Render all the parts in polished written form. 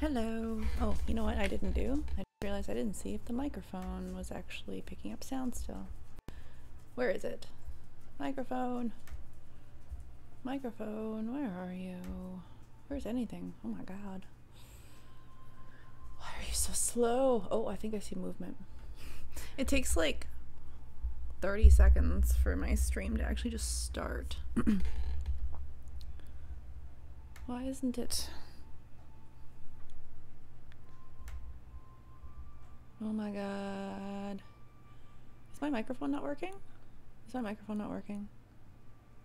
Hello. Oh, you know what I didn't do? I realized I didn't see if the microphone was actually picking up sound still. Where is it? Microphone. Microphone, where are you? Where's anything? Oh my god. Why are you so slow? Oh, I think I see movement. It takes like 30 seconds for my stream to actually just start. Why isn't it? Oh my god. Is my microphone not working? Is my microphone not working?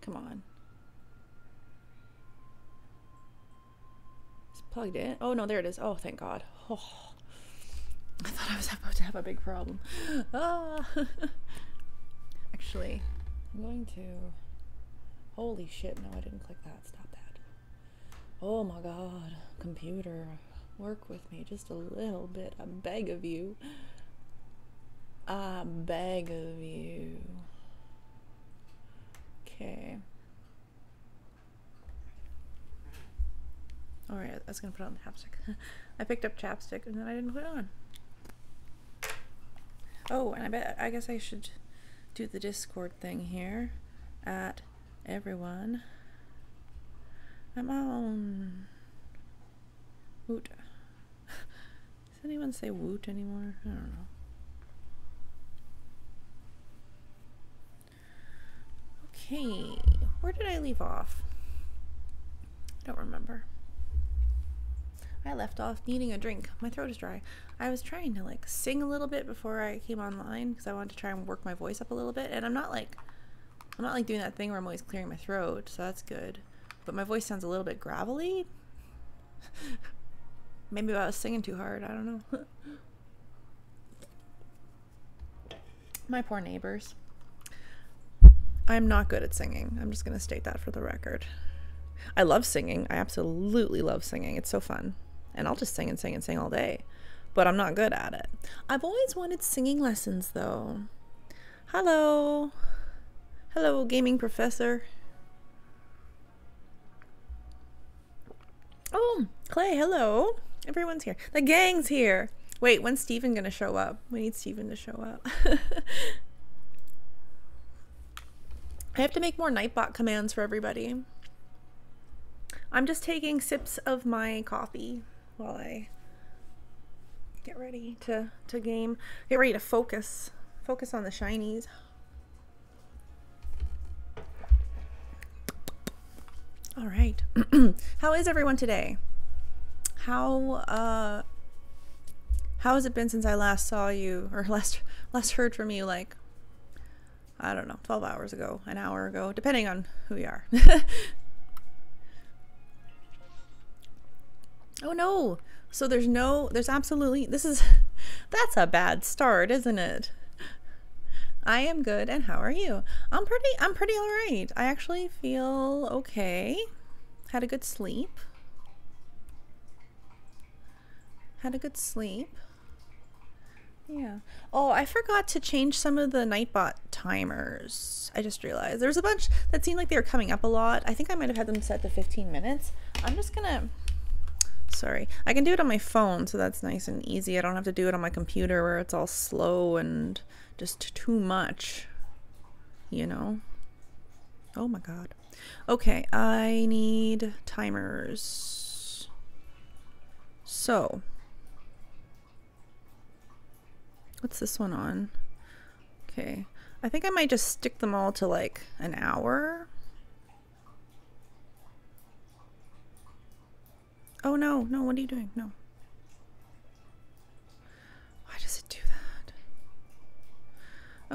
Come on. It's plugged in. Oh no, there it is. Oh, thank god. Oh. I thought I was about to have a big problem. Ah. Actually, I'm going to... Holy shit, no, I didn't click that. Stop that. Oh my god. Computer, work with me just a little bit. I beg of you. I beg of you. Okay. Alright, I was gonna put on the chapstick. I picked up chapstick and then I didn't put it on. Oh, and I guess I should do the Discord thing here. At everyone. I'm on. Woot. Does anyone say woot anymore? I don't know. Okay, where did I leave off? I don't remember. I left off needing a drink. My throat is dry. I was trying to like sing a little bit before I came online because I wanted to try and work my voice up a little bit, and I'm not like doing that thing where I'm always clearing my throat, so that's good. But my voice sounds a little bit gravelly. Maybe I was singing too hard, I don't know. My poor neighbors. I'm not good at singing. I'm just gonna state that for the record. I love singing. I absolutely love singing. It's so fun. And I'll just sing and sing and sing all day. But I'm not good at it. I've always wanted singing lessons though. Hello. Hello, gaming professor. Oh, Clay, hello. Everyone's here. The gang's here. Wait, when's Steven gonna show up? We need Steven to show up. I have to make more Nightbot commands for everybody. I'm just taking sips of my coffee while I get ready to game. Get ready to focus. Focus on the shinies. All right. How is everyone today? How has it been since I last saw you, or last heard from you, like, I don't know, 12 hours ago, an hour ago, depending on who you are. Oh no. So there's absolutely, that's a bad start, isn't it? I am good, and how are you? I'm pretty all right. I actually feel okay. Had a good sleep. Yeah. Oh, I forgot to change some of the Nightbot timers. I just realized there's a bunch that seemed like they were coming up a lot. I think I might have had them set to 15 minutes. I'm just gonna, sorry. I can do it on my phone, so that's nice and easy. I don't have to do it on my computer where it's all slow and just too much, you know? Oh my god. Okay, I need timers. So, what's this one on? Okay, I think I might just stick them all to like an hour. Oh no, what are you doing? No. Why does it do that?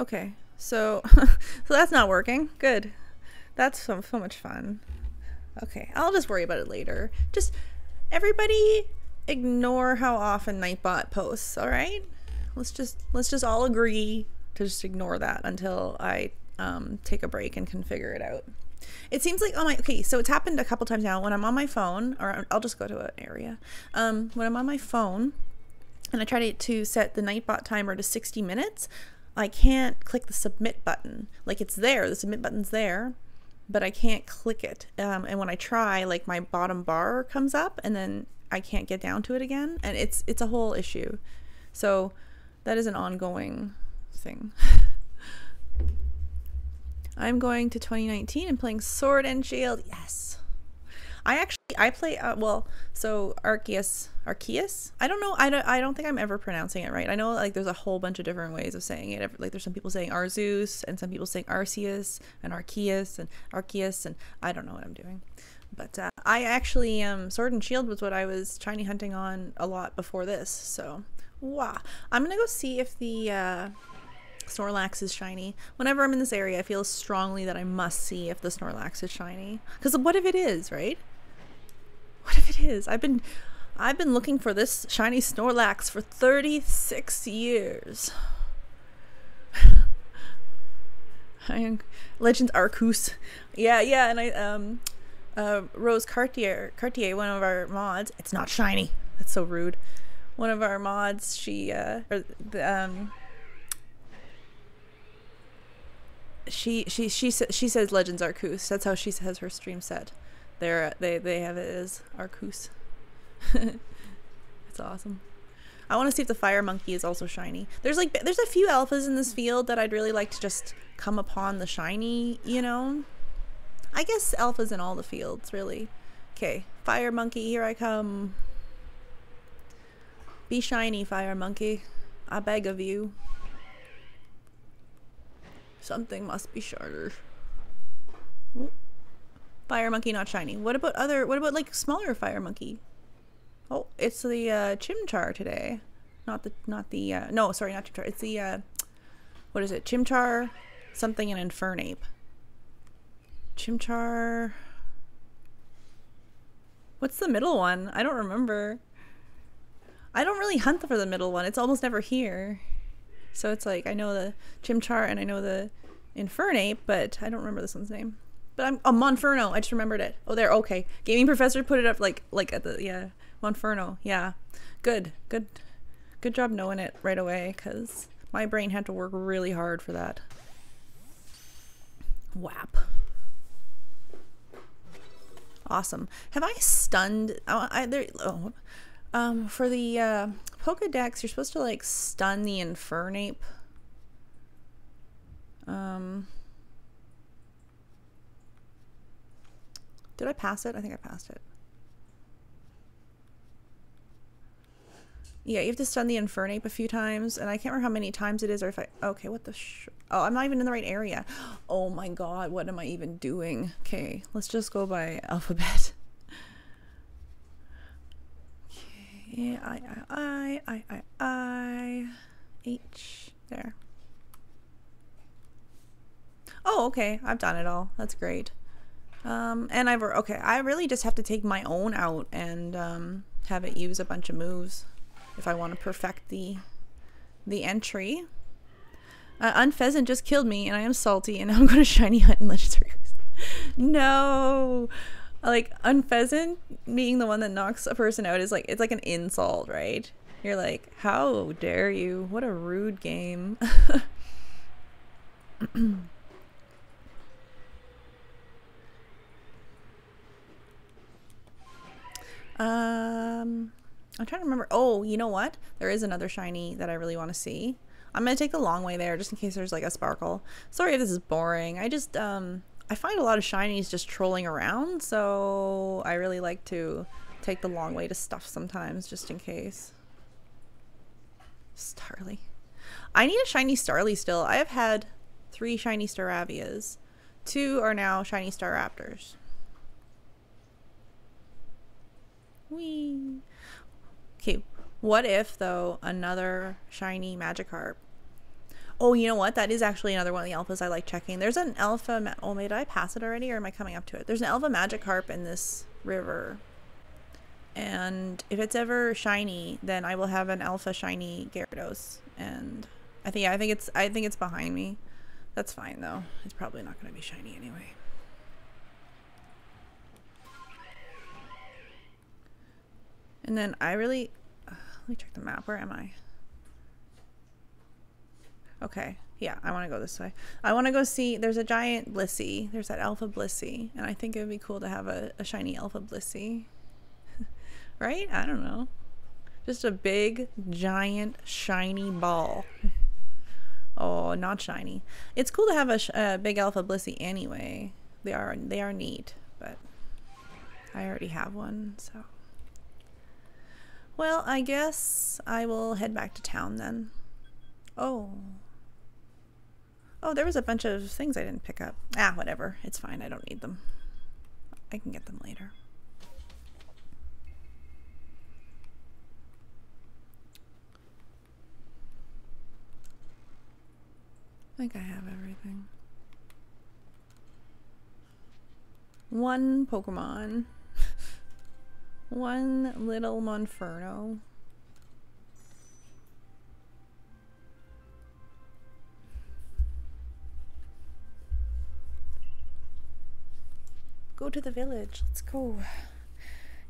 Okay, so so that's not working. Good. That's so much fun. Okay, I'll just worry about it later. Just everybody ignore how often Nightbot posts, all right? Let's just all agree to just ignore that until I take a break and can figure it out. It seems like, okay, so it's happened a couple times now when I'm on my phone, or I'll just go to an area. When I'm on my phone and I try to set the Nightbot timer to 60 minutes, I can't click the submit button. Like, it's there, the submit button's there, but I can't click it. And when I try, like, my bottom bar comes up and then I can't get down to it again, and it's a whole issue. So that is an ongoing thing. I'm going to 2019 and playing Sword and Shield. Yes. I play so Arceus. I don't know. I don't think I'm ever pronouncing it right. I know like there's a whole bunch of different ways of saying it. Like there's some people saying Arceus and some people saying Arceus and Arceus and I don't know what I'm doing. But I actually Sword and Shield was what I was shiny hunting on a lot before this. So wow. I'm gonna go see if the Snorlax is shiny. Whenever I'm in this area, I feel strongly that I must see if the Snorlax is shiny. Because what if it is, right? What if it is? I've been looking for this shiny Snorlax for 36 years. Legends Arceus. Yeah, and Rose Cartier, one of our mods. It's not shiny. That's so rude. One of our mods, she says Legends Arceus. That's how she says her stream set. They have it as Arceus. It's awesome. I want to see if the Fire Monkey is also shiny. There's a few alphas in this field that I'd really like to just come upon the shiny, you know? I guess alphas in all the fields, really. Okay, Fire Monkey, here I come. Be shiny, Fire Monkey. I beg of you. Something must be shorter. Ooh. Fire Monkey not shiny. What about like smaller Fire Monkey? Oh, it's the Chimchar today. No, sorry, not Chimchar. It's the what is it? Chimchar something and Infernape. Chimchar. What's the middle one? I don't remember. I don't really hunt for the middle one. It's almost never here. So it's like I know the Chimchar and I know the Infernape, but I don't remember this one's name. But I'm Monferno. I just remembered it. Oh, there. Okay. Gaming Professor put it up like at the Monferno. Yeah. Good job knowing it right away, because my brain had to work really hard for that. Whap. Awesome. Have I stunned? For the Pokedex, you're supposed to like stun the Infernape. Did I pass it? I think I passed it. Yeah, you have to stun the Infernape a few times, and I can't remember how many times it is, or if okay, what the oh, I'm not even in the right area. Oh my god, what am I even doing? Okay, let's just go by alphabet. Okay, I, H, there. Oh, okay, I've done it all. That's great. And okay, I really just have to take my own out and have it use a bunch of moves if I want to perfect the entry. Unpheasant just killed me and I am salty, and now I'm going to shiny hunt in Legendary. No, like Unpheasant being the one that knocks a person out is like, it's like an insult, right? You're like, how dare you? What a rude game. I'm trying to remember. Oh, you know what? There is another shiny that I really want to see. I'm gonna take the long way there just in case there's like a sparkle. Sorry if this is boring. I just I find a lot of shinies just trolling around, so I really like to take the long way to stuff sometimes just in case. Starly. I need a shiny Starly still. I have had 3 shiny Staravias. 2 are now shiny Staraptors. Whee. Okay, what if though another shiny Magikarp? Oh, you know what? That is actually another one of the alphas I like checking. There's an alpha. Oh, did I pass it already, or am I coming up to it? There's an alpha Magikarp in this river, and if it's ever shiny, then I will have an alpha shiny Gyarados. And I think it's behind me. That's fine though. It's probably not going to be shiny anyway. And then I really, let me check the map. Where am I? Okay, yeah, I want to go this way. I want to go see, there's a giant Blissey. There's that Alpha Blissey. And I think it would be cool to have a shiny Alpha Blissey. Right? I don't know. Just a big, giant, shiny ball. Oh, not shiny. It's cool to have a big Alpha Blissey anyway. They are neat, but I already have one, so. Well, I guess I will head back to town then. Oh. Oh, there was a bunch of things I didn't pick up. Ah, whatever. It's fine. I don't need them. I can get them later. I think I have everything. One Pokemon. One little Monferno. Go to the village. Let's go.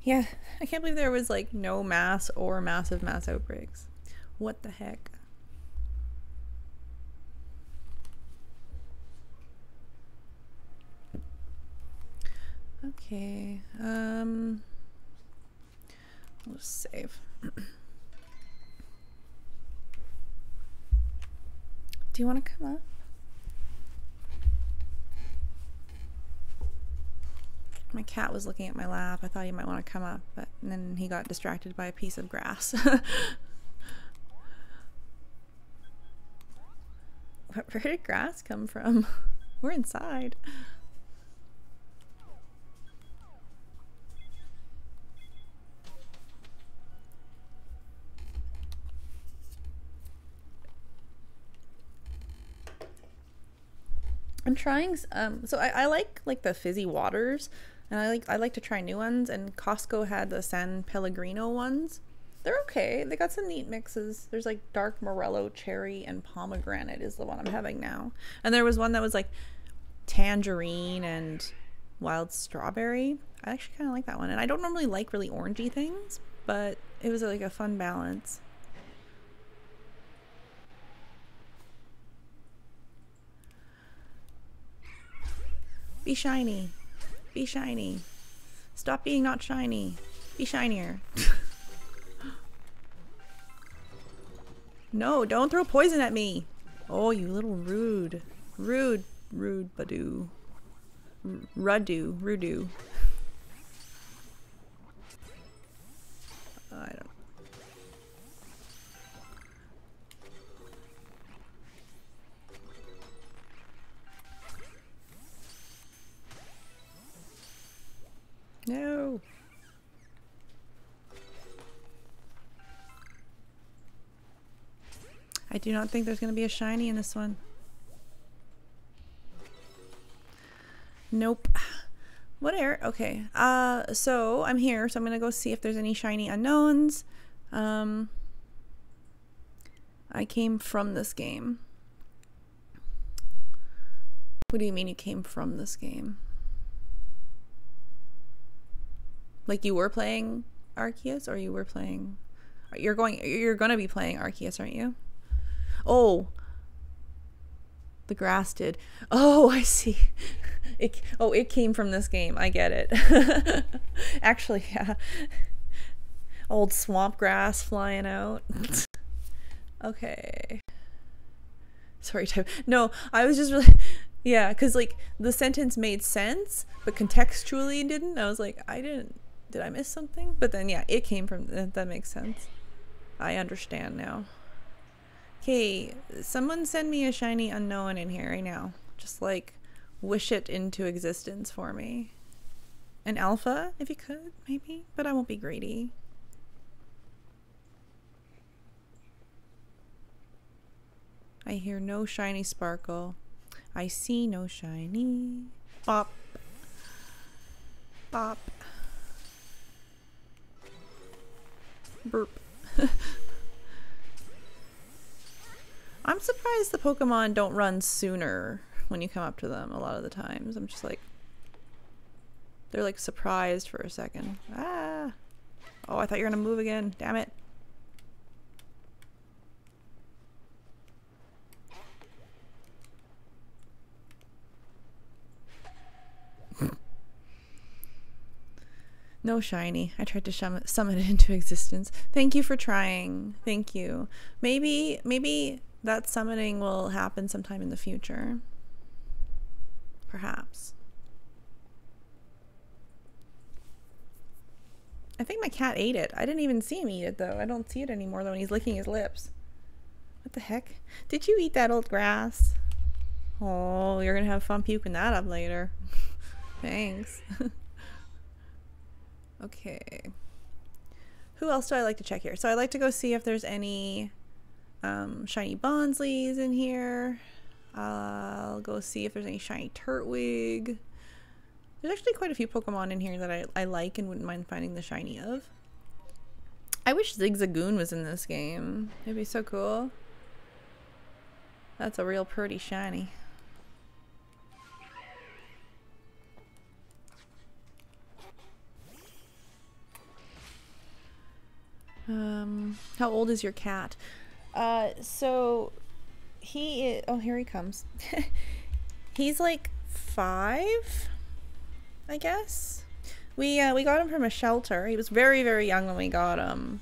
Yeah, I can't believe there was like no mass or massive mass outbreaks. What the heck? Okay, let's save. Do you want to come up? My cat was looking at my lap. I thought he might want to come up, but then he got distracted by a piece of grass. Where did grass come from? We're inside. I'm trying so I like the fizzy waters, and I like to try new ones, and Costco had the San Pellegrino ones. They're okay. They got some neat mixes. There's like dark morello, cherry, and pomegranate is the one I'm having now. And there was one that was like tangerine and wild strawberry. I actually kind of like that one. And I don't normally like really orangey things, but it was like a fun balance. Be shiny. Be shiny. Stop being not shiny. Be shinier. No, don't throw poison at me. Oh, you little rude. Rude Badoo. Rudu. I don't. No. I do not think there's going to be a shiny in this one. Nope. Whatever. Okay. So I'm here, so I'm going to go see if there's any shiny unknowns. I came from this game. What do you mean you came from this game? Like you were playing Arceus, or you were playing... You're gonna be playing Arceus, aren't you? Oh, the grass did. Oh, I see. It came from this game. I get it. Actually, yeah. Old swamp grass flying out. Okay. Sorry, type. No, I was just really... Yeah, because like the sentence made sense, but contextually it didn't. I was like, did I miss something? But then yeah, it came from... That makes sense. I understand now. Okay, someone send me a shiny unknown in here right now. Just like wish it into existence for me. An alpha, if you could, maybe, but I won't be greedy. I hear no shiny sparkle. I see no shiny. Bop. Bop. Burp. I'm surprised the Pokemon don't run sooner when you come up to them a lot of the times. I'm just like... They're like surprised for a second. Ah! Oh, I thought you were gonna move again. Damn it. No shiny. I tried to summon it into existence. Thank you for trying. Thank you. Maybe that summoning will happen sometime in the future. Perhaps. I think my cat ate it. I didn't even see him eat it though. I don't see it anymore though when he's licking his lips. What the heck? Did you eat that old grass? Oh, you're gonna have fun puking that up later. Thanks. Okay. Who else do I like to check here? So I like to go see if there's any shiny Bonsleys in here. I'll go see if there's any shiny Turtwig. There's actually quite a few Pokemon in here that I like and wouldn't mind finding the shiny of. I wish Zigzagoon was in this game. It'd be so cool. That's a real pretty shiny. How old is your cat? So he is, oh, here he comes. He's like 5, I guess. We got him from a shelter. He was very, very young when we got him.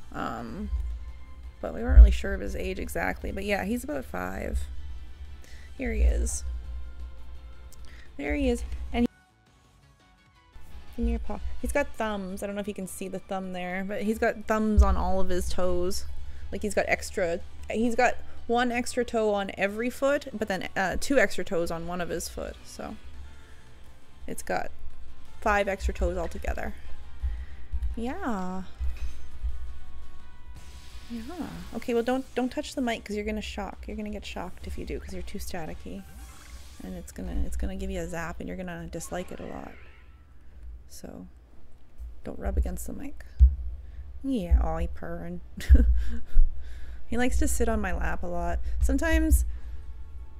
But we weren't really sure of his age exactly. But yeah, he's about 5. Here he is. There he is. And give me your paw. He's got thumbs. I don't know if you can see the thumb there, but he's got thumbs on all of his toes. Like he's got 1 extra toe on every foot, but then 2 extra toes on one of his foot. So it's got 5 extra toes altogether. Yeah. Yeah. Okay, well don't touch the mic because you're gonna shock. You're gonna get shocked if you do because you're too staticky. And it's gonna give you a zap and you're gonna dislike it a lot. So don't rub against the mic. Yeah, oh, he purring. He likes to sit on my lap a lot. Sometimes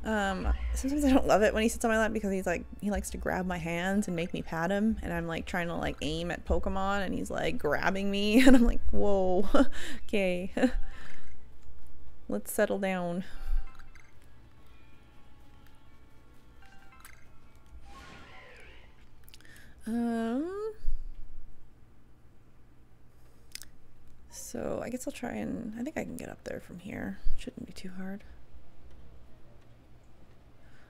I don't love it when he sits on my lap because he likes to grab my hands and make me pat him, and I'm like trying to like aim at Pokemon and he's like grabbing me and I'm like, whoa. Okay. Let's settle down. So I guess I'll try and I think I can get up there from here. Shouldn't be too hard.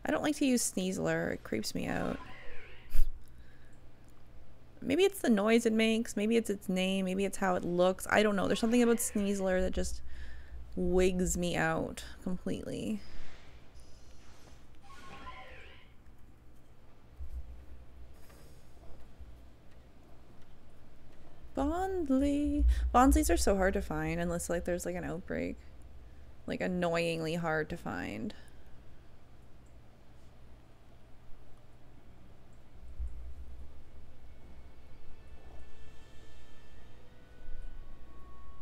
I don't like to use Sneasler. It creeps me out. Maybe it's the noise it makes. Maybe it's its name. Maybe it's how it looks. I don't know. There's something about Sneasler that just wigs me out completely. Bonsleys are so hard to find unless like there's like an outbreak. Like annoyingly hard to find.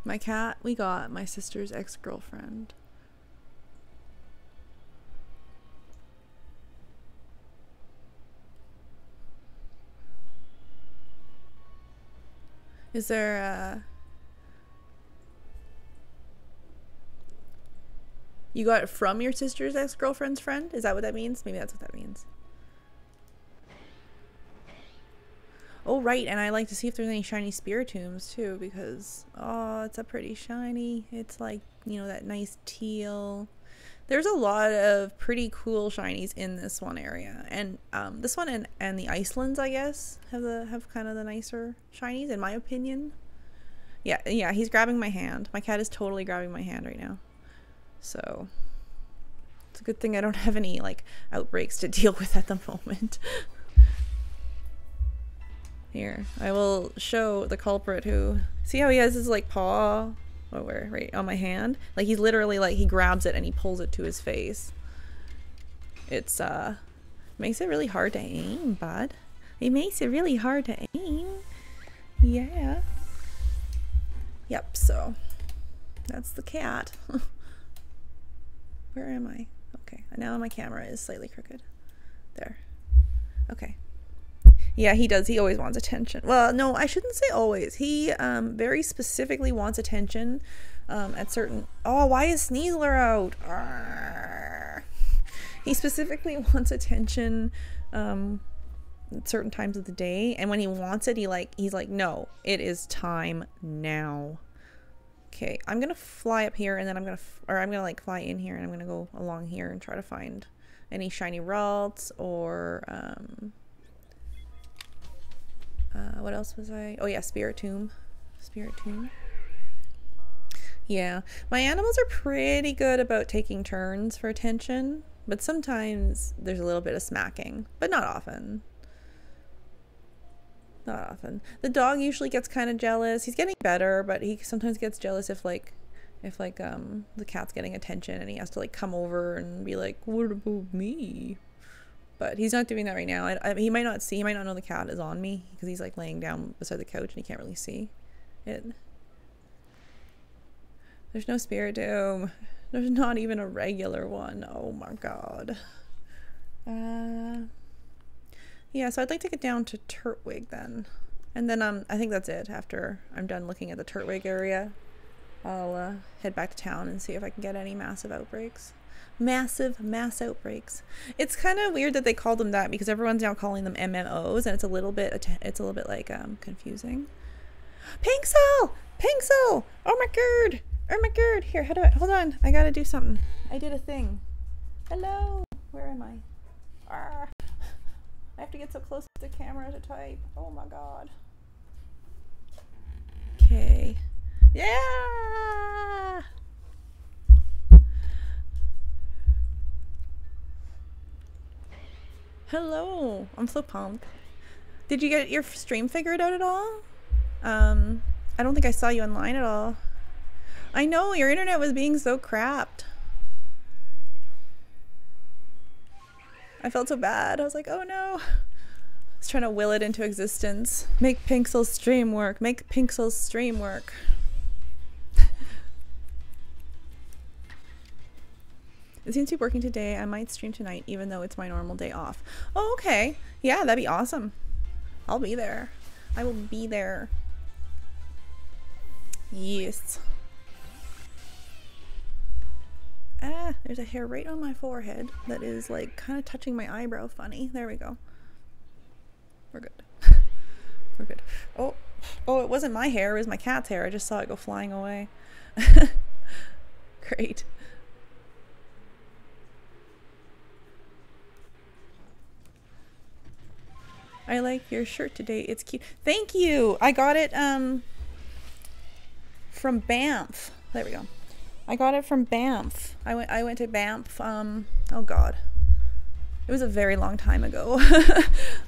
My cat we got my sister's ex-girlfriend. Is there you got it from your sister's ex-girlfriend's friend? Is that what that means? Maybe that's what that means. Oh, right, and I like to see if there's any shiny Spiritombs too, because, oh, it's a pretty shiny. It's like, you know, that nice teal. There's a lot of pretty cool shinies in this one area, and this one and the Icelands, I guess, have kind of the nicer shinies, in my opinion. Yeah, he's grabbing my hand. My cat is totally grabbing my hand right now. So, it's a good thing I don't have any, like, outbreaks to deal with at the moment. Here, I will show the culprit who... See how he has his, like, paw over right on my hand? Like, he's literally, like, he grabs it and he pulls it to his face. It's, makes it really hard to aim, bud. It makes it really hard to aim. Yeah. Yep, so... That's the cat. Where am I? Okay, now my camera is slightly crooked. There. Okay. Yeah, he does. He always wants attention. Well, no, I shouldn't say always. He very specifically wants attention at certain... Oh, why is Sneasler out? Arrgh. He specifically wants attention at certain times of the day, and when he wants it, he's like, no, it is time now. Okay, I'm gonna fly up here, and then I'm gonna like fly in here, and I'm gonna go along here and try to find any shiny Ralts or what else was I? Oh yeah, Spiritomb. Spiritomb. Yeah, my animals are pretty good about taking turns for attention, but sometimes there's a little bit of smacking, but not often. Not often. The dog usually gets kind of jealous. He's getting better, but he sometimes gets jealous if the cat's getting attention and he has to like come over and be like, what about me? But he's not doing that right now. He might not know the cat is on me because he's like laying down beside the couch and he can't really see it. There's no Spiritomb. There's not even a regular one. Oh my god. Yeah, so I'd like to get down to Turtwig then. And then I think that's it. After I'm done looking at the Turtwig area, I'll head back to town and see if I can get any massive outbreaks. Mass outbreaks. It's kind of weird that they call them that because everyone's now calling them MMOs, and it's a little bit like confusing. Pinksel! Pinksel! Oh my god! Oh my god! Here, hold on. I gotta do something. I did a thing. Hello! Where am I? Arrgh. I have to get so close to the camera to type. Oh my god. Okay. Yeah! Hello. I'm so pumped. Did you get your stream figured out at all? I don't think I saw you online at all. I know, your internet was being so crapped. I felt so bad. I was like, oh no. I was trying to will it into existence. Make Pinksel's stream work. Make Pinksel's stream work. It seems to be working today. I might stream tonight, even though it's my normal day off. Oh, okay. Yeah, that'd be awesome. I'll be there. I will be there. Yes. Ah, there's a hair right on my forehead that is like kind of touching my eyebrow funny. There we go. We're good. We're good. Oh, it wasn't my hair. It was my cat's hair. I just saw it go flying away. Great. I like your shirt today. It's cute. Thank you. I got it from Banff. There we go. I got it from Banff. I went to Banff. Oh god. It was a very long time ago.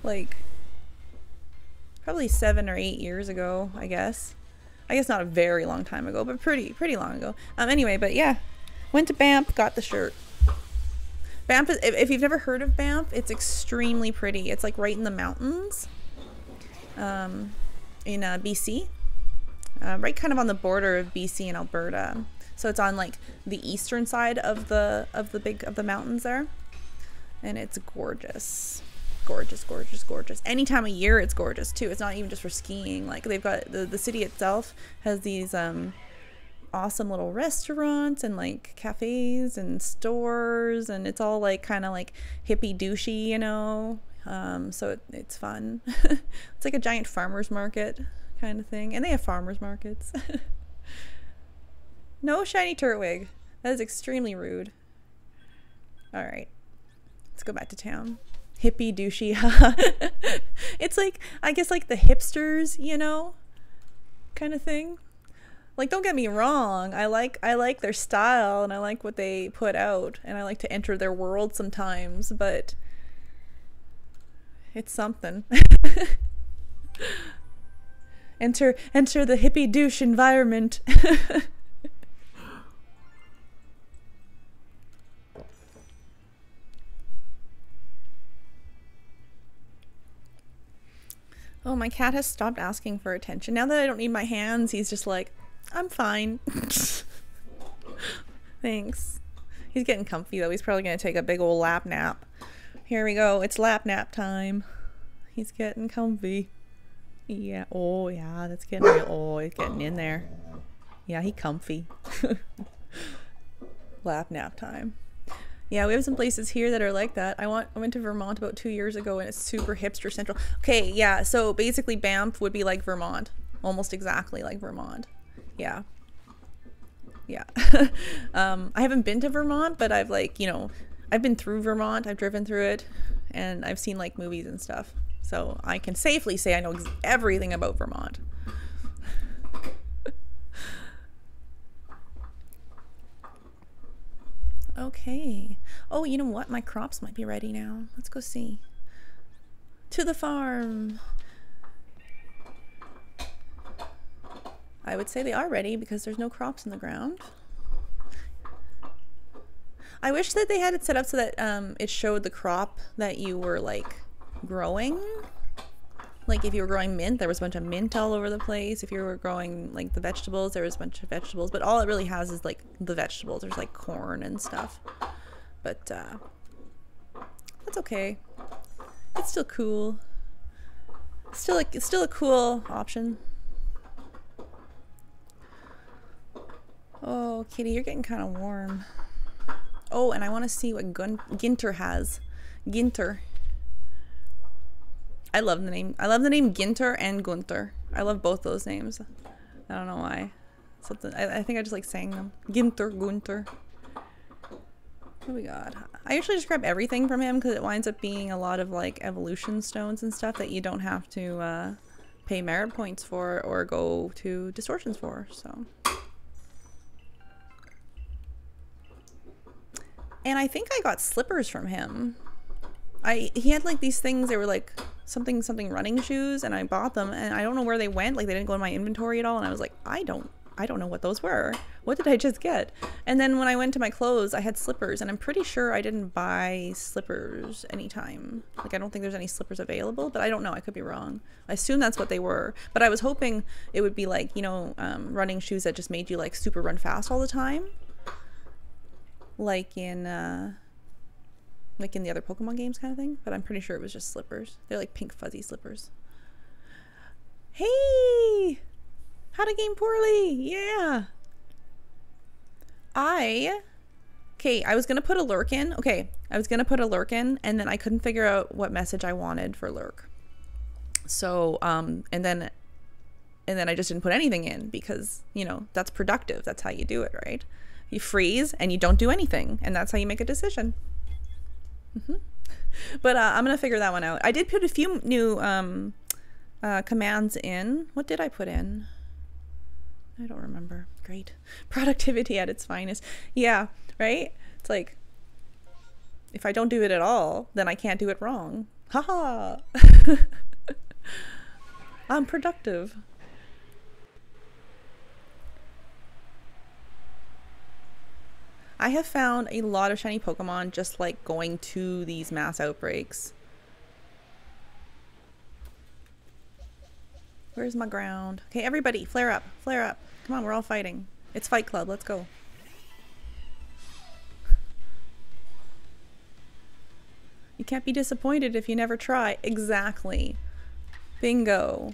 Like probably 7 or 8 years ago, I guess. I guess not a very long time ago, but pretty long ago. Anyway, but yeah. Went to Banff, got the shirt. Banff is, if you've never heard of Banff, it's extremely pretty. It's like right in the mountains. In BC. Right kind of on the border of BC and Alberta. So it's on like the eastern side of the mountains there. And it's gorgeous. Gorgeous, gorgeous, gorgeous. Any time of year it's gorgeous too. It's not even just for skiing. Like they've got the city itself has these awesome little restaurants and like cafes and stores, and it's all like kind of like hippie douchey, you know. So it's fun. It's like a giant farmer's market kind of thing, and they have farmers markets. No shiny Turtwig. That is extremely rude. Alright. Let's go back to town. Hippie douchey. It's like, I guess like the hipsters, you know? Kind of thing. Like, don't get me wrong. I like their style and I like what they put out. And I like to enter their world sometimes, but it's something. Enter the hippie douche environment. Oh, my cat has stopped asking for attention. Now that I don't need my hands, he's just like, I'm fine. Thanks. He's getting comfy though. He's probably gonna take a big old lap nap. Here we go. It's lap nap time. He's getting comfy. Yeah. Oh yeah, that's getting real. Oh, he's getting in there. Yeah, he comfy. Lap nap time. Yeah, we have some places here that are like that. I went to Vermont about 2 years ago and it's super hipster central. Okay, yeah, so basically Banff would be like Vermont. Almost exactly like Vermont. Yeah. Yeah. I haven't been to Vermont, but I've like, you know, I've been through Vermont. I've driven through it and I've seen like movies and stuff. So I can safely say I know everything about Vermont. Okay. Oh, you know what? My crops might be ready now. Let's go see. To the farm. I would say they are ready because there's no crops in the ground. I wish that they had it set up so that it showed the crop that you were like growing. Like if you were growing mint, there was a bunch of mint all over the place. If you were growing like the vegetables, there was a bunch of vegetables. But all it really has is like the vegetables. There's like corn and stuff. But that's okay. It's still cool. It's still a cool option. Oh, Kitty, you're getting kind of warm. Oh, and I want to see what Ginter has. Ginter. I love the name. I love the name Ginter and Gunther. I love both those names. I don't know why. Something. I think I just like saying them. Ginter, Gunther. What do we got? I usually just grab everything from him because it winds up being a lot of like evolution stones and stuff that you don't have to pay merit points for or go to distortions for. So. And I think I got slippers from him. He had like these things, they were like something running shoes, and I bought them and I don't know where they went. Like they didn't go in my inventory at all, and I was like, I don't know what those were. What did I just get? And then when I went to my clothes, I had slippers, and I'm pretty sure I didn't buy slippers anytime. Like I don't think there's any slippers available, but I don't know, I could be wrong. I assume that's what they were, but I was hoping it would be like, you know, running shoes that just made you like super run fast all the time. Like in the other Pokemon games kind of thing, but I'm pretty sure it was just slippers. They're like pink fuzzy slippers. Hey! How'd I game poorly? Yeah! Okay, I was gonna put a lurk in. Okay, I was gonna put a lurk in, and then I couldn't figure out what message I wanted for lurk. So, and then I just didn't put anything in because, you know, that's productive. That's how you do it, right? You freeze and you don't do anything, and that's how you make a decision. But I'm gonna figure that one out. I did put a few new commands in. What did I put in? I don't remember. Great. Productivity at its finest. Yeah, right? It's like, if I don't do it at all, then I can't do it wrong. Haha. I'm productive. I have found a lot of shiny Pokemon just like going to these mass outbreaks. Where's my ground? Okay, everybody, flare up, flare up. Come on, we're all fighting. It's Fight Club, let's go. You can't be disappointed if you never try. Exactly. Bingo.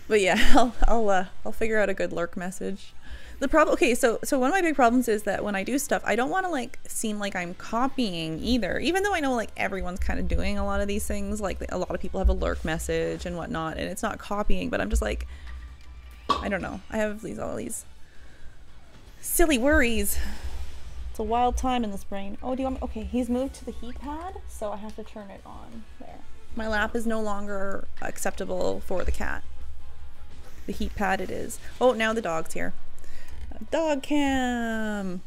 But yeah, I'll figure out a good lurk message. The problem, okay, so one of my big problems is that when I do stuff, I don't want to like seem like I'm copying either, even though I know like everyone's kind of doing a lot of these things. Like a lot of people have a lurk message and whatnot, and it's not copying, but I'm just like, I don't know. I have all these silly worries. It's a wild time in this brain. Oh, do you want me? Okay, he's moved to the heat pad, so I have to turn it on. There. My lap is no longer acceptable for the cat. The heat pad it is. Oh, now the dog's here. Dog cam!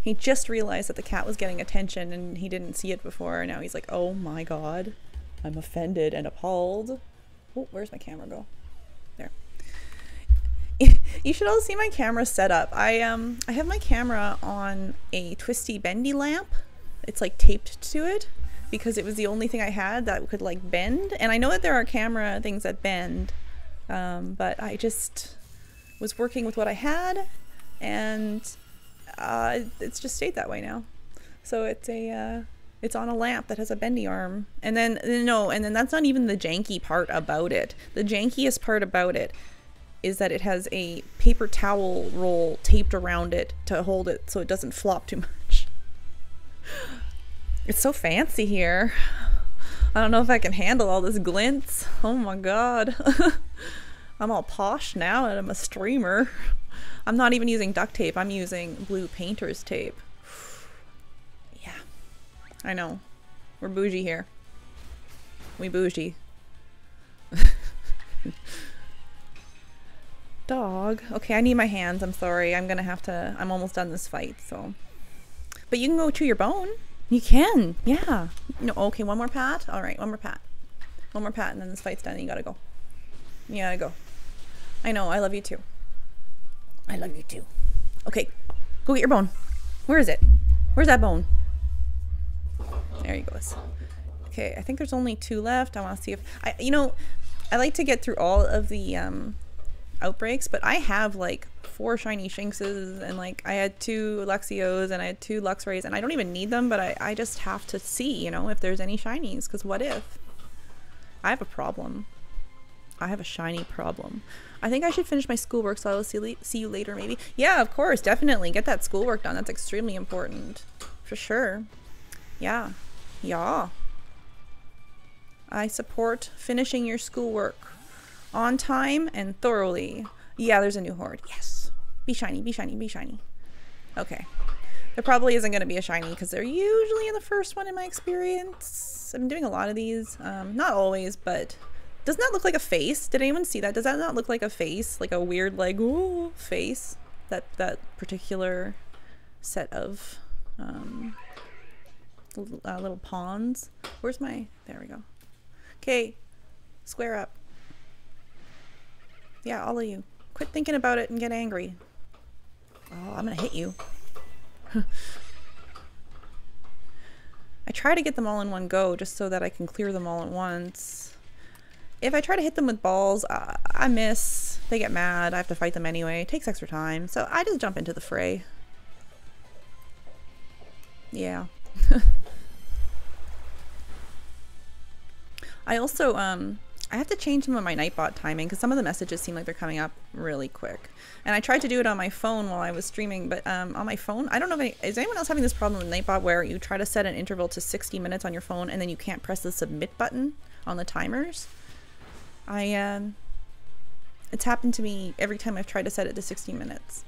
He just realized that the cat was getting attention and he didn't see it before, and now he's like, oh my god, I'm offended and appalled. Oh, where's my camera go? There. You should all see my camera setup. I have my camera on a twisty bendy lamp. It's like taped to it because it was the only thing I had that could like bend, and I know that there are camera things that bend, but I just was working with what I had, and it's just stayed that way now. So it's on a lamp that has a bendy arm, and then that's not even the janky part about it. The jankiest part about it is that it has a paper towel roll taped around it to hold it so it doesn't flop too much. It's so fancy here. I don't know if I can handle all this glints. Oh my god. I'm all posh now and I'm a streamer. I'm not even using duct tape. I'm using blue painter's tape. Yeah. I know. We're bougie here. We bougie. Dog. Okay, I need my hands. I'm sorry. I'm gonna have to... I'm almost done this fight, so... But you can go chew your bone. You can. Yeah. No, okay, one more pat? Alright, one more pat. One more pat and then this fight's done and you gotta go. You gotta go. I know, I love you too. I love you too. Okay, go get your bone. Where is it? Where's that bone? There he goes. Okay, I think there's only 2 left. I want to see if... you know, I like to get through all of the outbreaks, but I have like 4 shiny Shinxes and like I had 2 Luxios and I had 2 Luxrays and I don't even need them, but I just have to see, you know, if there's any shinies, because what if? I have a problem. I have a shiny problem. I think I should finish my schoolwork, so I will see you later maybe. Yeah, of course, definitely. Get that schoolwork done. That's extremely important. For sure. Yeah. Yeah. I support finishing your schoolwork on time and thoroughly. Yeah, there's a new horde. Yes. Be shiny, be shiny, be shiny. Okay. There probably isn't going to be a shiny because they're usually in the first one in my experience. I've been doing a lot of these. Not always, but... Doesn't that look like a face? Did anyone see that? Does that not look like a face? Like a weird, like, ooh, face? That particular set of little pawns. Where's my... There we go. Okay. Square up. Yeah, all of you. Quit thinking about it and get angry. Oh, I'm gonna hit you. I try to get them all in one go just so that I can clear them all at once. If I try to hit them with balls, I miss. They get mad. I have to fight them anyway. It takes extra time. So I just jump into the fray. Yeah. I also, I have to change some of my Nightbot timing because some of the messages seem like they're coming up really quick. And I tried to do it on my phone while I was streaming, but on my phone, I don't know if is anyone else having this problem with Nightbot where you try to set an interval to 60 minutes on your phone and then you can't press the submit button on the timers? It's happened to me every time I've tried to set it to 60 minutes.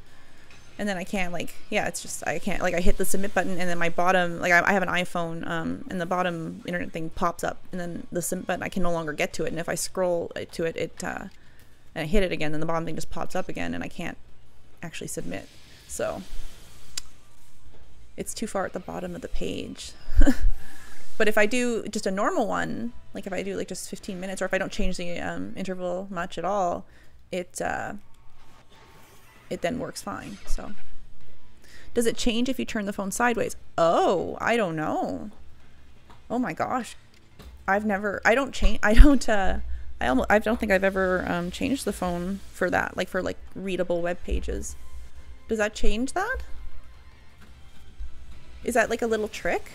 And then I can't, like, yeah, it's just, I can't, like, I hit the submit button and then my bottom, like, I have an iPhone, and the bottom internet thing pops up and then the submit button, I can no longer get to it. And if I scroll to it, and I hit it again, then the bottom thing just pops up again and I can't actually submit. So, it's too far at the bottom of the page. But if I do just a normal one, like if I do like just 15 minutes, or if I don't change the interval much at all, it then works fine. So, does it change if you turn the phone sideways? Oh, I don't know. Oh my gosh, I don't think I've ever changed the phone for that, like for like readable web pages. Does that change that? Is that like a little trick?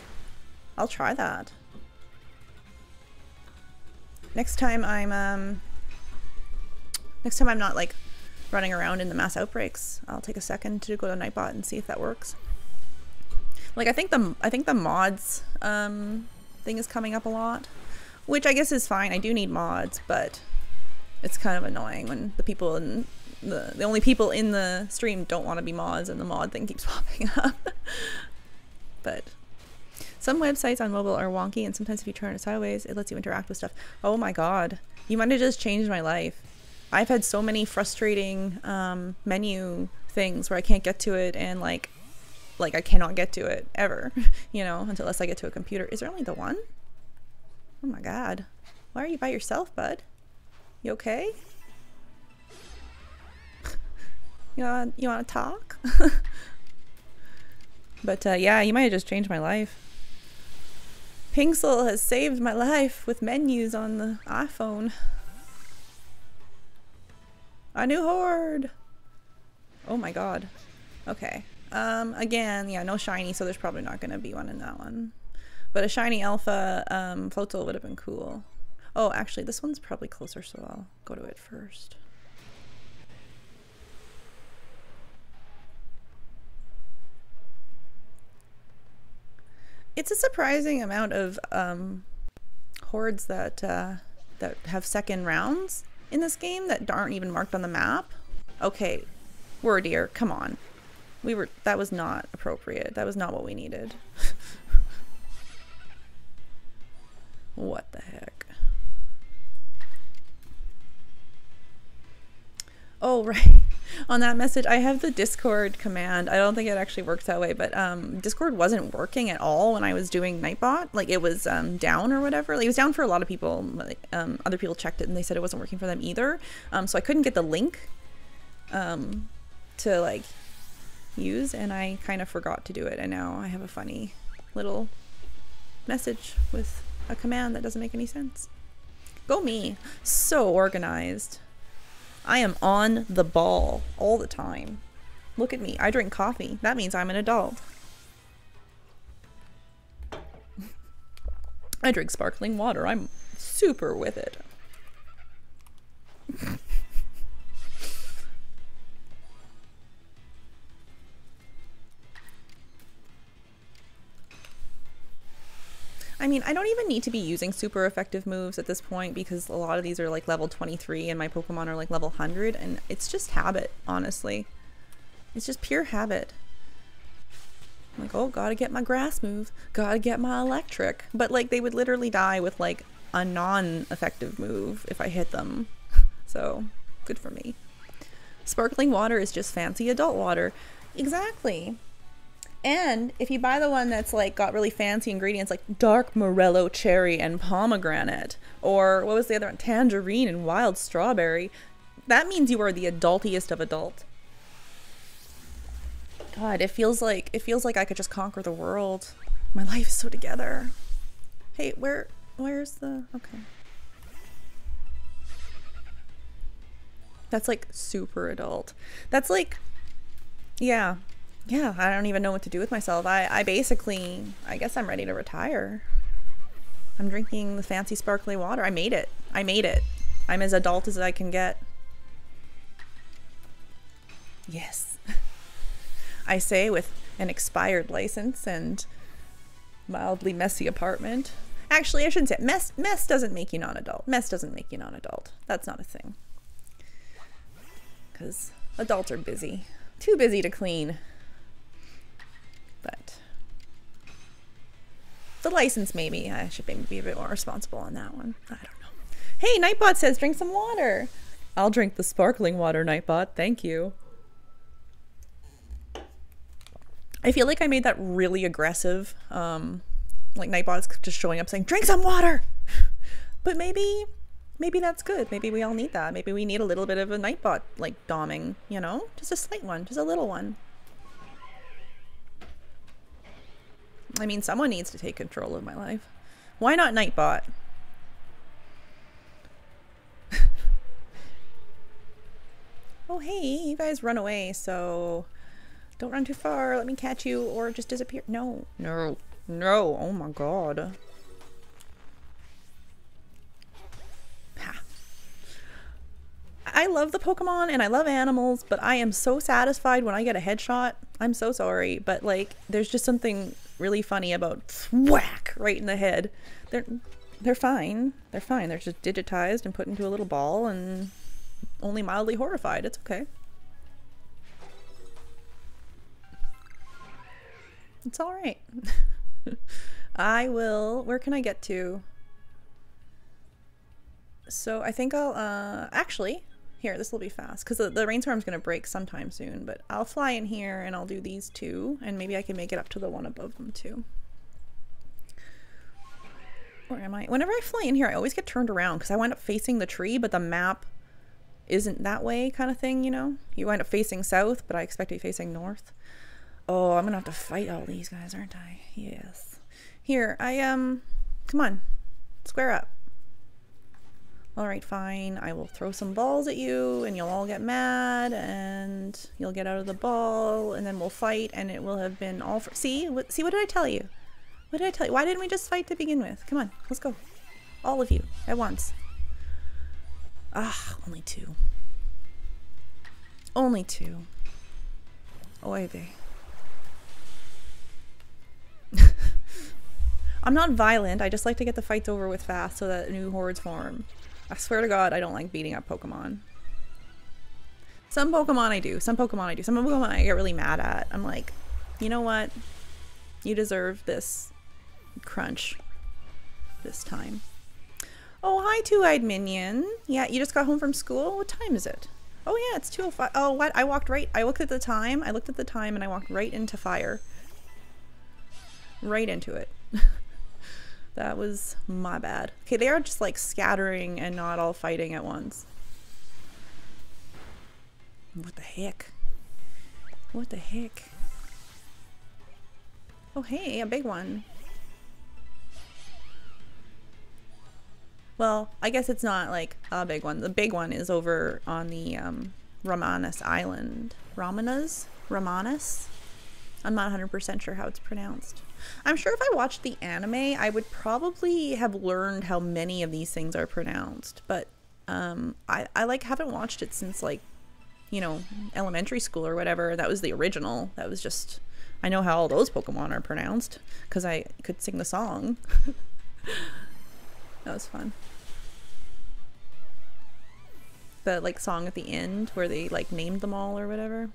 I'll try that. Next time I'm not like running around in the mass outbreaks, I'll take a second to go to Nightbot and see if that works. Like I think the mods thing is coming up a lot, which I guess is fine. I do need mods, but it's kind of annoying when the people in the only people in the stream don't want to be mods and the mod thing keeps popping up. But some websites on mobile are wonky, and sometimes if you turn it sideways, it lets you interact with stuff. Oh my god. You might have just changed my life. I've had so many frustrating menu things where I can't get to it, and like I cannot get to it ever, you know, unless I get to a computer. Is there only the one? Oh my god. Why are you by yourself, bud? You okay? You want to talk? But yeah, you might have just changed my life. Pixel has saved my life with menus on the iPhone. A new horde! Oh my god. Okay. Again, yeah, no shiny, so there's probably not gonna be one in that one. But a shiny alpha Floatzel would have been cool. Oh, actually, this one's probably closer, so I'll go to it first. It's a surprising amount of hordes that that have second rounds in this game that aren't even marked on the map. Okay, word dear, come on. That was not appropriate. That was not what we needed. What the heck? Oh, right. On that message, I have the Discord command. I don't think it actually works that way, but Discord wasn't working at all when I was doing Nightbot. Like, it was down or whatever. Like, it was down for a lot of people. Like, other people checked it and they said it wasn't working for them either. So I couldn't get the link to, like, use, and I kind of forgot to do it. And now I have a funny little message with a command that doesn't make any sense. Go me. So organized. I am on the ball all the time. Look at me. I drink coffee. That means I'm an adult. I drink sparkling water. I'm super with it. I mean, I don't even need to be using super effective moves at this point because a lot of these are like level 23 and my Pokemon are like level 100, and it's just habit, honestly. It's just pure habit. I'm like, oh, gotta get my grass move, gotta get my electric. But like, they would literally die with like a non-effective move if I hit them. So, good for me. Sparkling water is just fancy adult water. Exactly. And if you buy the one that's like got really fancy ingredients like dark morello cherry and pomegranate, or what was the other one, tangerine and wild strawberry, that means you are the adultiest of adult. God, it feels like I could just conquer the world. My life is so together. Hey, where's the, okay. That's like super adult. That's like, yeah. Yeah, I don't even know what to do with myself. I basically, I guess I'm ready to retire. I'm drinking the fancy sparkly water. I made it. I made it. I'm as adult as I can get. Yes. I say with an expired license and mildly messy apartment. Actually, I shouldn't say it. Mess doesn't make you non-adult. Mess doesn't make you non-adult. That's not a thing. Because adults are busy. Too busy to clean. But the license, maybe. I should maybe be a bit more responsible on that one. I don't know. Hey, Nightbot says drink some water. I'll drink the sparkling water, Nightbot. Thank you. I feel like I made that really aggressive. Like Nightbot's just showing up saying, drink some water. But maybe that's good. Maybe we all need that. Maybe we need a little bit of a Nightbot, like, doming, you know? Just a slight one. Just a little one. I mean, someone needs to take control of my life. Why not Nightbot? Oh, hey, you guys run away, so don't run too far. Let me catch you or just disappear. No, no, no. Oh my god. Ha. I love the Pokemon and I love animals, but I am so satisfied when I get a headshot. I'm so sorry, but like, there's just something really funny about thwack right in the head. They're fine. They're fine. They're just digitized and put into a little ball and only mildly horrified. It's okay. It's all right. I will. Where can I get to? So I think I'll actually here, this will be fast because the rainstorm's gonna break sometime soon, but I'll fly in here and I'll do these two and maybe I can make it up to the one above them too. Where am I? Whenever I fly in here, I always get turned around because I wind up facing the tree, but the map isn't that way kind of thing, you know? You wind up facing south, but I expect to be facing north. Oh, I'm gonna have to fight all these guys, aren't I? Yes. Here, come on. Square up. Alright, fine. I will throw some balls at you, and you'll all get mad, and you'll get out of the ball, and then we'll fight, and it will have been all for— See? What did I tell you? What did I tell you? Why didn't we just fight to begin with? Come on, let's go. All of you, at once. Ah, only two. Only two. Oy vey. I'm not violent. I just like to get the fights over with fast so that new hordes form. I swear to God, I don't like beating up Pokemon. Some Pokemon I do. Some Pokemon I do. Some Pokemon I get really mad at. I'm like, you know what? You deserve this crunch this time. Oh, hi, Two-Eyed Minion. Yeah, you just got home from school? What time is it? Oh, yeah, it's 2:05. Oh, what? I walked right. I looked at the time. And I walked right into fire. Right into it. That was my bad. Okay, they are just like scattering and not all fighting at once. What the heck? What the heck? Oh, hey, a big one. Well, I guess it's not like a big one. The big one is over on the Ramanas Island. Ramanas? Ramanas? I'm not 100% sure how it's pronounced. I'm sure if I watched the anime, I would probably have learned how many of these things are pronounced. But I like haven't watched it since like, you know, elementary school or whatever. That was the original. That was just, I know how all those Pokemon are pronounced because I could sing the song. That was fun. The like song at the end where they like named them all or whatever.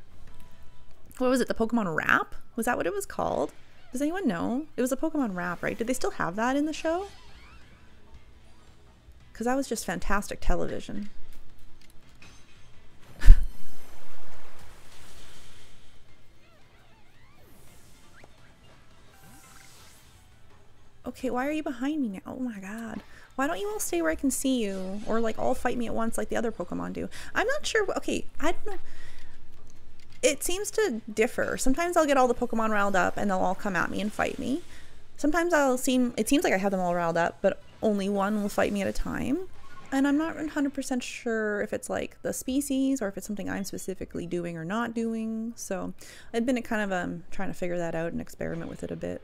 What was it? The Pokemon Rap? Was that what it was called? Does anyone know? It was a Pokemon Rap, right? Did they still have that in the show? Because that was just fantastic television. Okay, why are you behind me now? Oh my god. Why don't you all stay where I can see you? Or like all fight me at once like the other Pokemon do. I'm not sure. Okay, I don't know. It seems to differ. Sometimes I'll get all the Pokemon riled up and they'll all come at me and fight me. Sometimes it seems like I have them all riled up, but only one will fight me at a time. And I'm not 100% sure if it's like the species or if it's something I'm specifically doing or not doing. So I've been kind of trying to figure that out and experiment with it a bit.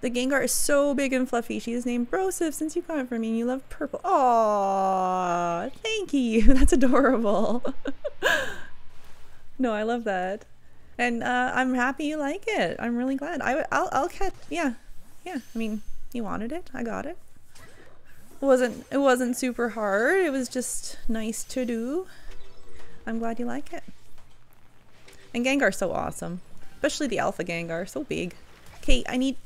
The Gengar is so big and fluffy. She is named Broseph since you got it for me and you love purple. Aww, thank you. That's adorable. No, I love that. And I'm happy you like it. I'm really glad. I'll catch, yeah. I mean, you wanted it. I got it. It wasn't super hard. It was just nice to do. I'm glad you like it. And Gengar's so awesome. Especially the Alpha Gengar. So big. Okay, I need...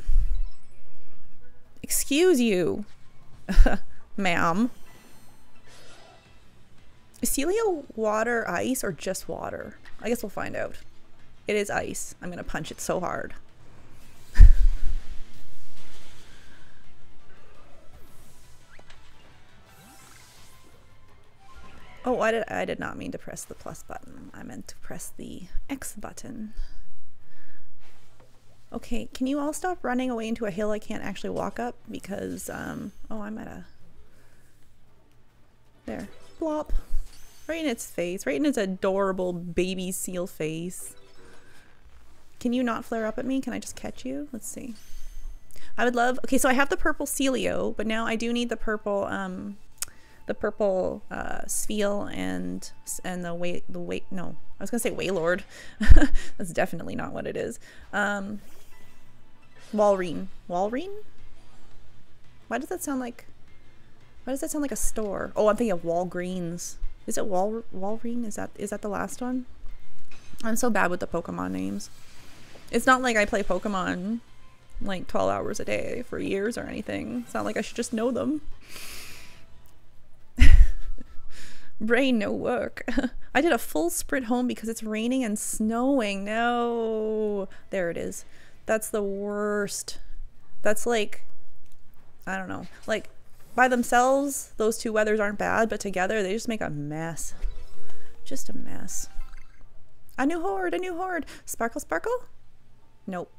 Excuse you, ma'am. Is Celio water, ice, or just water? I guess we'll find out. It is ice. I'm gonna punch it so hard. Oh, I did not mean to press the plus button. I meant to press the X button. Okay, can you all stop running away into a hill I can't actually walk up? Because, oh, I'm at a... There. Blop. Right in its face. Right in its adorable baby seal face. Can you not flare up at me? Can I just catch you? Let's see. I would love... Okay, so I have the purple Celio, but now I do need the purple, Spheal and the no. I was gonna say Wailord. That's definitely not what it is. Walrein. Walrein? Why does that sound like a store? Oh, I'm thinking of Walgreens. Is it Walrein? Is that the last one? I'm so bad with the Pokemon names. It's not like I play Pokemon like 12 hours a day for years or anything. It's not like I should just know them. Brain no work. I did a full sprint home because it's raining and snowing. No. There it is. That's the worst. That's like, I don't know. Like, by themselves, those two weathers aren't bad, but together they just make a mess. Just a mess. A new horde, a new horde. Sparkle, sparkle? Nope.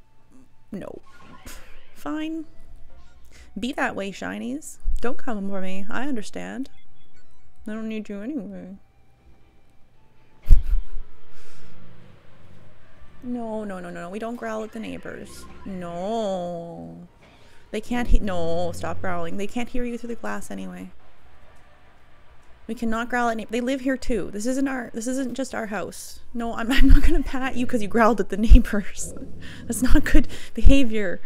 Nope. Fine. Be that way, shinies. Don't come for me. I understand. I don't need you anyway. No, no, no, no, no. We don't growl at the neighbors. No. They can't no, stop growling. They can't hear you through the glass anyway. We cannot growl at neighbors. They live here too. This isn't just our house. No, I'm not gonna pat you because you growled at the neighbors. That's not good behavior.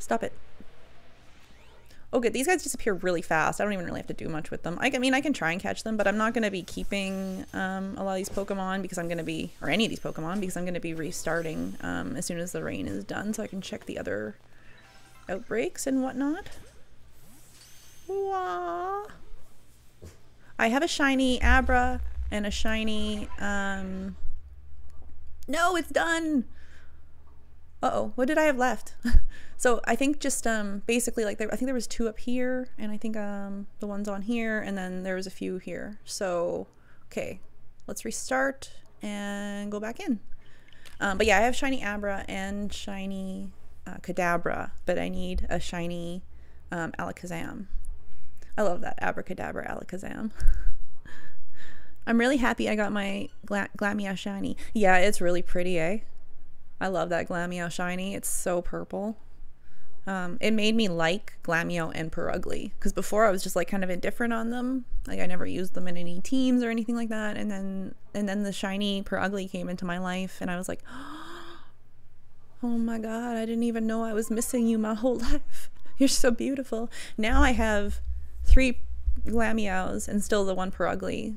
Stop it. Oh, good. These guys disappear really fast. I don't even really have to do much with them. I mean, I can try and catch them, but I'm not going to be keeping a lot of these Pokemon because I'm going to be, or any of these Pokemon, because I'm going to be restarting as soon as the rain is done, so I can check the other outbreaks and whatnot. Wah. I have a shiny Abra and a shiny, no, it's done! Uh-oh, what did I have left? So I think just basically like I think there was 2 up here, and I think the ones on here, and then there was a few here. So okay, let's restart and go back in. But yeah, I have shiny Abra and shiny Kadabra, but I need a shiny Alakazam. I love that, Abracadabra Alakazam. I'm really happy I got my Glameow shiny. Yeah, it's really pretty, eh? I love that Glameow shiny. It's so purple. It made me like Glameow and Purugly, because before I was just like kind of indifferent on them. Like I never used them in any teams or anything like that. And then the shiny Purugly came into my life, and I was like, oh my god, I didn't even know I was missing you my whole life. You're so beautiful. Now I have 3 Glameows and still the 1 Purugly.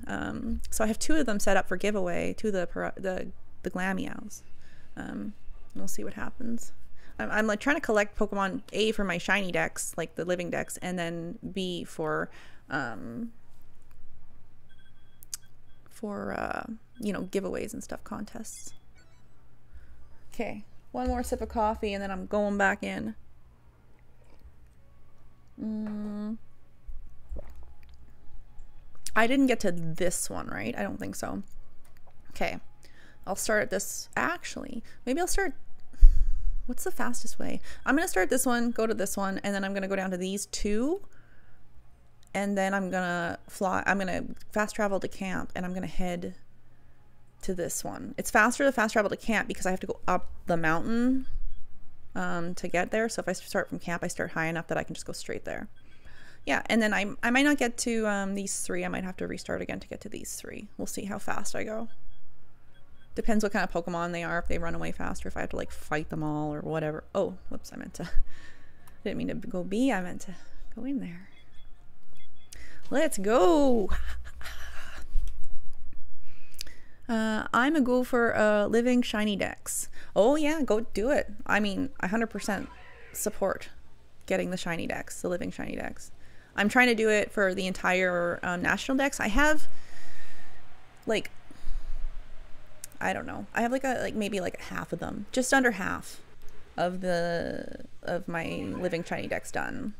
So I have 2 of them set up for giveaway, 2 of the Glameows. We'll see what happens. I'm like trying to collect Pokemon, A, for my shiny decks, like the living decks, and then B for you know, giveaways and stuff, contests. Okay, one more sip of coffee and then I'm going back in. I didn't get to this one, right? I don't think so. Okay, I'll start at this. Actually, maybe I'll start. What's the fastest way? I'm gonna start this one, go to this one, and then I'm gonna go down to these 2, and then I'm gonna fly. I'm gonna fast travel to camp, and I'm gonna head to this one. It's faster to fast travel to camp because I have to go up the mountain to get there. So if I start from camp, I start high enough that I can just go straight there. Yeah, and then I might not get to these 3. I might have to restart again to get to these 3. We'll see how fast I go. Depends what kind of Pokemon they are, if they run away faster, if I have to like fight them all or whatever. Oh, whoops, I meant to, didn't mean to go B, I meant to go in there. Let's go. I'm a go for living shiny decks. Oh yeah, go do it. I mean, I 100% support getting the shiny decks, the living shiny decks. I'm trying to do it for the entire national decks. I have like, I don't know. I have like maybe like half of them, just under half of my living shiny decks done.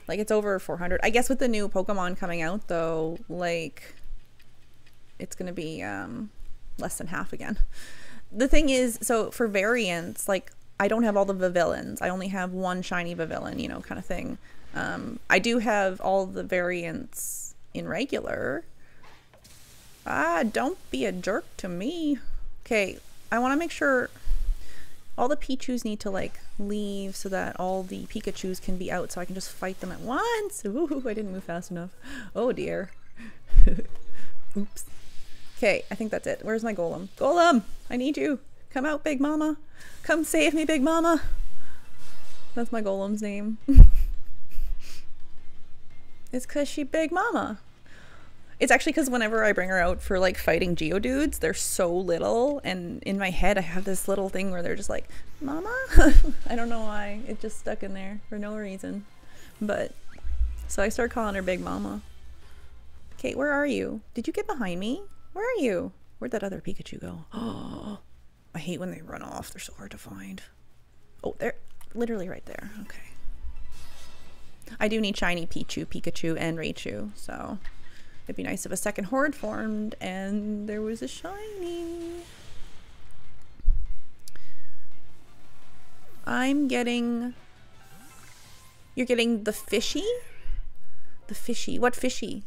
Like it's over 400. I guess with the new Pokemon coming out though, like it's gonna be less than half again. The thing is, so for variants, like I don't have all the Vivillons. I only have 1 shiny Vivillon, you know, kind of thing. I do have all the variants in regular. Ah, don't be a jerk to me. Okay, I want to make sure all the Pichus need to like leave so that all the Pikachus can be out so I can just fight them at once. Ooh, I didn't move fast enough. Oh dear. Oops. Okay, I think that's it. Where's my Golem? Golem! I need you! Come out, Big Mama! Come save me, Big Mama! That's my Golem's name. It's cause she Big Mama. It's actually because whenever I bring her out for like fighting Geodudes, they're so little, and in my head I have this little thing where they're just like, Mama? I don't know why. It just stuck in there for no reason. But, so I start calling her Big Mama. Kate, where are you? Did you get behind me? Where are you? Where'd that other Pikachu go? Oh, I hate when they run off. They're so hard to find. Oh, they're literally right there. Okay. I do need shiny Pichu, Pikachu, and Raichu, so it'd be nice if a second horde formed and there was a shiny. I'm getting... You're getting the fishy? The fishy. What fishy?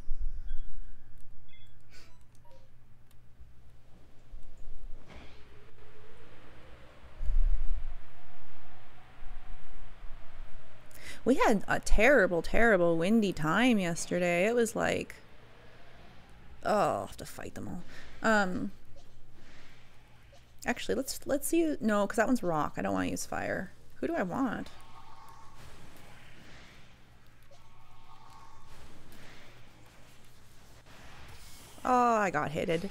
We had a terrible, terrible windy time yesterday. It was like... Oh, I'll have to fight them all. Actually, let's use... No, because that one's rock. I don't want to use fire. Who do I want? Oh, I got hitted.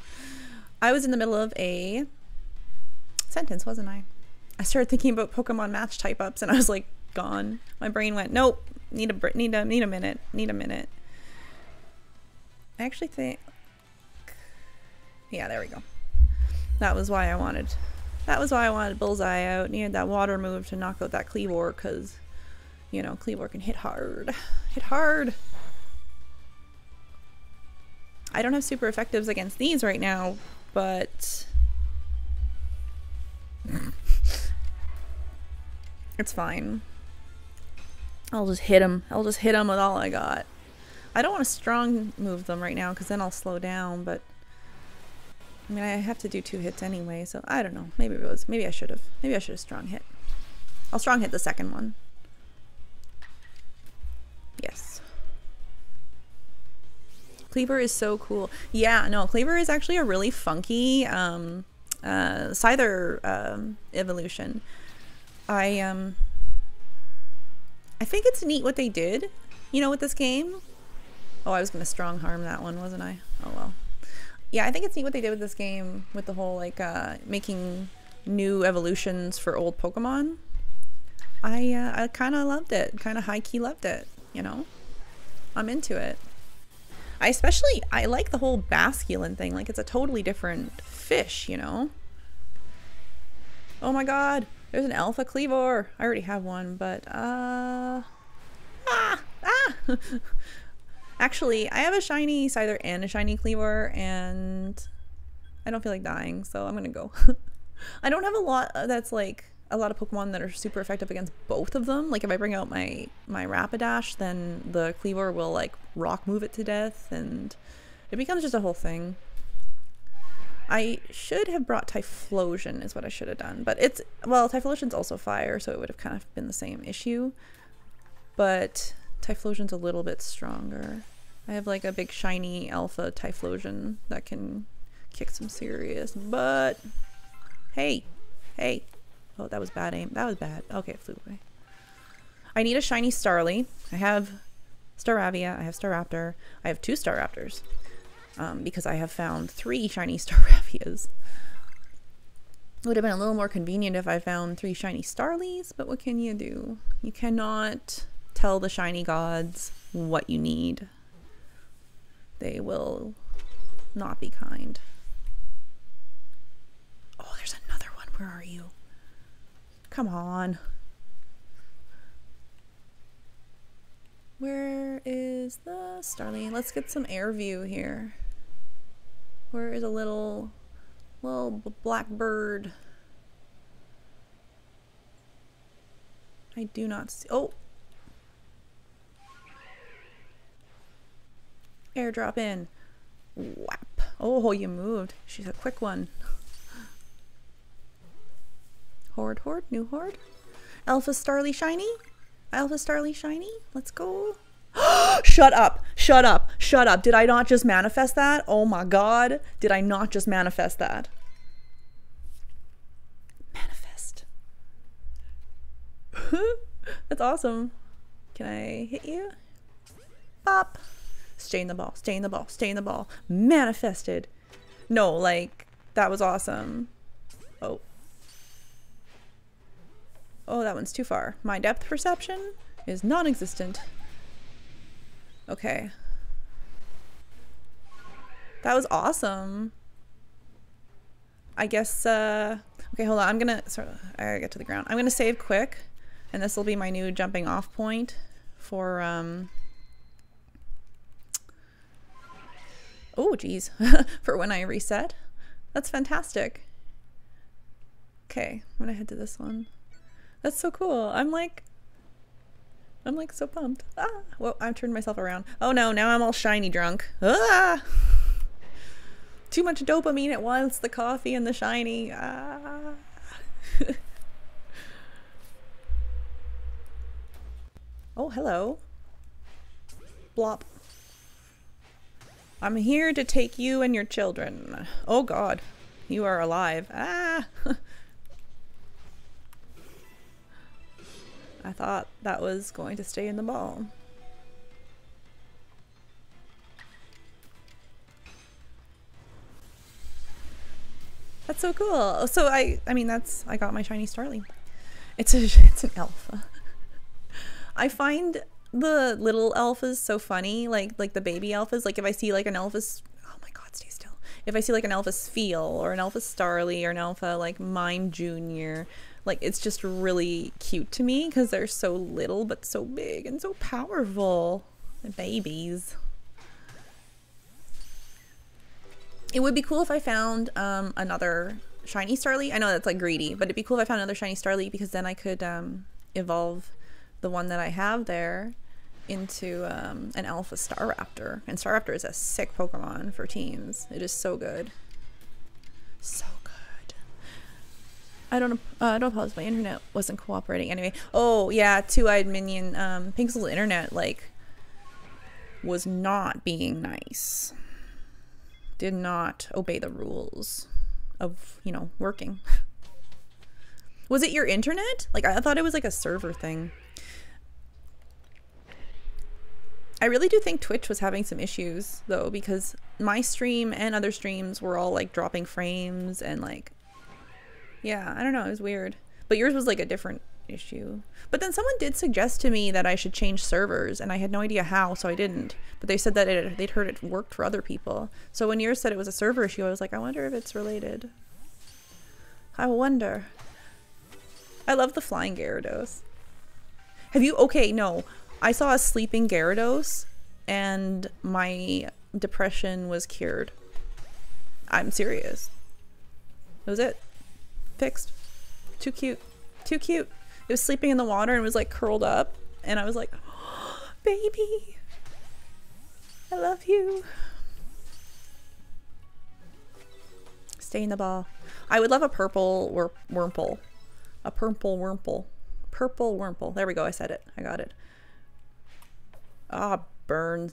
I was in the middle of a sentence, wasn't I? I started thinking about Pokemon match type ups and I was like, gone. My brain went, nope, need a minute. I actually think, yeah, there we go. That was why I wanted Bullseye out. Needed that water move to knock out that Kleavor, because, you know, Kleavor can hit hard. Hit hard! I don't have super effectives against these right now, but it's fine. I'll just hit him. I'll just hit him with all I got. I don't want to strong move them right now because then I'll slow down, but I mean, I have to do 2 hits anyway, so I don't know. Maybe I should have strong hit. I'll strong hit the second one. Yes. Kleavor is so cool. Yeah, no, Kleavor is actually a really funky Scyther evolution. I think it's neat what they did, you know, with this game. Oh, I was gonna strong harm that one, wasn't I? Oh well. Yeah, I think it's neat what they did with this game, with the whole like making new evolutions for old Pokemon. I kind of loved it, kind of high key loved it. You know, I'm into it. I like the whole Basculin thing. Like, it's a totally different fish, you know. Oh my God, there's an Alpha Kleavor. I already have one, but Actually, I have a shiny Scyther and a shiny Kleavor, and I don't feel like dying, so I'm gonna go. I don't have a lot that's like a lot of Pokemon that are super effective against both of them. Like, if I bring out my Rapidash, then the Kleavor will like rock move it to death, and it becomes just a whole thing. I should have brought Typhlosion is what I should have done, but it's, well, Typhlosion's also fire, so it would have kind of been the same issue, but Typhlosion's a little bit stronger. I have like a big shiny alpha Typhlosion that can kick some serious butt. Hey. Oh, that was bad aim. That was bad. Okay, it flew away. I need a shiny Starly. I have Staravia. I have Staraptor. I have 2 Staraptors. Because I have found 3 shiny Staravias. It would have been a little more convenient if I found 3 shiny Starlies, but what can you do? You cannot tell the shiny gods what you need. They will not be kind. Oh, there's another one. Where are you? Come on. Where is the Starly? Let's get some air view here. Where is a little black bird? I do not see. Oh! Airdrop in. Whap. Oh, you moved. She's a quick one. Horde, new horde. Alpha Starly shiny. Alpha Starly shiny. Let's go. Shut up. Did I not just manifest that? Oh my God. Did I not just manifest that? Manifest. That's awesome. Can I hit you? Bop. Stay in the ball. Manifested. No, like, that was awesome. Oh. Oh, that one's too far. My depth perception is non-existent. Okay. That was awesome. I guess, okay, hold on. I gotta get to the ground. I'm gonna save quick, and this will be my new jumping off point for, oh, geez. For when I reset. That's fantastic. Okay, I'm gonna head to this one. That's so cool. I'm like so pumped. Ah, well, I've turned myself around. Oh no, now I'm all shiny drunk. Ah! Too much dopamine at once, the coffee and the shiny. Ah. Oh, hello. Blop. I'm here to take you and your children. Oh God, you are alive. Ah! I thought that was going to stay in the ball. That's so cool. So I mean, I got my shiny Starly. It's an alpha. I find the little alphas so funny, like the baby alphas. Like if I see like an alpha's, oh my god, stay still. If I see like an alpha Sfeel or an alpha Starly or an alpha like Mime Junior, like it's just really cute to me because they're so little but so big and so powerful. They're babies. It would be cool if I found another shiny Starly. I know that's like greedy, but it'd be cool if I found another shiny Starly because then I could evolve the one that I have there into an alpha Staraptor. And Staraptor is a sick Pokemon for teens. It is so good. So good. I don't apologize, my internet wasn't cooperating. Anyway, oh yeah, Two-Eyed Minion, Pixel's internet like was not being nice. Did not obey the rules of, you know, working. Was it your internet? Like, I thought it was like a server thing. I really do think Twitch was having some issues though, because my stream and other streams were all like dropping frames and like, yeah, I don't know, it was weird. But yours was like a different issue. But then someone did suggest to me that I should change servers and I had no idea how, so I didn't. But they said that they'd heard it worked for other people. So when yours said it was a server issue, I was like, I wonder if it's related. I wonder. I love the flying Gyarados. Have you, okay, no. I saw a sleeping Gyarados and my depression was cured. I'm serious. That was it. Fixed. Too cute. Too cute. It was sleeping in the water and was like curled up and I was like, oh, baby, I love you. Stay in the ball. I would love a purple Wurmple. A purple Wurmple. Purple Wurmple. There we go. I said it. I got it. Ah, burn.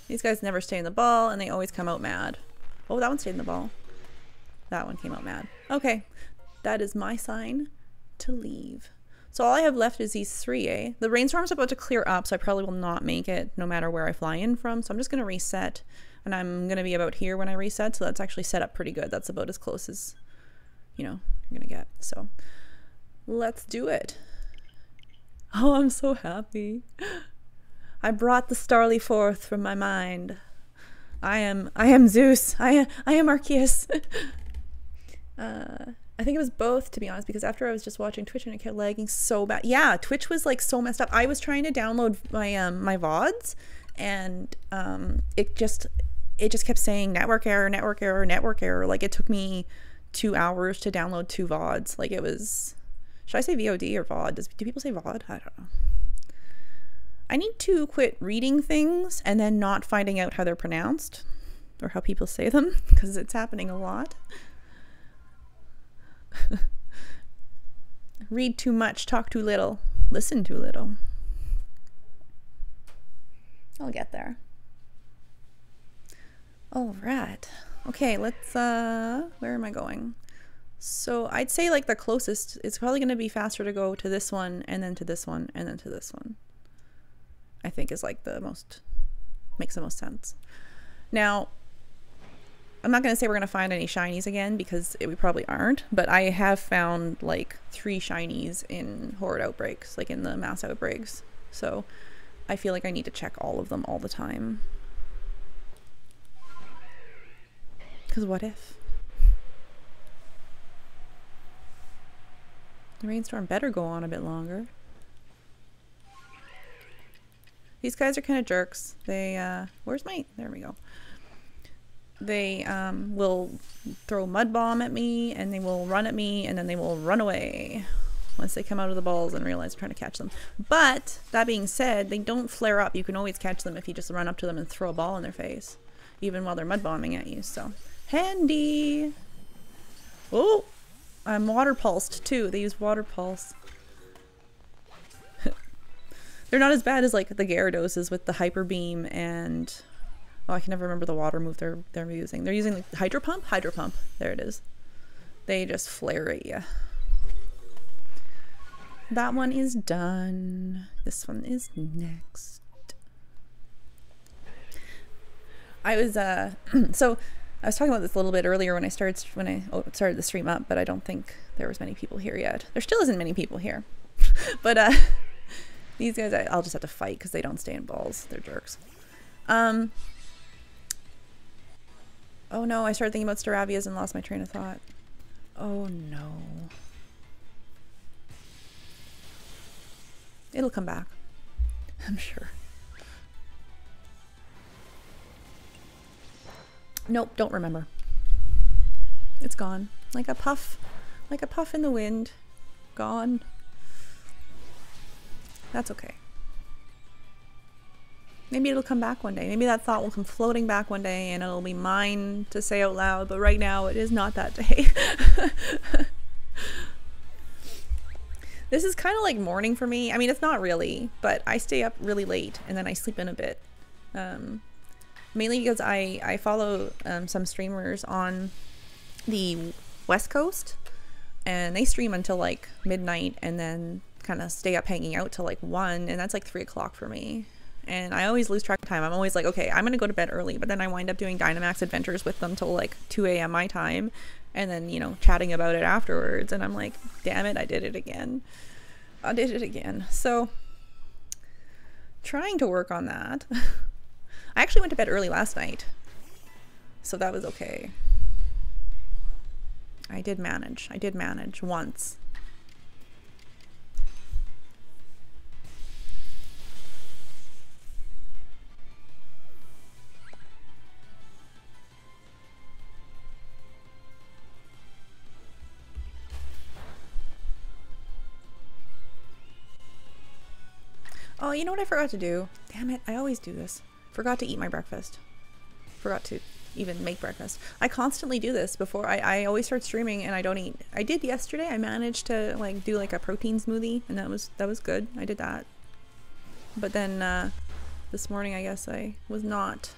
These guys never stay in the ball and they always come out mad. Oh, that one stayed in the ball. That one came out mad. Okay. That is my sign to leave. So all I have left is these three, eh? The rainstorm's about to clear up, so I probably will not make it no matter where I fly in from. So I'm just going to reset. And I'm going to be about here when I reset. So that's actually set up pretty good. That's about as close as, you know, you're going to get. So let's do it. Oh, I'm so happy. I brought the Starly forth from my mind. I am Zeus. I am Arceus. I think it was both, to be honest, because after I was just watching Twitch and it kept lagging so bad. Yeah, Twitch was like so messed up. I was trying to download my my VODs and it just kept saying network error, network error, network error. Like it took me 2 hours to download 2 VODs. Like it was, should I say VOD or VOD? Do people say VOD? I don't know. I need to quit reading things and then not finding out how they're pronounced or how people say them because it's happening a lot. Read too much, talk too little, listen too little. I'll get there. All right. Okay, let's, where am I going? So I'd say like the closest, it's probably going to be faster to go to this one and then to this one and then to this one. I think is like the most, makes the most sense. Now, I'm not going to say we're going to find any shinies again because we probably aren't, but I have found like 3 shinies in horde outbreaks, like in the mass outbreaks. So I feel like I need to check all of them all the time. Because what if? The rainstorm better go on a bit longer. These guys are kind of jerks. They, where's my, there we go. They will throw mud bomb at me and they will run at me and then they will run away once they come out of the balls and realize I'm trying to catch them. But that being said, they don't flare up. You can always catch them if you just run up to them and throw a ball in their face, even while they're mud bombing at you. So handy. Oh, I'm water pulsed too. They use water pulse. They're not as bad as like the Gyarados with the hyper beam and oh, I can never remember the water move they're using. They're using the Hydro Pump? Hydro Pump. There it is. They just flare at you. That one is done. This one is next. I was so I was talking about this a little bit earlier when I started the stream up, but I don't think there was many people here yet. There still isn't many people here, but these guys I'll just have to fight because they don't stay in balls. They're jerks. Oh no, I started thinking about Staravias and lost my train of thought. Oh no. It'll come back, I'm sure. Nope, don't remember. It's gone. Like a puff in the wind. Gone. That's okay. Maybe it'll come back one day. Maybe that thought will come floating back one day and it'll be mine to say out loud, but right now it is not that day. This is kind of like morning for me. I mean, it's not really, but I stay up really late and then I sleep in a bit. Mainly because I follow some streamers on the West Coast and they stream until like midnight and then kind of stay up hanging out till like 1, and that's like 3 o'clock for me. And I always lose track of time. I'm always like, okay, I'm gonna go to bed early, but then I wind up doing Dynamax Adventures with them till like 2 a.m. my time, and then, you know, chatting about it afterwards, and I'm like, damn it, I did it again. I did it again. So, trying to work on that. I actually went to bed early last night, so that was okay. I did manage once. Oh, you know what I forgot to do? Damn it, I always do this. Forgot to eat my breakfast. Forgot to even make breakfast. I constantly do this before I always start streaming and I don't eat. I did yesterday. I managed to like do like a protein smoothie and that was good. I did that. But then this morning I guess I was not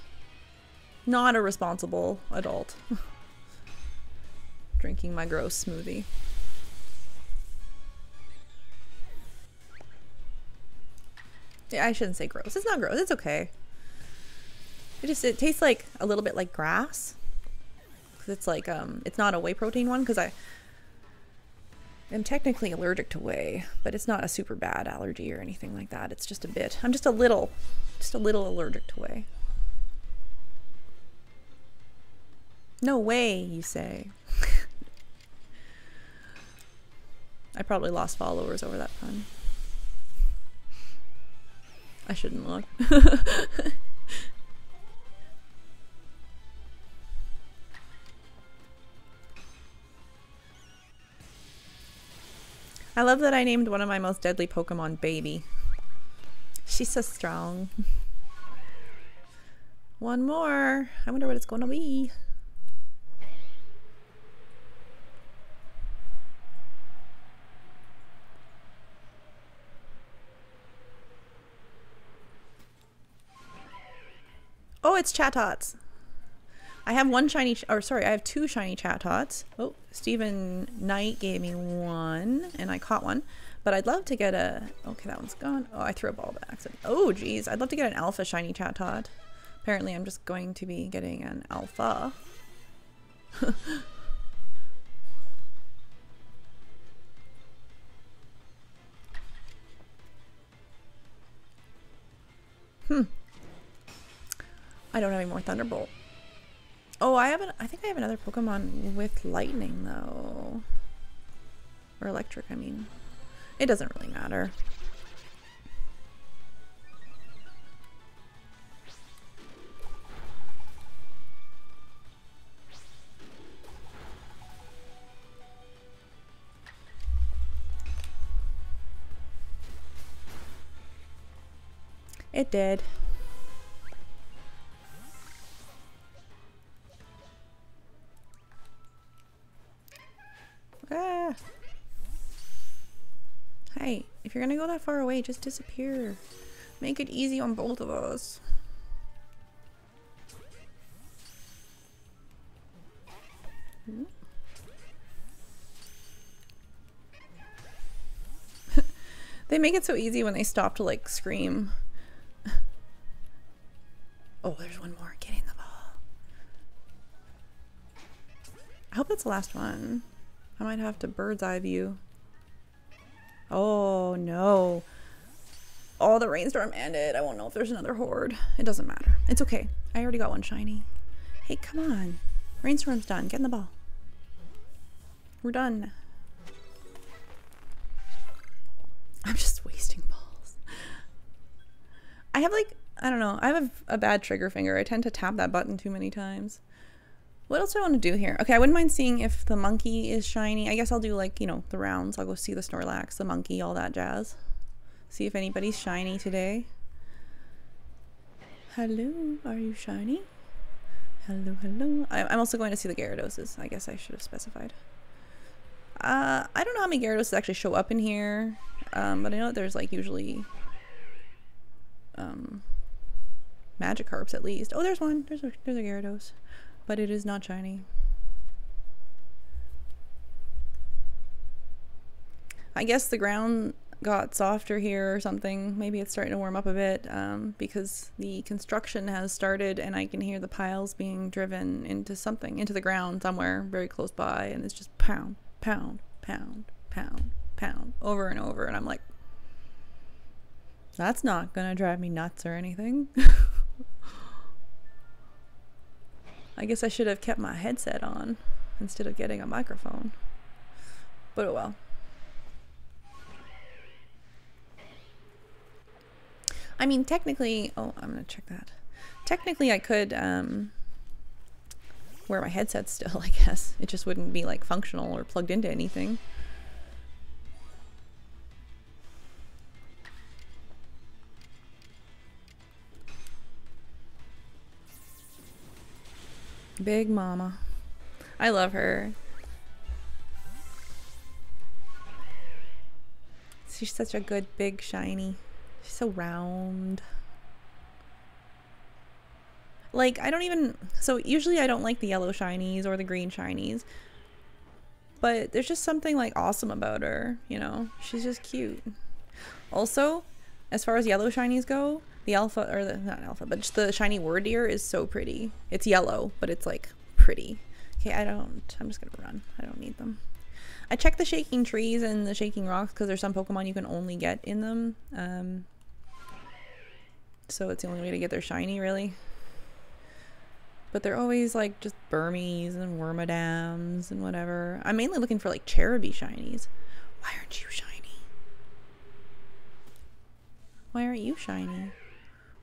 a responsible adult. Drinking my gross smoothie. Yeah, I shouldn't say gross. It's not gross. It's okay. It tastes like a little bit like grass. Cause it's like it's not a whey protein one because I am technically allergic to whey, but it's not a super bad allergy or anything like that. It's just a bit. I'm just a little allergic to whey. No way, you say. I probably lost followers over that pun. I shouldn't look. I love that I named one of my most deadly Pokemon Baby. She's so strong. One more. I wonder what it's going to be. Oh, it's Chattots. I have one shiny, or sorry, I have 2 shiny Chattots. Oh, Stephen Knight gave me one, and I caught one. But I'd love to get a, okay, that one's gone. Oh, I threw a ball by accident. Oh, geez, I'd love to get an alpha shiny Chattot. Apparently, I'm just going to be getting an alpha. I don't have any more Thunderbolt. Oh, I think I have another Pokemon with lightning though. Or electric, I mean. It doesn't really matter. It did. Ah. Hey, if you're gonna go that far away, just disappear. Make it easy on both of us. They make it so easy when they stop to like scream. Oh, there's one more. Get in the ball. I hope that's the last one. I might have to bird's eye view. Oh no. Oh, the rainstorm ended. I won't know if there's another horde. It doesn't matter. It's okay. I already got one shiny. Hey, come on. Rainstorm's done. Get in the ball. We're done. I'm just wasting balls. I have like, I don't know. I have a bad trigger finger. I tend to tap that button too many times. What else do I want to do here? Okay, I wouldn't mind seeing if the monkey is shiny. I guess I'll do like, you know, the rounds. I'll go see the Snorlax, the monkey, all that jazz. See if anybody's shiny today. Hello, are you shiny? Hello, hello. I'm also going to see the Gyarados. I guess I should have specified. I don't know how many Gyarados actually show up in here, but I know that there's like usually Magikarps at least. Oh, there's one. There's a Gyarados, but it is not shiny. I guess the ground got softer here or something. Maybe it's starting to warm up a bit because the construction has started and I can hear the piles being driven into something, into the ground somewhere very close by, and it's just pound, pound, pound, pound, pound, over and over, and I'm like, that's not gonna drive me nuts or anything. I guess I should have kept my headset on instead of getting a microphone, but oh well. I mean, technically, oh, I'm gonna check that. Technically, I could wear my headset still, I guess. It just wouldn't be like functional or plugged into anything. Big Mama. I love her. She's such a good, big, shiny. She's so round. Like, I don't even... So, usually I don't like the yellow shinies or the green shinies. But there's just something, like, awesome about her, you know? She's just cute. Also, as far as yellow shinies go, the alpha... Or the... Not alpha, but just the shiny Wardeer is so pretty. It's yellow, but it's, like, pretty. Okay, I'm just gonna run. I don't need them. I checked the shaking trees and the shaking rocks because there's some Pokemon you can only get in them. So it's the only way to get their shiny, really. But they're always like just Burmese and Wormadams and whatever. I'm mainly looking for like Cherubi shinies. Why aren't you shiny? Why aren't you shiny?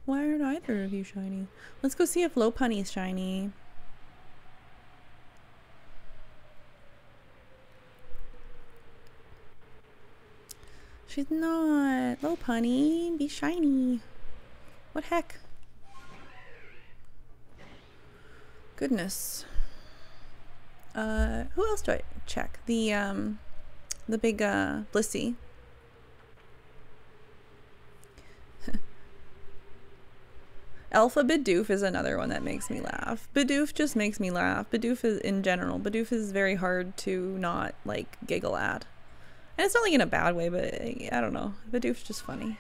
Why aren't either of you shiny? Let's go see if Lopunny's shiny. She's not. Lopunny, be shiny. What heck? Goodness. Who else do I check? The big Blissey. Alpha Bidoof is another one that makes me laugh. Bidoof just makes me laugh. Bidoof is, in general, Bidoof is very hard to not, like, giggle at. And it's not like in a bad way, but I don't know. Bidoof's just funny.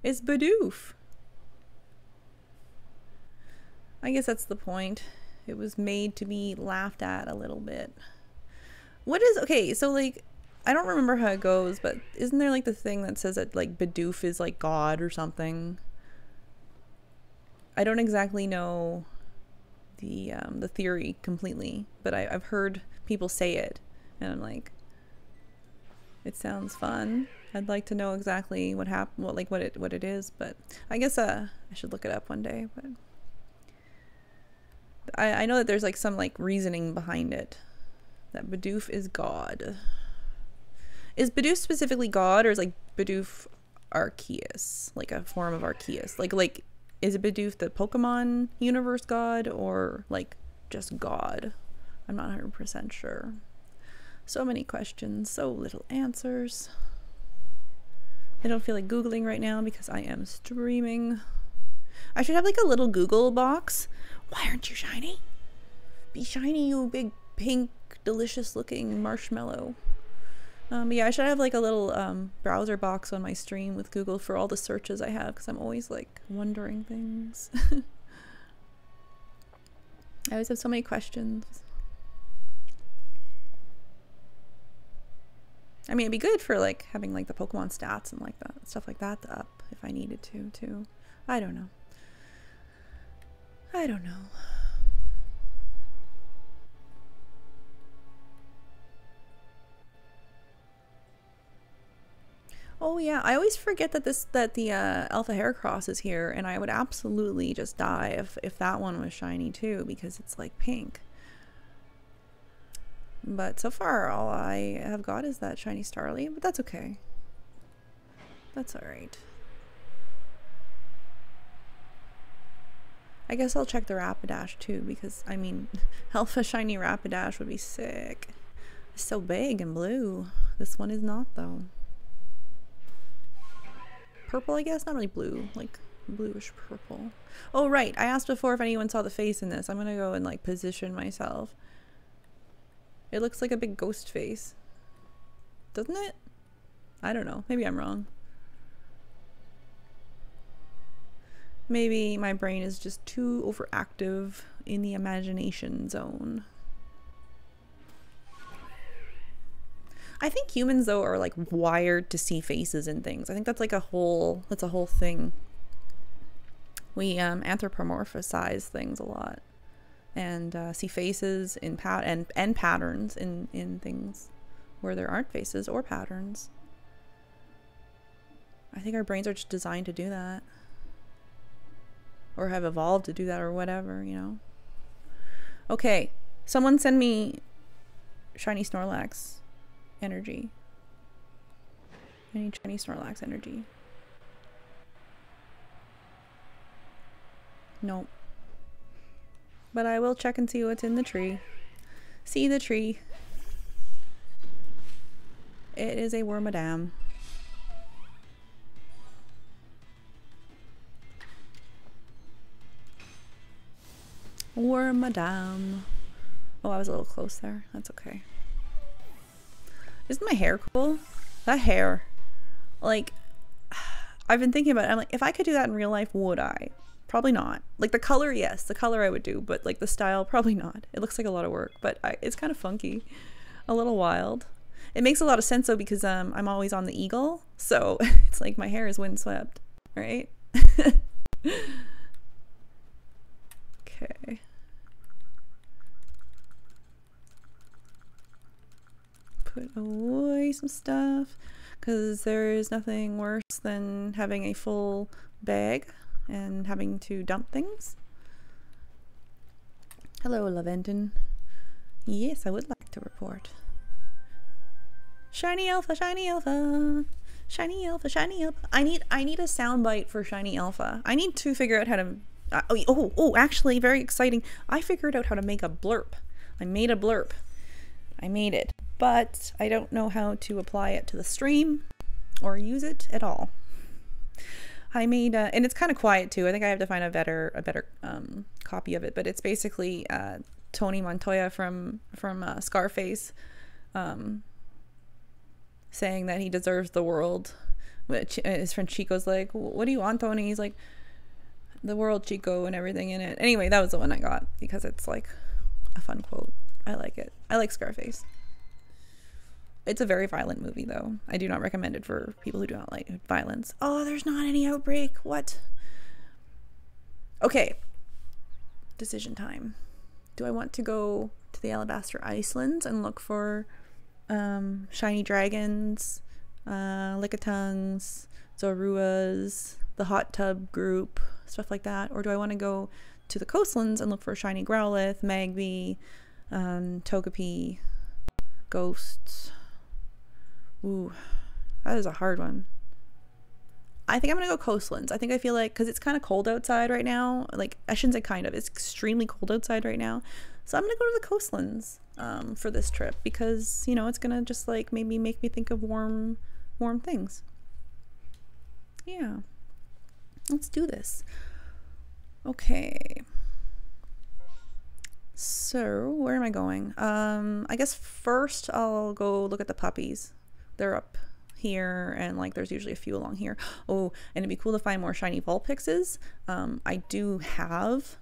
It's Bidoof. I guess that's the point. It was made to be laughed at a little bit. What is... Okay, so, like, I don't remember how it goes, but isn't there, like, the thing that says that, like, Bidoof is, like, God or something? I don't exactly know the theory completely, but I've heard people say it, and I'm like, it sounds fun. I'd like to know exactly what happened, what it is, but I guess I should look it up one day. But I know that there's like some like reasoning behind it, that Bidoof is God. Is Bidoof specifically God, or is like Bidoof Arceus, like a form of Arceus? Like is it Bidoof the Pokemon universe God, or like just God? I'm not 100% sure. So many questions, so little answers. I don't feel like Googling right now because I am streaming. I should have like a little Google box. Why aren't you shiny? Be shiny, you big pink delicious looking marshmallow. But yeah, I should have like a little browser box on my stream with Google for all the searches I have, because I'm always like wondering things. I always have so many questions. I mean, it'd be good for like having like the Pokemon stats and like that stuff like that up if I needed to too. I don't know. I don't know. Oh yeah, I always forget that the Alpha Heracross is here, and I would absolutely just die if that one was shiny too, because it's like pink. But so far, all I have got is that shiny Starly, but that's okay. That's alright. I guess I'll check the Rapidash too, because, I mean, Alpha Shiny Rapidash would be sick. It's so big and blue. This one is not, though. Purple, I guess? Not really blue. Like, bluish purple. Oh, right. I asked before if anyone saw the face in this. I'm gonna go and, like, position myself. It looks like a big ghost face. Doesn't it? I don't know. Maybe I'm wrong. Maybe my brain is just too overactive in the imagination zone. I think humans, though, are like wired to see faces in things. I think that's like a whole thing. We anthropomorphize things a lot and see faces in and patterns in things where there aren't faces or patterns. I think our brains are just designed to do that. Or have evolved to do that or whatever, you know. Okay, someone send me shiny Snorlax energy. I need shiny Snorlax energy. Nope. But I will check and see what's in the tree. See the tree. It is a Wormadam. Wormadam. Oh, I was a little close there. That's okay. Isn't my hair cool? That hair. Like, I've been thinking about it. I'm like, if I could do that in real life, would I? Probably not. Like the color, yes. The color I would do. But like the style, probably not. It looks like a lot of work. But it's kind of funky. A little wild. It makes a lot of sense though because I'm always on the eagle. So it's like my hair is windswept. Right? Okay. Put away some stuff because there is nothing worse than having a full bag and having to dump things. Hello, Lavendin. Yes, I would like to report. Shiny Alpha, Shiny Alpha. Shiny Alpha, Shiny Alpha. I need a soundbite for Shiny Alpha. I need to figure out how to actually, very exciting. I figured out how to make a blurb. I made a blurb. I made it, but I don't know how to apply it to the stream or use it at all. I made and it's kind of quiet too. I think I have to find a better copy of it, but it's basically Tony Montoya from Scarface saying that he deserves the world. His friend Chico's like, "What do you want, Tony?" He's like, "The world, Chico," and everything in it. Anyway, that was the one I got because it's like a fun quote. I like it. I like Scarface. It's a very violent movie, though. I do not recommend it for people who do not like violence. Oh, there's not any outbreak. What? Okay. Decision time. Do I want to go to the Alabaster Icelands and look for shiny dragons, Lickitungs, Zoruas, the hot tub group, stuff like that? Or do I want to go to the coastlands and look for shiny Growlithe, Magby, Togepi, ghosts? Ooh, that is a hard one. I think I'm gonna go coastlands. I think I feel like, because it's kind of cold outside right now, like, I shouldn't say kind of, it's extremely cold outside right now, so I'm gonna go to the coastlands for this trip, because, you know, it's gonna just like maybe make me think of warm things. Yeah, let's do this. Okay, so where am I going? I guess first I'll go look at the puppies. They're up here, and like there's usually a few along here. Oh, and it'd be cool to find more shiny Vulpixes. I do have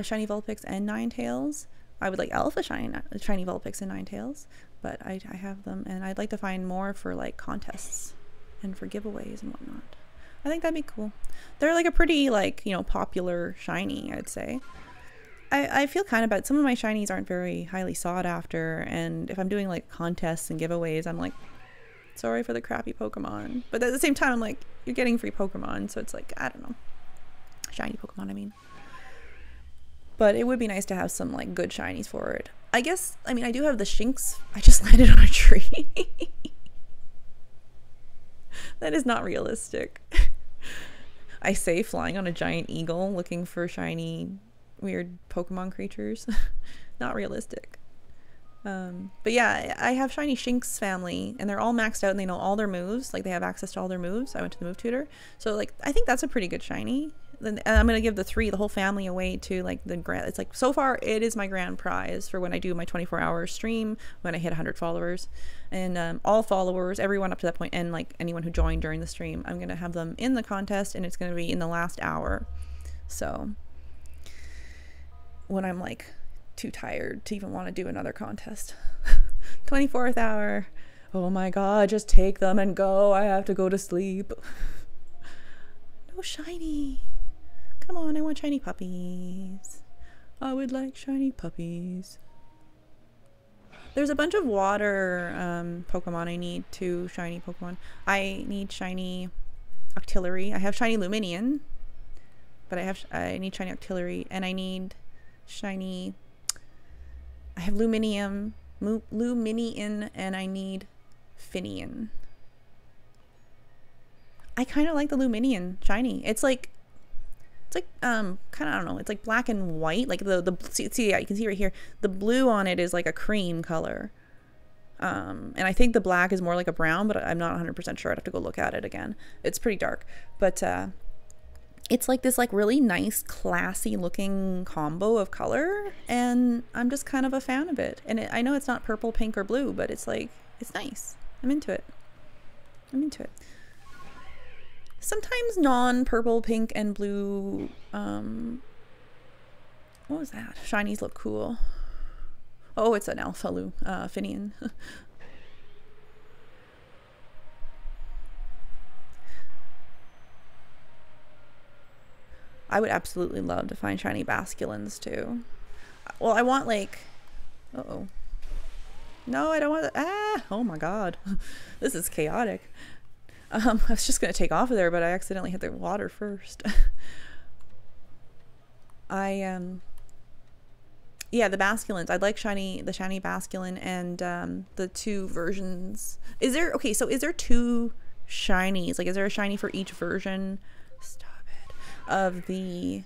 shiny Vulpix and Ninetales. I would like alpha shiny Vulpix and Ninetales, but I have them, and I'd like to find more for like contests and for giveaways and whatnot. I think that'd be cool. They're like a pretty like, you know, popular shiny, I'd say. I feel kind of bad. Some of my shinies aren't very highly sought after, and if I'm doing like contests and giveaways, I'm like, sorry for the crappy Pokemon. But at the same time, I'm like, you're getting free Pokemon, so it's like, I don't know. Shiny Pokemon, I mean. But it would be nice to have some like good shinies for it. I guess, I mean, I do have the Shinx. I just landed on a tree. That is not realistic. I say flying on a giant eagle looking for shiny weird Pokemon creatures. Not realistic. But yeah, I have shiny Shinx family, and they're all maxed out and they know all their moves. Like they have access to all their moves. I went to the move tutor. So like I think that's a pretty good shiny. Then I'm gonna give the whole family away to like the grand. It's like, so far it is my grand prize for when I do my 24-hour stream, when I hit 100 followers, and all followers, everyone up to that point, and like anyone who joined during the stream, I'm gonna have them in the contest, and it's gonna be in the last hour. So when I'm like too tired to even want to do another contest. 24th hour. Oh my god, just take them and go. I have to go to sleep. No shiny. Come on, I want shiny puppies. I would like shiny puppies. There's a bunch of water Pokemon I need. 2 shiny Pokemon. I need shiny Octillery. I have shiny Luminion, but I need shiny Octillery, and I need shiny... I have Luminium, Luminion, and I need Finian. I kind of like the Luminion shiny. It's like kind of, I don't know, it's like black and white. Like see, yeah, you can see right here, the blue on it is like a cream color. And I think the black is more like a brown, but I'm not 100% sure. I'd have to go look at it again. It's pretty dark, but it's like this like really nice, classy looking combo of color, and I'm just kind of a fan of it. And I know it's not purple, pink, or blue, but it's like, it's nice. I'm into it. I'm into it. Sometimes non-purple, pink, and blue, what was that? Shinies look cool. Oh, it's an Alpha Finian. I would absolutely love to find shiny Basculins too. Well, I want like... Uh-oh. No, I don't want to... Ah! Oh my god. This is chaotic. I was just going to take off of there, but I accidentally hit the water first. Yeah, the Basculins. I'd like the shiny Basculin, and the 2 versions. Is there... Okay, so is there 2 shinies? Like, is there a shiny for each version? Stop it. Of the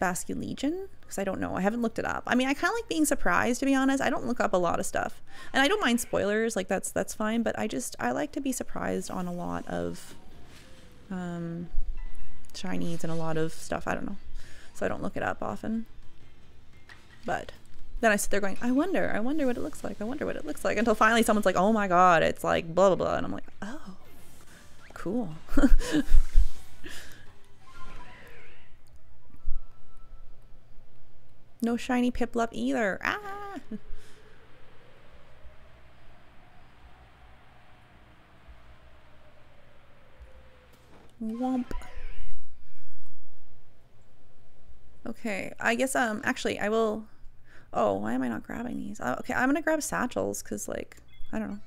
Basculegion? Because I don't know. I haven't looked it up. I mean, I kind of like being surprised, to be honest. I don't look up a lot of stuff. And I don't mind spoilers. Like, that's fine. But I like to be surprised on a lot of shinies and a lot of stuff. I don't know. So I don't look it up often. But then I sit there going, I wonder what it looks like. I wonder what it looks like. Until finally someone's like, oh my god, it's like blah, blah, blah. And I'm like, oh, cool. No shiny Piplup either. Ah! Womp. Okay, I guess, actually, I will... Oh, why am I not grabbing these? Okay, I'm gonna grab satchels, because, like, I don't know.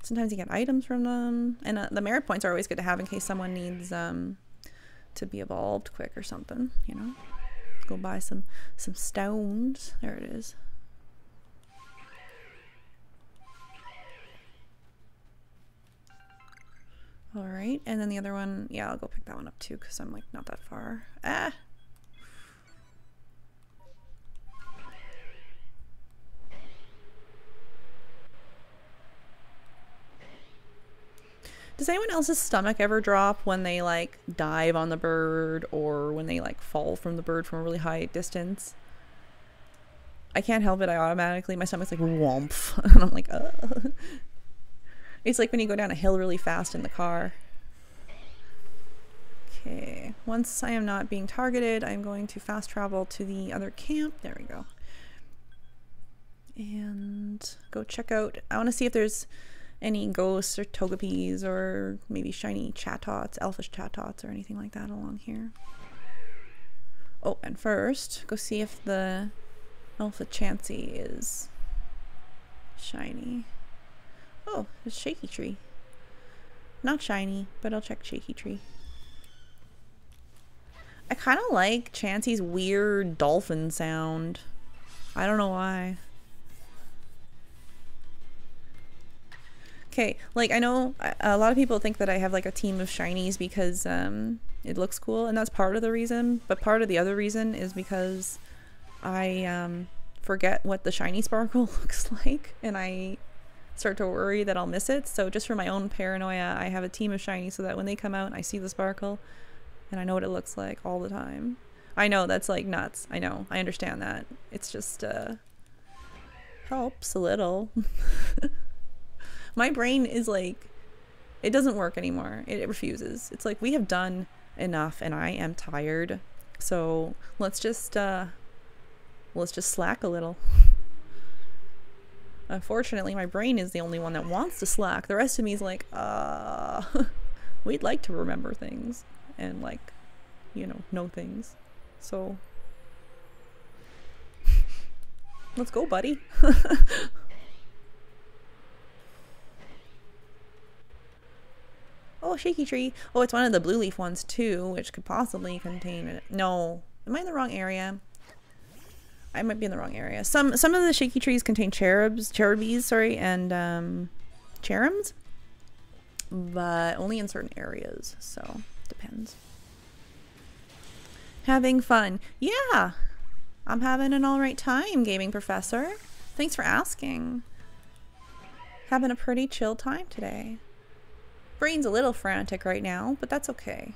Sometimes you get items from them. And the merit points are always good to have in case someone needs, to be evolved quick or something, you know? Go buy some stones. There it is. All right, and then the other one, yeah, I'll go pick that one up too because I'm like not that far. Ah. Does anyone else's stomach ever drop when they like dive on the bird or when they like fall from the bird from a really high distance? I can't help it. I automatically, my stomach's like whomp. And I'm like, ugh. It's like when you go down a hill really fast in the car. Okay. Once I am not being targeted, I'm going to fast travel to the other camp. There we go. and go check out. I want to see if there's any ghosts or Togepis or maybe shiny Chattots, elfish Chattots or anything like that along here. Oh, and first, go see if the Alpha Chansey is shiny. Oh, it's Shaky Tree. Not shiny, but I'll check Shaky Tree. I kind of like Chansey's weird dolphin sound. I don't know why. Okay, like I know a lot of people think that I have like a team of shinies because it looks cool, and that's part of the reason, but part of the other reason is because I forget what the shiny sparkle looks like, and I start to worry that I'll miss it. So just for my own paranoia, I have a team of shinies so that when they come out, I see the sparkle and I know what it looks like all the time. I know that's like nuts. I know. I understand that. It's just helps a little. My brain is like, it doesn't work anymore. It refuses. It's like, we have done enough and I am tired. So let's just slack a little. Unfortunately, my brain is the only one that wants to slack. The rest of me is like, we'd like to remember things and like, you know things. So let's go, buddy. Oh, Shaky Tree. Oh, it's one of the blue leaf ones too, which could possibly contain it. No. Am I in the wrong area? I might be in the wrong area. Some of the Shaky Trees contain cherubis, sorry, and cherums, but only in certain areas, so depends. Having fun. Yeah. I'm having an alright time, Gaming Professor. Thanks for asking. Having a pretty chill time today. Brain's a little frantic right now, but that's okay.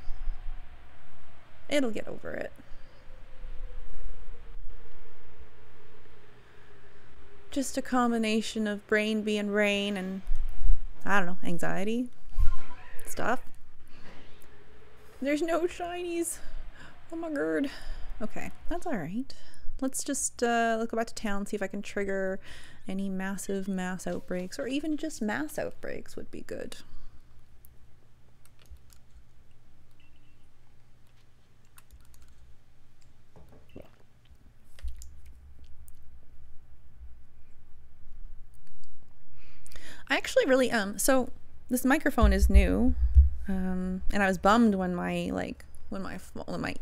It'll get over it. Just a combination of brain being rain and, I don't know, anxiety stuff. There's no shinies. Oh my god. Okay, that's alright. Let's just let's go back to town, see if I can trigger any massive mass outbreaks, or even just mass outbreaks would be good. I actually really so this microphone is new, and I was bummed when my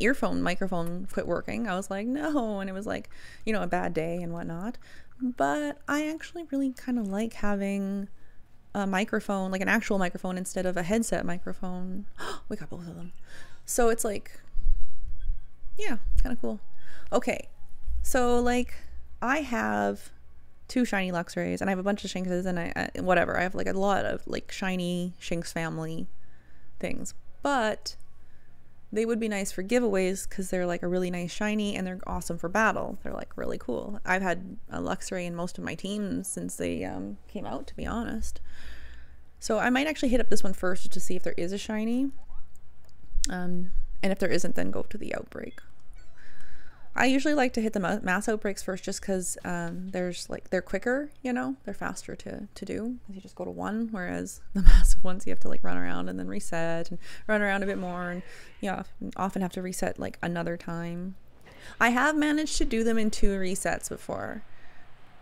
earphone microphone quit working. I was like, no, and it was like, you know, a bad day and whatnot. But I actually really kind of like having a microphone, like an actual microphone instead of a headset microphone. We got both of them, so it's like, yeah, kind of cool. Okay, so like I have 2 shiny Luxrays and I have a bunch of Shinxes, and I whatever, I have like a lot of like shiny Shinx family things, but they would be nice for giveaways because they're like a really nice shiny and they're awesome for battle. They're like really cool. I've had a Luxray in most of my teams since they came out, to be honest. So I might actually hit up this one first to see if there is a shiny, and if there isn't, then go to the outbreak. I usually like to hit the mass outbreaks first just because there's like, they're quicker, you know, they're faster to do because you just go to one, whereas the massive ones you have to like run around and then reset and run around a bit more, and you know, often have to reset like another time. I have managed to do them in 2 resets before,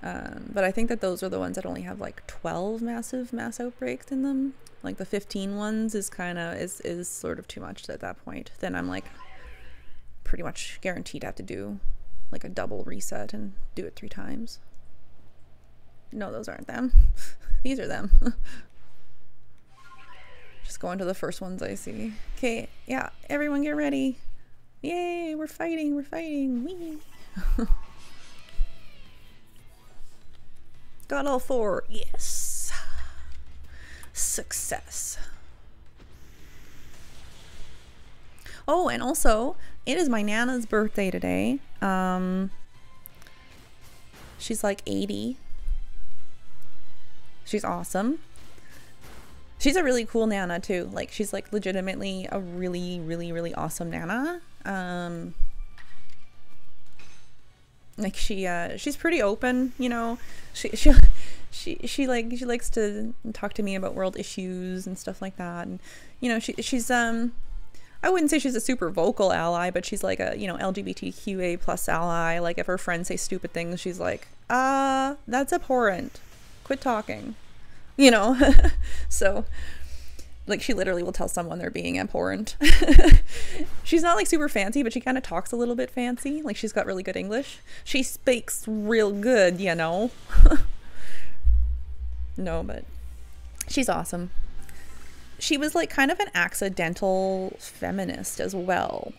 but I think that those are the ones that only have like 12 mass outbreaks in them. Like the 15 ones is kind of is sort of too much at that point. Then I'm like pretty much guaranteed to have to do like a double reset and do it 3 times. No, those aren't them. These are them. Just going to the first ones I see. Okay, yeah, everyone get ready. Yay, we're fighting, wee. Got all 4, yes. Success. Oh, and also, it is my Nana's birthday today. She's like 80. She's awesome. She's a really cool Nana too. Like, she's like legitimately a really, really, really awesome Nana. And Like she's pretty open, you know. She likes to talk to me about world issues and stuff like that. And you know, she's I wouldn't say she's a super vocal ally, but she's like a, you know, LGBTQA plus ally. Like if her friends say stupid things, she's like, that's abhorrent. Quit talking. You know? So like she literally will tell someone they're being abhorrent. She's not like super fancy, but she kind of talks a little bit fancy. Like she's got really good English. She speaks real good, you know. No, but she's awesome. She was like kind of an accidental feminist as well.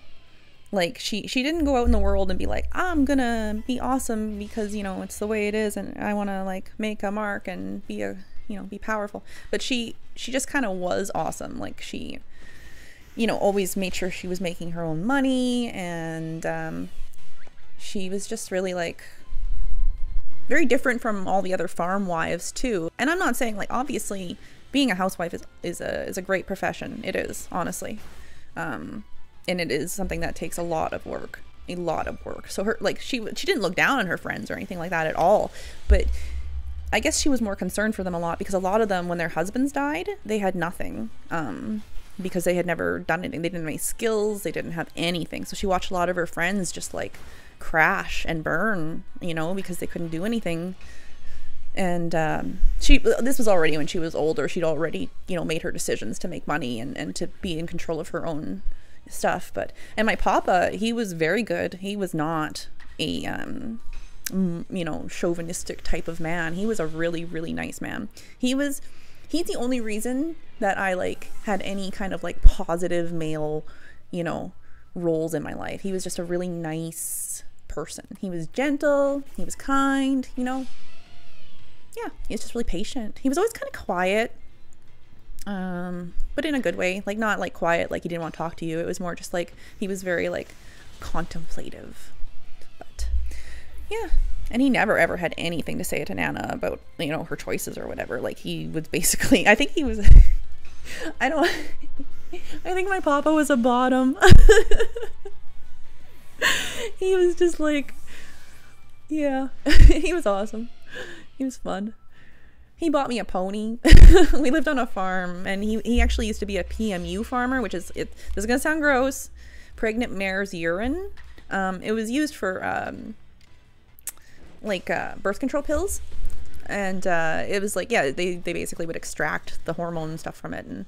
Like she didn't go out in the world and be like, I'm gonna be awesome because, you know, it's the way it is and I want to like make a mark and be a, you know, be powerful. But she just kind of was awesome. Like she, you know, always made sure she was making her own money, and she was just really like very different from all the other farm wives too. And I'm not saying, like, obviously being a housewife is a great profession. It is, honestly. And it is something that takes a lot of work. So her, like, she didn't look down on her friends or anything like that at all. But I guess she was more concerned for them a lot, because a lot of them, when their husbands died, they had nothing. Because they had never done anything. They didn't have any skills. They didn't have anything. So she watched a lot of her friends just like crash and burn, you know, because they couldn't do anything. And this was already when she was older. She'd already, you know, made her decisions to make money and to be in control of her own stuff. And my papa, he was very good. He was not a you know, chauvinistic type of man. He was a really, really nice man. He's the only reason that I like had any kind of like positive male, you know, roles in my life. He was just a really nice person. He was gentle, he was kind, you know. Yeah, he was just really patient. He was always kind of quiet, but in a good way. Like, not like quiet like he didn't want to talk to you. It was more just like he was very like contemplative. But yeah, and he never ever had anything to say to Nana about, you know, her choices or whatever. Like, he was basically, I think he was I think my papa was a bottom. He was just like, yeah. He was awesome. He was fun. He bought me a pony. We lived on a farm, and he actually used to be a PMU farmer, which is, this is gonna sound gross, pregnant mare's urine. It was used for birth control pills, and it was like, yeah, they basically would extract the hormone and stuff from it, and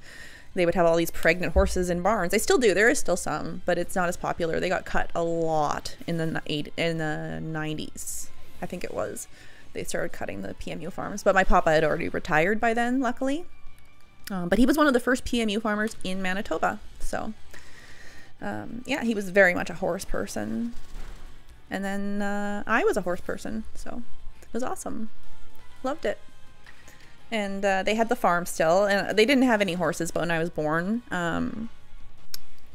they would have all these pregnant horses in barns. They still do. There is still some, but it's not as popular. They got cut a lot in the 90s, I think it was. They started cutting the PMU farms, but my papa had already retired by then, luckily. But he was one of the first PMU farmers in Manitoba. So yeah, he was very much a horse person. And then I was a horse person, so it was awesome. Loved it. And they had the farm still, and they didn't have any horses but when I was born.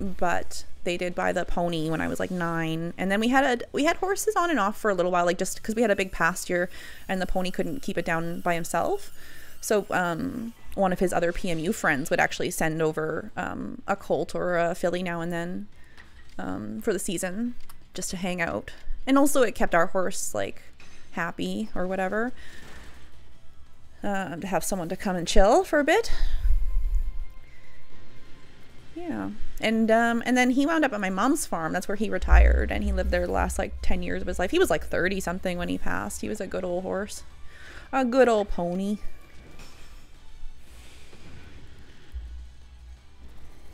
But they did buy the pony when I was like 9, and then we had horses on and off for a little while, like just because we had a big pasture and the pony couldn't keep it down by himself. So one of his other PMU friends would actually send over a colt or a filly now and then for the season, just to hang out. And also it kept our horse like happy or whatever, to have someone to come and chill for a bit. Yeah. And then he wound up at my mom's farm. That's where he retired, and he lived there the last like 10 years of his life. He was like 30 something when he passed. He was a good old horse, a good old pony.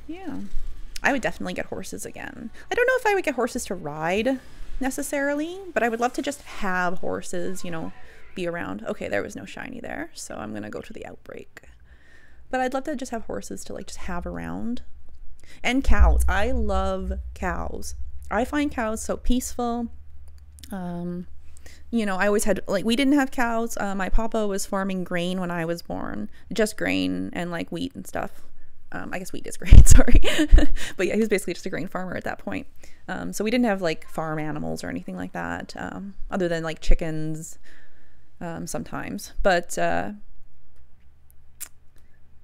Yeah, I would definitely get horses again. I don't know if I would get horses to ride necessarily, but I would love to just have horses, you know, be around. Okay, there was no shiny there, so I'm gonna go to the outbreak. But I'd love to just have horses to like just have around. And cows. I love cows. I find cows so peaceful. You know, I always had, like, we didn't have cows. My papa was farming grain when I was born. Just grain and like wheat and stuff. I guess wheat is grain, sorry. But yeah, he was basically just a grain farmer at that point. So we didn't have like farm animals or anything like that, other than like chickens sometimes. But I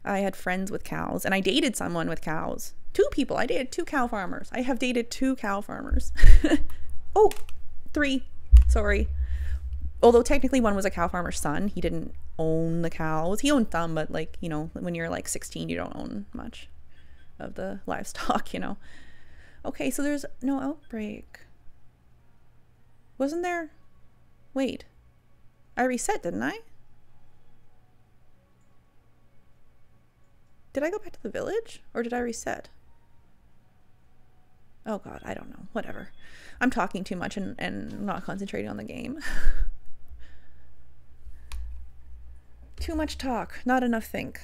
had friends with cows, and I dated someone with cows. 2 people. I dated 2 cow farmers. I have dated 2 cow farmers. Oh, 3. Sorry. Although technically one was a cow farmer's son. He didn't own the cows. He owned some, but like, you know, when you're like 16, you don't own much of the livestock, you know. Okay, so there's no outbreak. Wasn't there? Wait. I reset, didn't I? Did I go back to the village? Or did I reset? Oh god, I don't know. Whatever. I'm talking too much and not concentrating on the game. Too much talk, not enough think.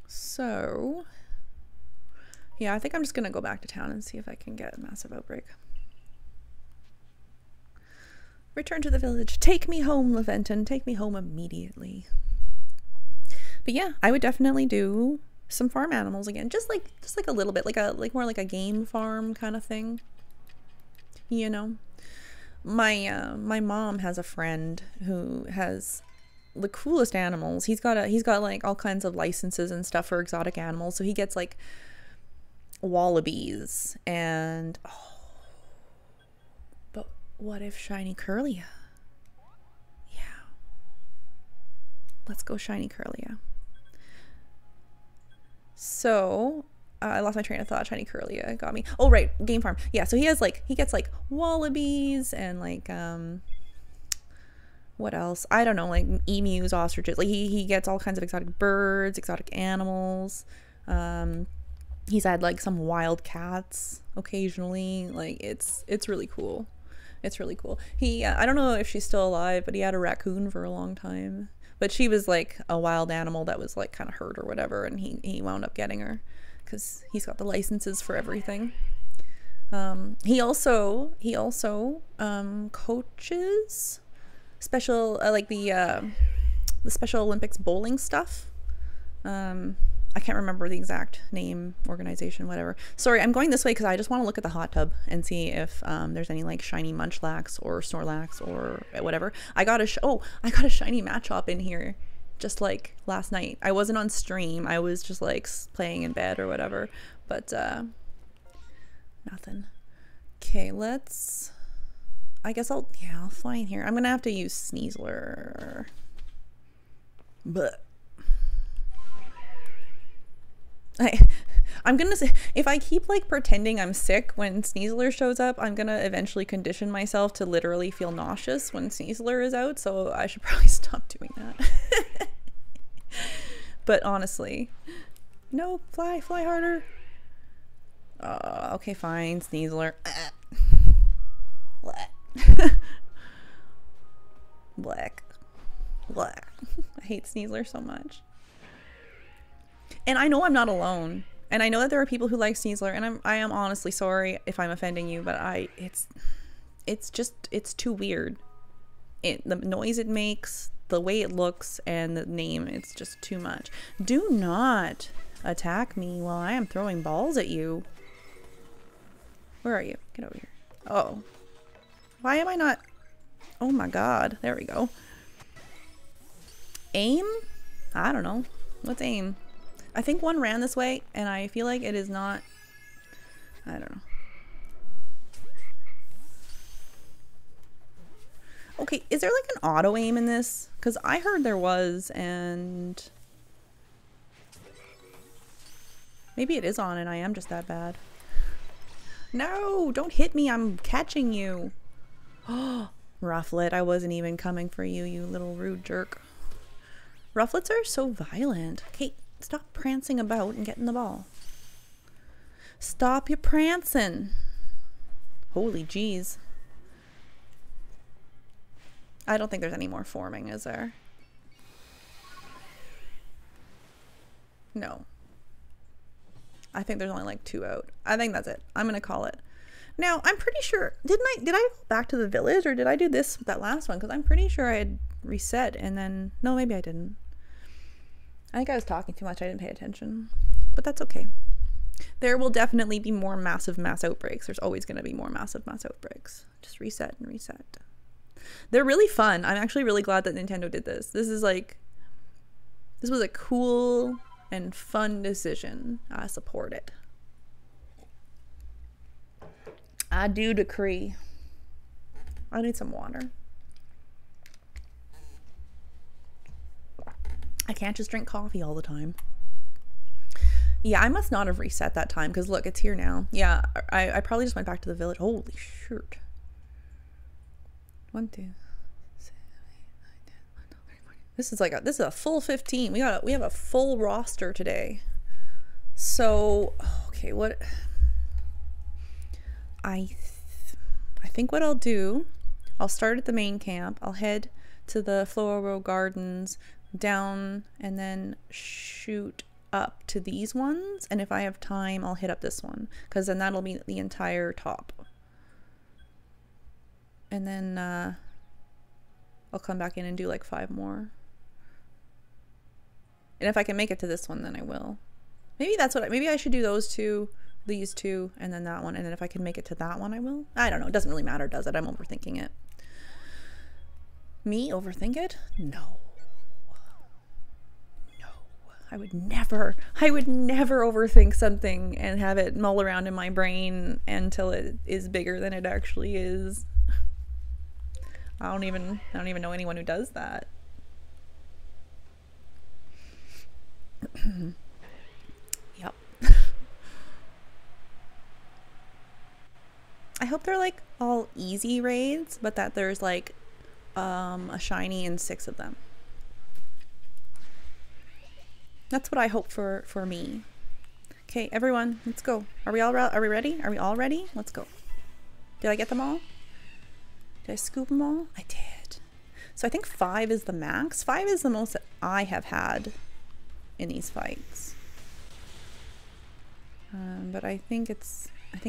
So, yeah, I think I'm just gonna go back to town and see if I can get a massive outbreak. Return to the village. Take me home, Laventon. Take me home immediately. But yeah, I would definitely do some farm animals again. Just like a little bit, like more like a game farm kind of thing. You know? My mom has a friend who has the coolest animals. He's got like all kinds of licenses and stuff for exotic animals. So he gets like wallabies and but what if shiny Curlia? Yeah. Let's go shiny Curlia. So I lost my train of thought. Shiny Curlia got me. Oh right, game farm. Yeah, so he gets like wallabies and like what else? I don't know, like emus, ostriches. Like he gets all kinds of exotic birds, exotic animals. He's had like some wild cats occasionally. Like it's really cool. It's really cool. He I don't know if she's still alive, but he had a raccoon for a long time. But she was like a wild animal that was like kind of hurt or whatever, and he wound up getting her because he's got the licenses for everything. He also coaches special like the Special Olympics bowling stuff. I can't remember the exact name, organization, whatever. Sorry, I'm going this way because I just want to look at the hot tub and see if there's any like shiny Munchlax or Snorlax or whatever. I got a shiny Machop in here just like last night. I wasn't on stream. I was just like playing in bed or whatever, but nothing. Okay, let's, I guess I'll fly in here. I'm gonna have to use Sneasler. But I'm gonna say, if I keep like pretending I'm sick when Sneasler shows up, I'm gonna eventually condition myself to literally feel nauseous when Sneasler is out, so I should probably stop doing that. But honestly, no, fly harder. Okay, fine, Sneasler. Black. I hate Sneasler so much. And I know I'm not alone. And I know that there are people who like Sneasler, and I am honestly sorry if I'm offending you, but it's too weird. The noise it makes, the way it looks, and the name, it's just too much. Do not attack me while I am throwing balls at you. Where are you? Get over here. Oh. Why am I not? Oh my god. There we go. Aim? I don't know. What's aim? I think one ran this way, and I feel like it is not. I don't know. Okay, is there like an auto aim in this? Because I heard there was, and maybe it is on and I am just that bad. No, don't hit me. I'm catching you. Oh, Rufflet, I wasn't even coming for you, you little rude jerk. Rufflets are so violent. Okay, stop prancing about and getting the ball. Stop your prancing. Holy jeez. I don't think there's any more forming, is there? No. I think there's only like 2 out. I think that's it. I'm gonna call it. Now, I'm pretty sure, did I go back to the village, or did I do that last one? Because I'm pretty sure I had reset and then, no, maybe I didn't. I think I was talking too much. I didn't pay attention, but that's okay. There will definitely be more massive mass outbreaks. There's always going to be more massive mass outbreaks. Just reset and reset. They're really fun. I'm actually really glad that Nintendo did this. This was a cool and fun decision. I support it. I do decree. I need some water. I can't just drink coffee all the time. Yeah, I must not have reset that time because look, it's here now. Yeah, I probably just went back to the village. Holy shirt. 1, 2, 6, 8, 9, 10, 11, 12, 13, 14. This is a full 15. We have a full roster today. So, okay, what I think what I'll do, I'll start at the main camp. I'll head to the Floral Gardens, down, and then shoot up to these ones. And if I have time, I'll hit up this one, because then that'll be the entire top. And then I'll come back in and do like 5 more. And if I can make it to this one, then I will. Maybe that's what maybe I should do those 2, these 2, and then that one. And then if I can make it to that one, I will. I don't know. It doesn't really matter, does it? I'm overthinking it. Me overthink it? No. No. I would never overthink something and have it mull around in my brain until it is bigger than it actually is. I don't even know anyone who does that. Yep. I hope they're like all easy raids, but that there's like a shiny in 6 of them. That's what I hope for me. Okay, everyone, let's go. Are we ready? Are we all ready? Let's go. Did I get them all? Did I scoop them all? I did. So I think 5 is the max. 5 is the most that I have had in these fights. But I think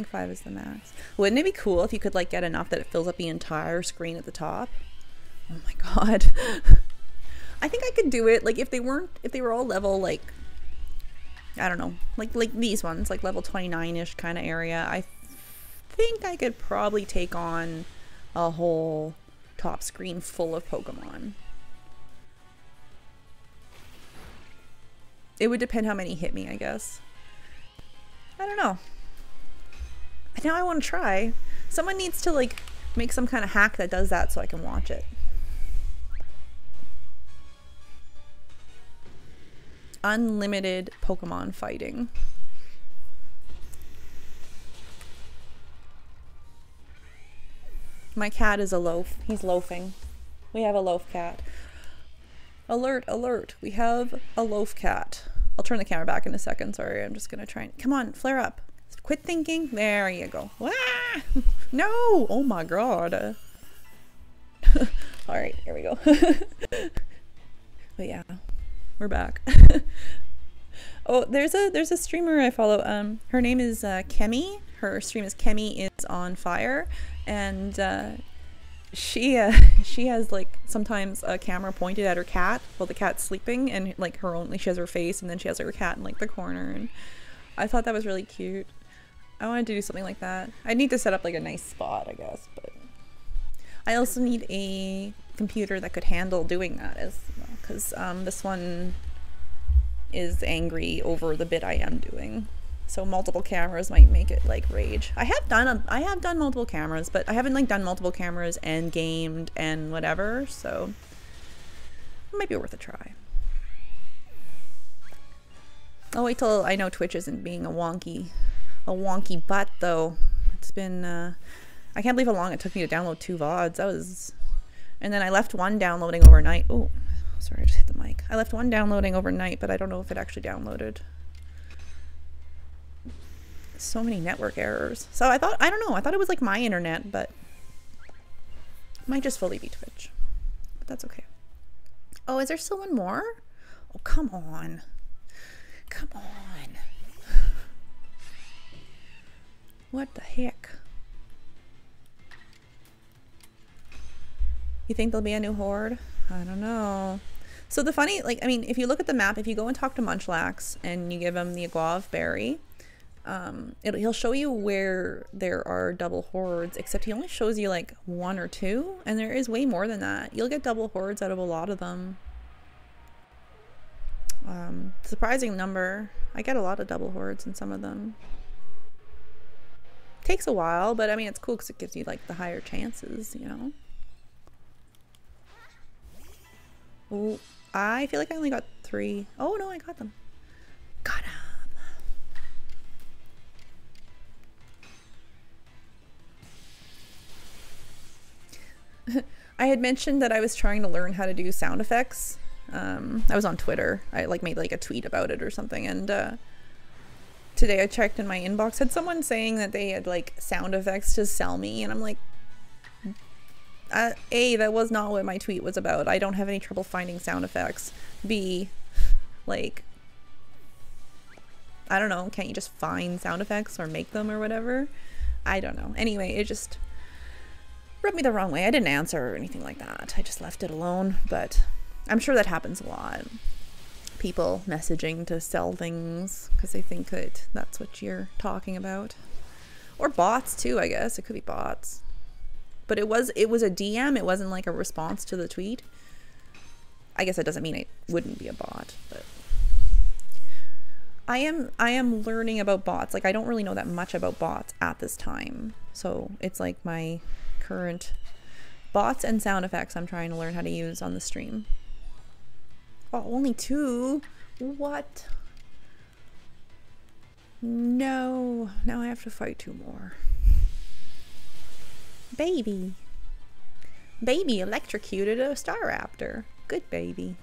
5 is the max. Wouldn't it be cool if you could like get enough that it fills up the entire screen at the top? Oh my god. I think I could do it. Like if they were all level like, I don't know, like these ones, like level 29-ish kind of area, I think I could probably take on a whole top screen full of Pokemon. It would depend how many hit me, I guess. I don't know. Now I want to try. Someone needs to like make some kind of hack that does that so I can watch it. Unlimited Pokemon fighting. My cat is a loaf. He's loafing. We have a loaf cat. Alert, alert. We have a loaf cat. I'll turn the camera back in a second. Sorry, I'm just going to try and... Come on, flare up. Quit thinking. There you go. Ah! No! Oh my god. Alright, here we go. But yeah, we're back. Oh, there's a streamer I follow. Her name is Kemi. Her stream is Kemi is on Fire. And she has like sometimes a camera pointed at her cat while the cat's sleeping, and like she has her face, and then she has her cat in like the corner, and I thought that was really cute. I wanted to do something like that. I need to set up like a nice spot, I guess, but I also need a computer that could handle doing that as well, because this one is angry over the bit I am doing. So multiple cameras might make it like rage. I have done multiple cameras, but I haven't like done multiple cameras and gamed and whatever, so it might be worth a try. I'll wait till I know Twitch isn't being a wonky butt though. It's been I can't believe how long it took me to download 2 VODs. That was, and then I left one downloading overnight. Oh, sorry, I just hit the mic. I left one downloading overnight, but I don't know if it actually downloaded. So many network errors. So I thought it was like my internet, but it might just fully be Twitch. But that's okay. Oh, is there still one more? Oh, come on. Come on. What the heck? You think there'll be a new horde? I don't know. So the funny, like, I mean, if you look at the map, if you go and talk to Munchlax and you give him the Aguav Berry, he'll show you where there are double hordes, except he only shows you like 1 or 2, and there is way more than that. You'll get double hordes out of a lot of them. Surprising number. I get a lot of double hordes in some of them. Takes a while, but I mean it's cool because it gives you like the higher chances, you know. Oh, I feel like I only got 3. Oh no, I got them. Got them. I had mentioned that I was trying to learn how to do sound effects. I was on Twitter. I like made like a tweet about it or something, and today I checked in my inbox, had someone saying that they had like sound effects to sell me, and I'm like, A, that was not what my tweet was about. I don't have any trouble finding sound effects. B, like, I don't know, can't you just find sound effects or make them or whatever? I don't know. Anyway, it just rubbed me the wrong way. I didn't answer or anything like that. I just left it alone, but I'm sure that happens a lot. People messaging to sell things because they think that that's what you're talking about. Or bots too, I guess. It could be bots. But it was a DM. It wasn't like a response to the tweet. I guess that doesn't mean it wouldn't be a bot, but I am learning about bots. Like I don't really know that much about bots at this time. So it's like my current bots and sound effects I'm trying to learn how to use on the stream. Oh, only 2? What? No. Now I have to fight 2 more. Baby. Baby electrocuted a Staraptor. Good baby.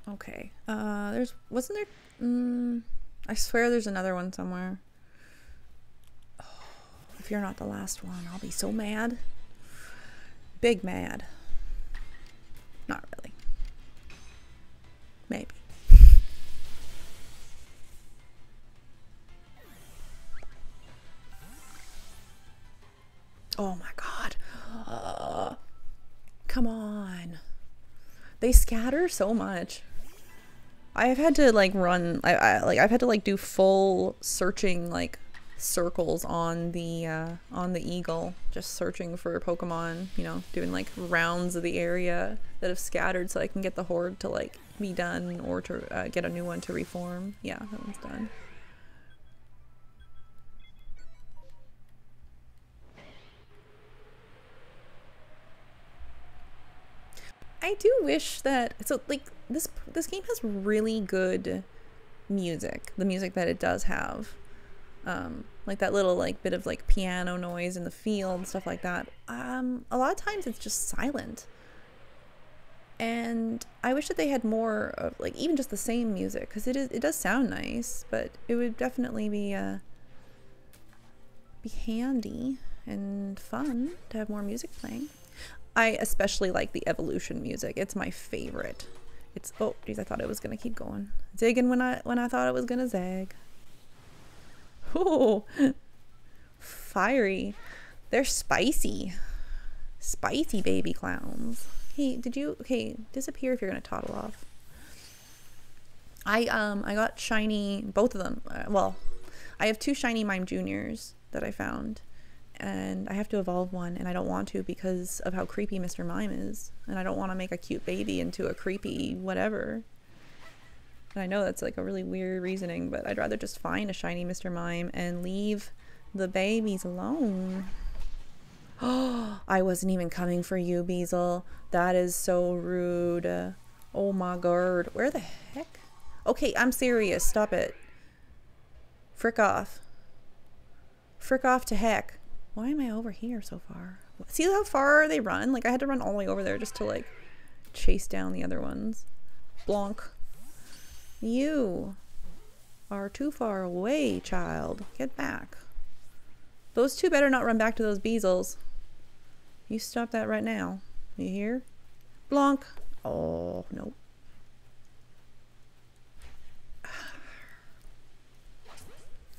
Okay. Wasn't there? I swear there's another one somewhere. Oh, if you're not the last one, I'll be so mad. Big mad. Not really. Maybe. Oh my god. Come on. They scatter so much. I've had to like run I've had to like do full searching like circles on the eagle, just searching for Pokemon, you know, doing like rounds of the area that have scattered so I can get the horde to like be done or to get a new one to reform. Yeah, that one's done. I do wish that, so like this game has really good music, the music that it does have, like that little like bit of like piano noise in the field, stuff like that. A lot of times it's just silent, and I wish that they had more of like even just the same music, because it does sound nice, but it would definitely be handy and fun to have more music playing. I especially like the evolution music. It's my favorite. It's, oh geez, I thought it was gonna keep going. Zigging when I thought it was gonna zag. Oh, fiery. They're spicy. Spicy baby clowns. Hey, okay, disappear if you're gonna toddle off. I got shiny, both of them. Well, I have 2 shiny Mime Juniors that I found. And I have to evolve one, and I don't want to because of how creepy Mr. Mime is, and I don't want to make a cute baby into a creepy whatever. And I know that's like a really weird reasoning, but I'd rather just find a shiny Mr. Mime and leave the babies alone. Oh, I wasn't even coming for you, Beazle. That is so rude. Oh my god. Where the heck? Okay, I'm serious. Stop it. Frick off. Frick off to heck. Why am I over here so far? See how far they run? Like I had to run all the way over there just to like chase down the other ones. Blonk. You are too far away, child. Get back. Those 2 better not run back to those Beezles. You stop that right now. You hear? Blonk. Oh, nope.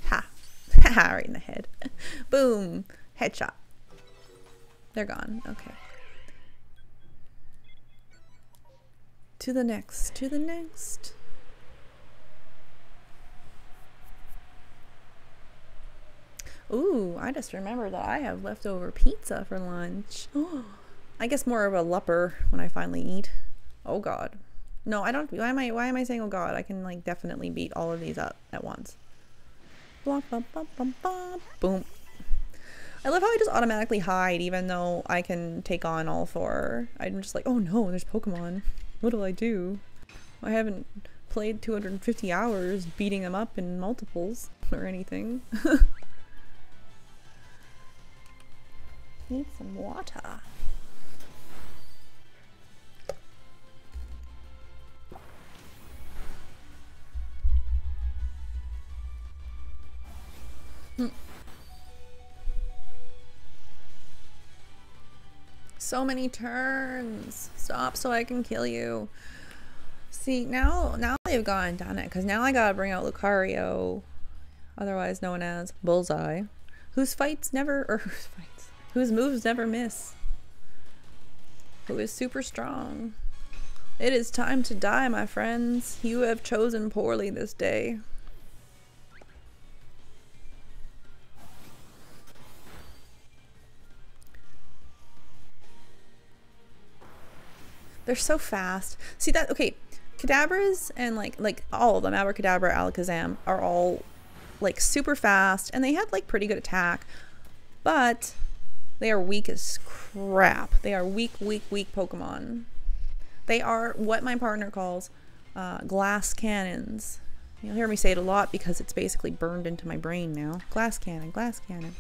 Ha. Ha, right in the head. Boom. Headshot. They're gone. Okay. To the next. To the next. Ooh, I just remembered that I have leftover pizza for lunch. I guess more of a lupper when I finally eat. Oh god. No, I don't. Why am I saying oh god? I can like definitely beat all of these up at once. Blah, blah, blah, blah, blah. Boom. I love how I just automatically hide even though I can take on all four. I'm just like, oh no, there's Pokemon. What do I do? I haven't played 250 hours beating them up in multiples or anything. Need some water. So many turns. Stop so I can kill you. See, now they've gone and done it, because now I gotta bring out Lucario, otherwise known as Bullseye, whose moves never miss, who is super strong. It is time to die, my friends. You have chosen poorly this day. They're so fast. See that? Okay, Kadabras and like all of them, Abracadabra, Alakazam, are all like super fast, and they have like pretty good attack, but they are weak as crap. They are weak Pokemon. They are what my partner calls glass cannons. You'll hear me say it a lot because it's basically burned into my brain now. Glass cannon, glass cannon.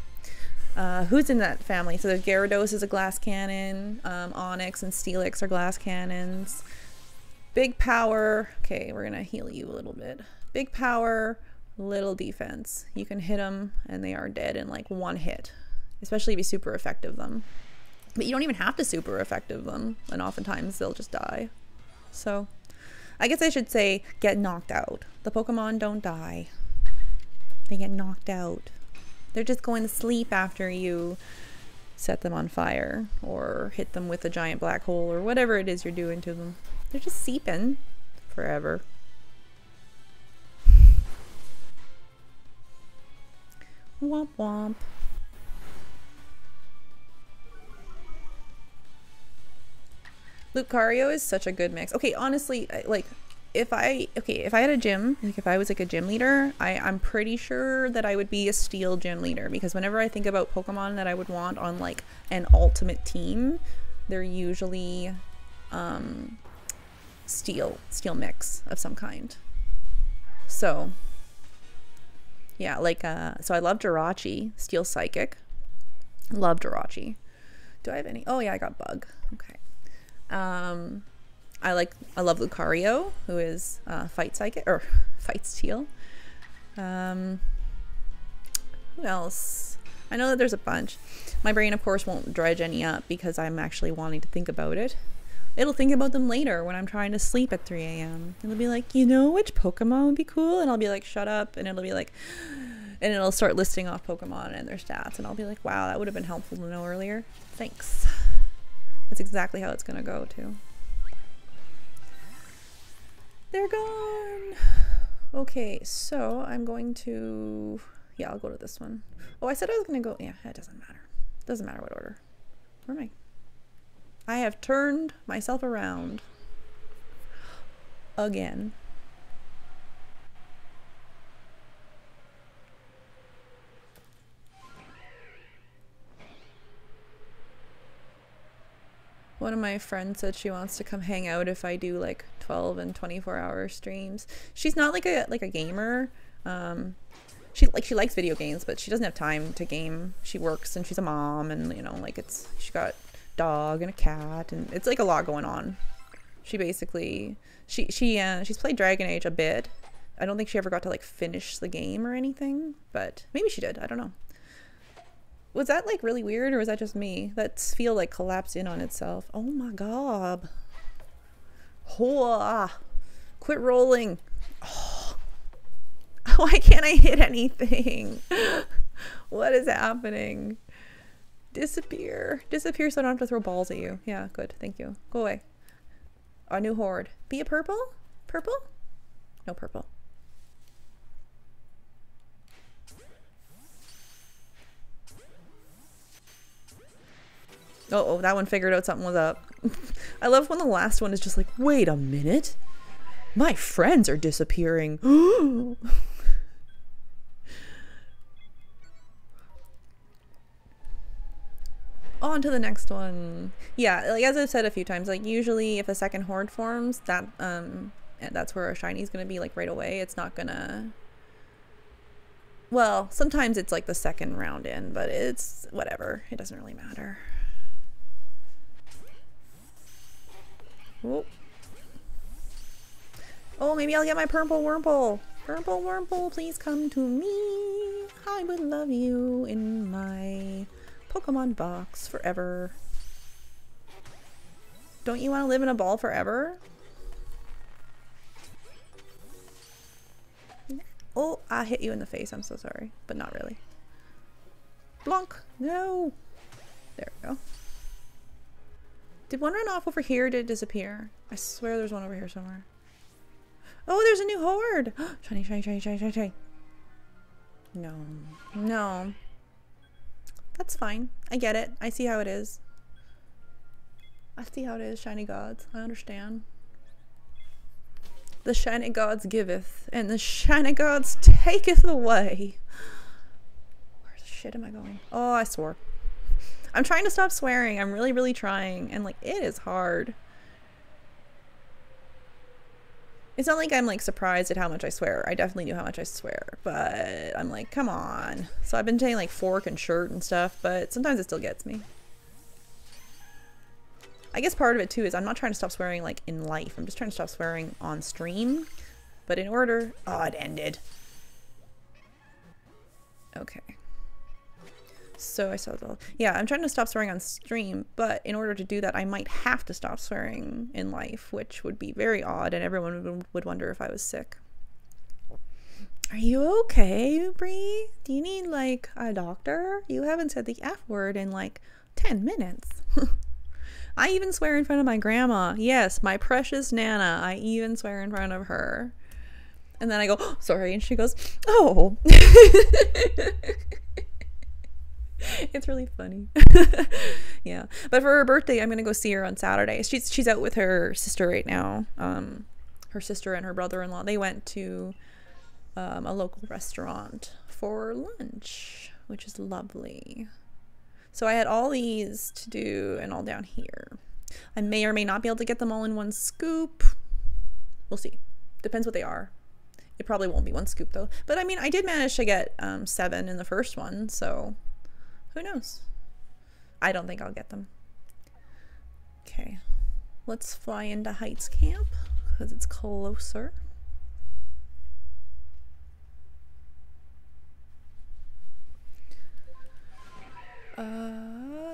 Who's in that family? So there's Gyarados is a glass cannon, Onix and Steelix are glass cannons. Big power. Okay, we're gonna heal you a little bit. Big power, little defense. You can hit them and they are dead in like one hit, especially if you super effective them. But you don't even have to super effective them, and oftentimes they'll just die. So I guess I should say get knocked out. The Pokemon don't die. They get knocked out. They're just going to sleep after you set them on fire or hit them with a giant black hole or whatever it is you're doing to them. They're just seeping forever. Womp womp. Lucario is such a good mix. Okay, honestly, like if I had a gym, like if I was like a gym leader, I'm pretty sure that I would be a steel gym leader, because whenever I think about Pokemon that I would want on like an ultimate team, they're usually steel mix of some kind. So yeah, like so I love Jirachi, Steel Psychic. Love Jirachi. Do I have any? Oh yeah, I got Bug. Okay. I love Lucario, who is Fight Psychic or Fight Steel. Who else? I know that there's a bunch. My brain, of course, won't dredge any up because I'm actually wanting to think about it. It'll think about them later when I'm trying to sleep at 3 a.m. It'll be like, you know which Pokemon would be cool? And I'll be like, shut up. And it'll be like, and it'll start listing off Pokemon and their stats. And I'll be like, wow, that would have been helpful to know earlier. Thanks. That's exactly how it's going to go, too. They're gone. Okay, so I'm going to... Yeah, I'll go to this one. Oh, I said I was going to go... Yeah, it doesn't matter. Doesn't matter what order. Where am I? I have turned myself around. Again. One of my friends said she wants to come hang out if I do like 12 and 24-hour streams. She's not like a gamer. She likes video games, but she doesn't have time to game. She works and she's a mom, and you know, like she got a dog and a cat, and it's like a lot going on. She basically she's played Dragon Age a bit. I don't think she ever got to like finish the game or anything, but maybe she did. I don't know. Was that like really weird, or was that just me? That feel like collapsed in on itself. Oh my god. Hoa. Quit rolling. Oh. Why can't I hit anything? What is happening? Disappear. Disappear so I don't have to throw balls at you. Yeah, good. Thank you. Go away. A new horde. Be a purple? Purple? No purple. Oh, that one figured out something was up. I love when the last one is just like, wait a minute. My friends are disappearing. On to the next one. Yeah, like as I've said a few times, like usually if a second horde forms, that's where a shiny's gonna be like right away. It's not gonna. Well, sometimes it's like the second round in, but it's whatever. It doesn't really matter. Oh. Oh, maybe I'll get my purple Wurmple. Purple Wurmple, please come to me. I would love you in my Pokemon box forever. Don't you want to live in a ball forever? Oh, I hit you in the face. I'm so sorry, but not really. Blonk. No. There we go. Did one run off over here or did it disappear? I swear there's one over here somewhere. Oh, there's a new horde. Shiny, shiny, shiny, shiny, shiny, shiny. No. No. That's fine. I get it. I see how it is. I see how it is, shiny gods. I understand. The shiny gods giveth, and the shiny gods taketh away. Where the shit am I going? Oh, I swore. I'm trying to stop swearing. I'm really, really trying. And, like, it is hard. It's not like I'm, like, surprised at how much I swear. I definitely knew how much I swear. But I'm like, come on. So I've been saying, like, fork and shirt and stuff. But sometimes it still gets me. I guess part of it, too, is I'm not trying to stop swearing, like, in life. I'm just trying to stop swearing on stream. But in order... Oh, it ended. Okay. So I saw the... Yeah, I'm trying to stop swearing on stream, but in order to do that, I might have to stop swearing in life, which would be very odd, and everyone would wonder if I was sick. Are you okay, Bree? Do you need, like, a doctor? You haven't said the F word in, like, 10 minutes. I even swear in front of my grandma. Yes, my precious Nana. I even swear in front of her. And then I go, oh, sorry, and she goes, oh. It's really funny. Yeah, but for her birthday I'm gonna go see her on Saturday. She's out with her sister right now. Her sister and her brother-in-law, they went to a local restaurant for lunch, which is lovely. So I had all these to do and all down here. I may or may not be able to get them all in one scoop. We'll see. Depends what they are. It probably won't be one scoop though, but I mean I did manage to get 7 in the first one, so who knows? I don't think I'll get them. Okay, let's fly into Heights Camp because it's closer.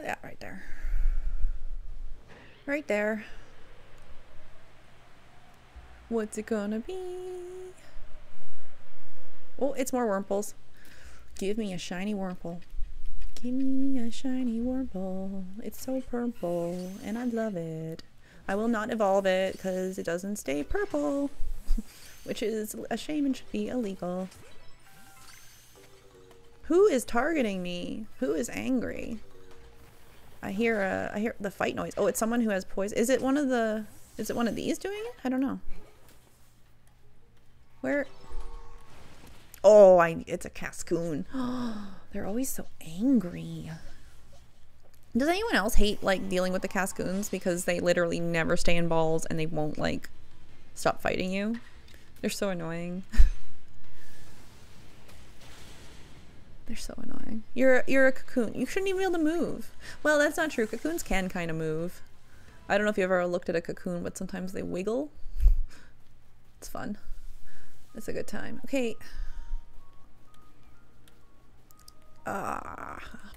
Yeah, right there. Right there. What's it gonna be? Oh, it's more Wurmples. Give me a shiny Wurmple. Give me a shiny Wurmple. It's so purple, and I love it. I will not evolve it because it doesn't stay purple, which is a shame and should be illegal. Who is targeting me? Who is angry? I hear the fight noise. Oh, it's someone who has poison. Is it one of these doing it? I don't know. Where? Oh, it's a Cascoon. They're always so angry. Does anyone else hate like dealing with the Cascoons because they literally never stay in balls and they won't like stop fighting you? They're so annoying. They're so annoying. You're a cocoon. You shouldn't even be able to move. Well, that's not true. Cocoons can kind of move. I don't know if you've ever looked at a cocoon, but sometimes they wiggle. It's fun. It's a good time. Okay.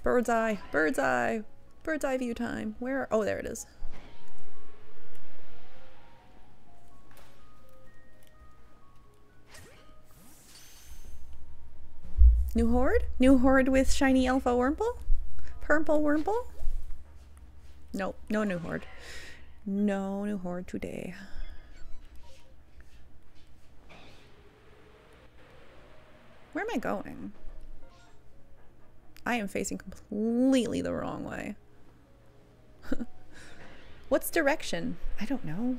Bird's eye. Bird's eye. Bird's eye view time. Where? Oh, there it is. New horde? New horde with shiny alpha Wurmple? Purple Wurmple? Nope, no new horde. No new horde today. Where am I going? I am facing completely the wrong way. What's direction? I don't know.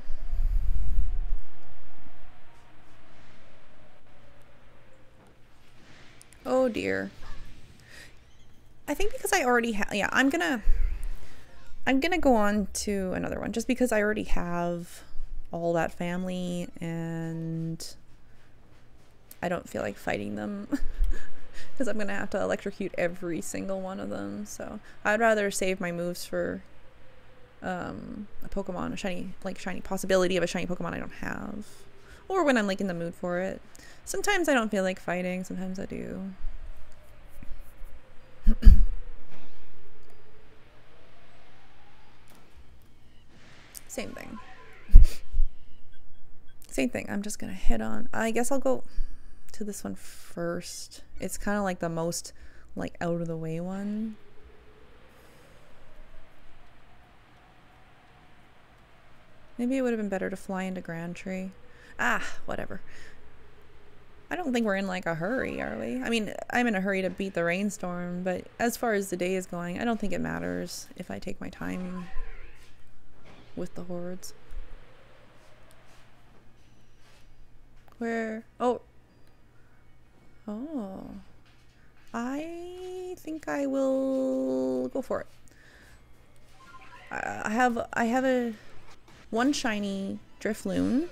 Oh dear. I think because I already have, yeah, I'm gonna go on to another one just because I already have all that family and I don't feel like fighting them because I'm gonna have to electrocute every single one of them. So I'd rather save my moves for a Pokemon, a shiny possibility of a shiny Pokemon I don't have, or when I'm like in the mood for it. Sometimes I don't feel like fighting, sometimes I do. Same thing. Same thing. I'm just gonna hit on. I guess I'll go to this one first. It's kind of like the most like out of the way one. Maybe it would have been better to fly into Grand Tree. Ah, whatever. I don't think we're in like a hurry, are we? I mean, I'm in a hurry to beat the rainstorm, but as far as the day is going, I don't think it matters if I take my time with the hordes. Where? Oh. Oh. I think I will go for it. I have a one shiny Drifloon,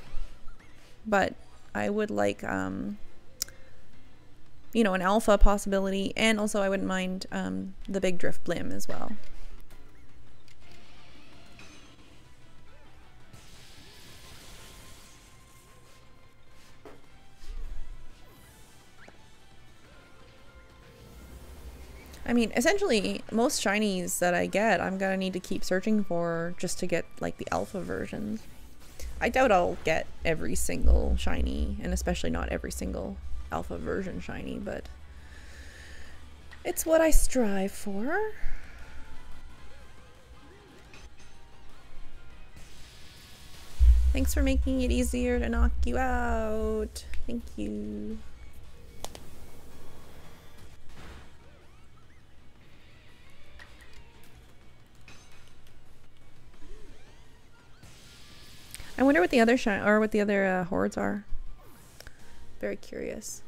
but I would like you know, an alpha possibility, and also I wouldn't mind the big Drifblim as well. I mean, essentially, most shinies that I get, I'm gonna need to keep searching for just to get, like, the alpha versions. I doubt I'll get every single shiny, and especially not every single alpha version shiny, but it's what I strive for. Thanks for making it easier to knock you out. Thank you. I wonder what the other hordes are. Very curious.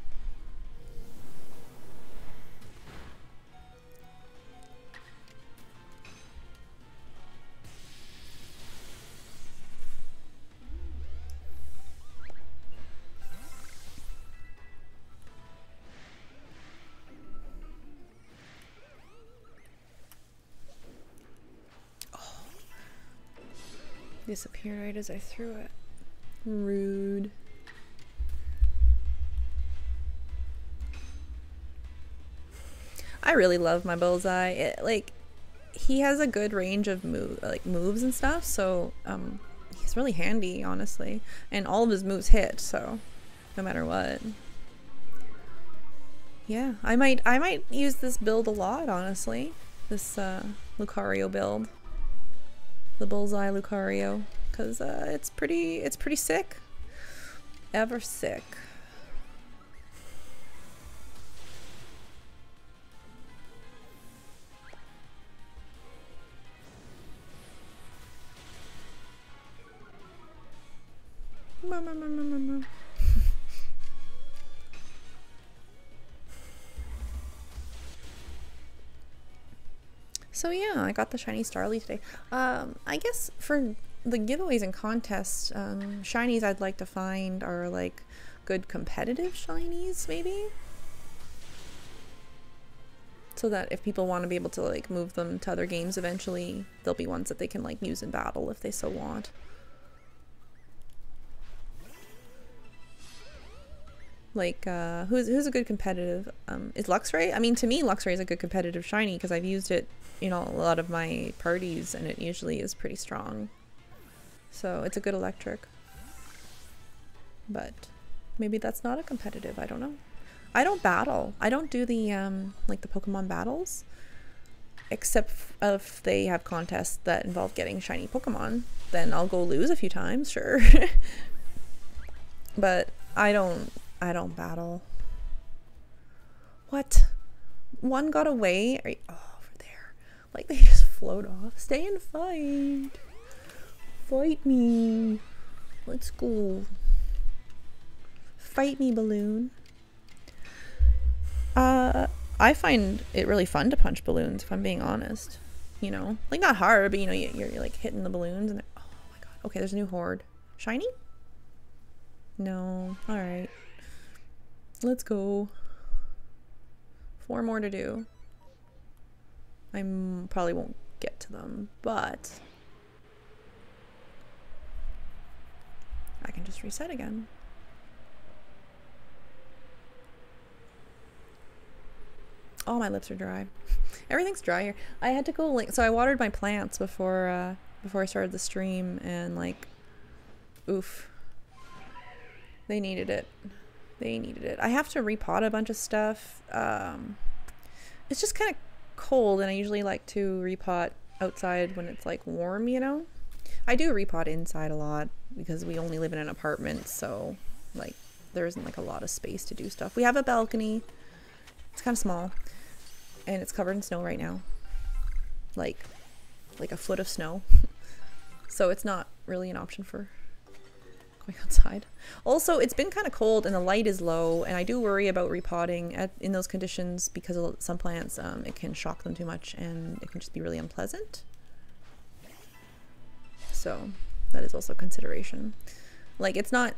Disappeared right as I threw it. Rude. I really love my Bullseye. Like, he has a good range of moves and stuff, so he's really handy, honestly. And all of his moves hit, so no matter what. Yeah, I might use this build a lot, honestly. This Lucario build. The Bullseye Lucario, because it's pretty sick. Ever sick. So yeah, I got the shiny Starly today. I guess for the giveaways and contests, shinies I'd like to find are like good competitive shinies, maybe? So that if people want to be able to like move them to other games eventually, there'll be ones that they can like use in battle if they so want. Like, who's a good competitive? Is Luxray? I mean, to me, Luxray is a good competitive shiny because I've used it, you know, a lot of my parties, and it usually is pretty strong. So it's a good electric. But maybe that's not a competitive. I don't know. I don't battle. I don't do the like the Pokemon battles, except if they have contests that involve getting shiny Pokemon. Then I'll go lose a few times, sure. But I don't battle. What? One got away? Oh, over there. Like they just float off. Stay and fight. Fight me. Let's go. Fight me, balloon. I find it really fun to punch balloons, if I'm being honest. You know, like not hard, but you know, you're like hitting the balloons and oh my god. Okay, there's a new horde. Shiny? No. All right. Let's go. 4 more to do. I probably won't get to them, but I can just reset again. Oh, my lips are dry. Everything's dry here. I had to go so I watered my plants before I started the stream, and like, oof, they needed it. They needed it. I have to repot a bunch of stuff. It's just kind of cold, and I usually like to repot outside when it's like warm, you know. I do repot inside a lot because we only live in an apartment, so like there isn't like a lot of space to do stuff. We have a balcony. It's kind of small, and it's covered in snow right now, like a foot of snow. So it's not really an option for going outside. Also, it's been kind of cold and the light is low, and I do worry about repotting in those conditions because of some plants, it can shock them too much and it can just be really unpleasant. So that is also a consideration. Like, it's not,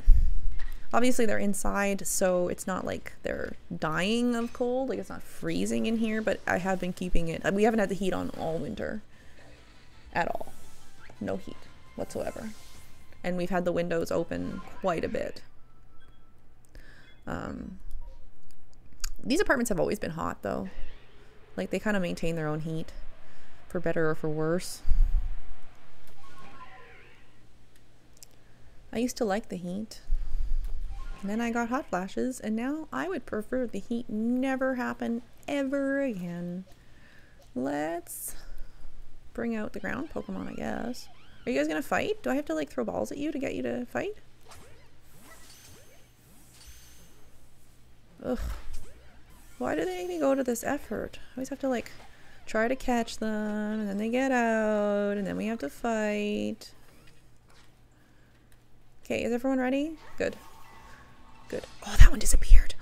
obviously they're inside, so it's not like they're dying of cold, like it's not freezing in here, but I have been keeping it, we haven't had the heat on all winter at all. No heat whatsoever. And we've had the windows open quite a bit. These apartments have always been hot though. Like, they kind of maintain their own heat, for better or for worse. I used to like the heat. And then I got hot flashes, and now I would prefer the heat never happen ever again. Let's bring out the ground Pokemon, I guess. Are you guys gonna fight? Do I have to like throw balls at you to get you to fight? Ugh. Why do they even go to this effort? I always have to like try to catch them, and then they get out, and then we have to fight. Okay, is everyone ready? Good. Good. Oh, that one disappeared.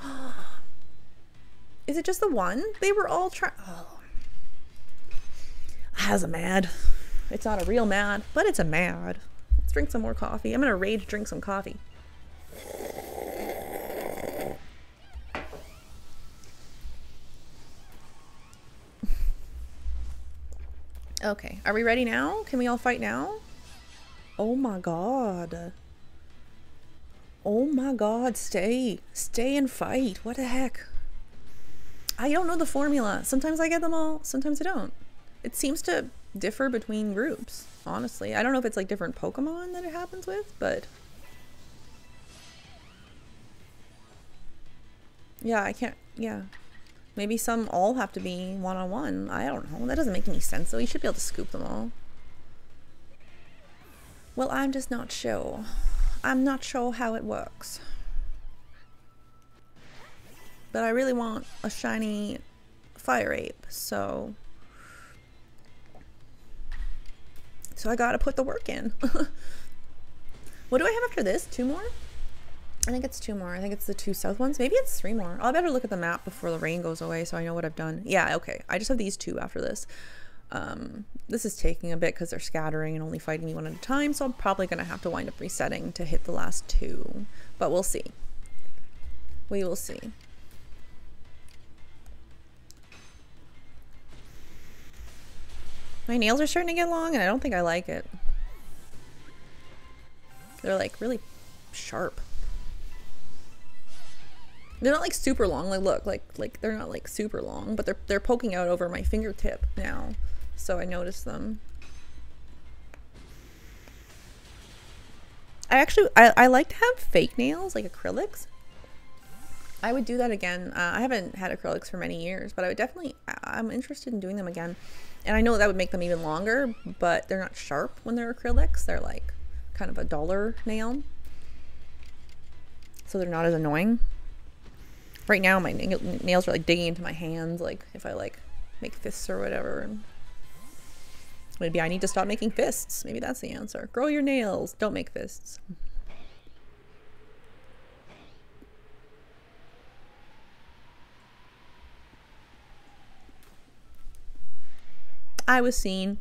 Is it just the one? They were all trying. Oh. That's a mad. It's not a real mad, but it's a mad. Let's drink some more coffee. I'm gonna rage drink some coffee. Okay, are we ready now? Can we all fight now? Oh my god. Oh my god, stay and fight. What the heck? I don't know the formula. Sometimes I get them all, sometimes I don't. It seems to differ between groups, honestly. I don't know if it's like different Pokemon that it happens with, but yeah, I can't, yeah. Maybe some all have to be one-on-one. I don't know. That doesn't make any sense though. You should be able to scoop them all. Well, I'm just not sure. I'm not sure how it works. But I really want a shiny fire ape, so I gotta put the work in. What do I have after this? 2 more? I think it's 2 more. I think it's the 2 south ones. Maybe it's 3 more. I'll better look at the map before the rain goes away so I know what I've done. Yeah, okay. I just have these 2 after this. This is taking a bit because they're scattering and only fighting me one at a time, so I'm probably going to have to wind up resetting to hit the last 2. But we'll see. We will see. My nails are starting to get long and I don't think I like it. They're like really sharp. They're not like super long. Like look, like they're not like super long, but they're poking out over my fingertip now. So I noticed them. I like to have fake nails, like acrylics. I would do that again. I haven't had acrylics for many years, but I would definitely, I'm interested in doing them again. And I know that would make them even longer, but they're not sharp when they're acrylics. They're like kind of a duller nail. So they're not as annoying. Right now my nails are like digging into my hands, like if I like make fists or whatever. Maybe I need to stop making fists. Maybe that's the answer. Grow your nails. Don't make fists. I was seen.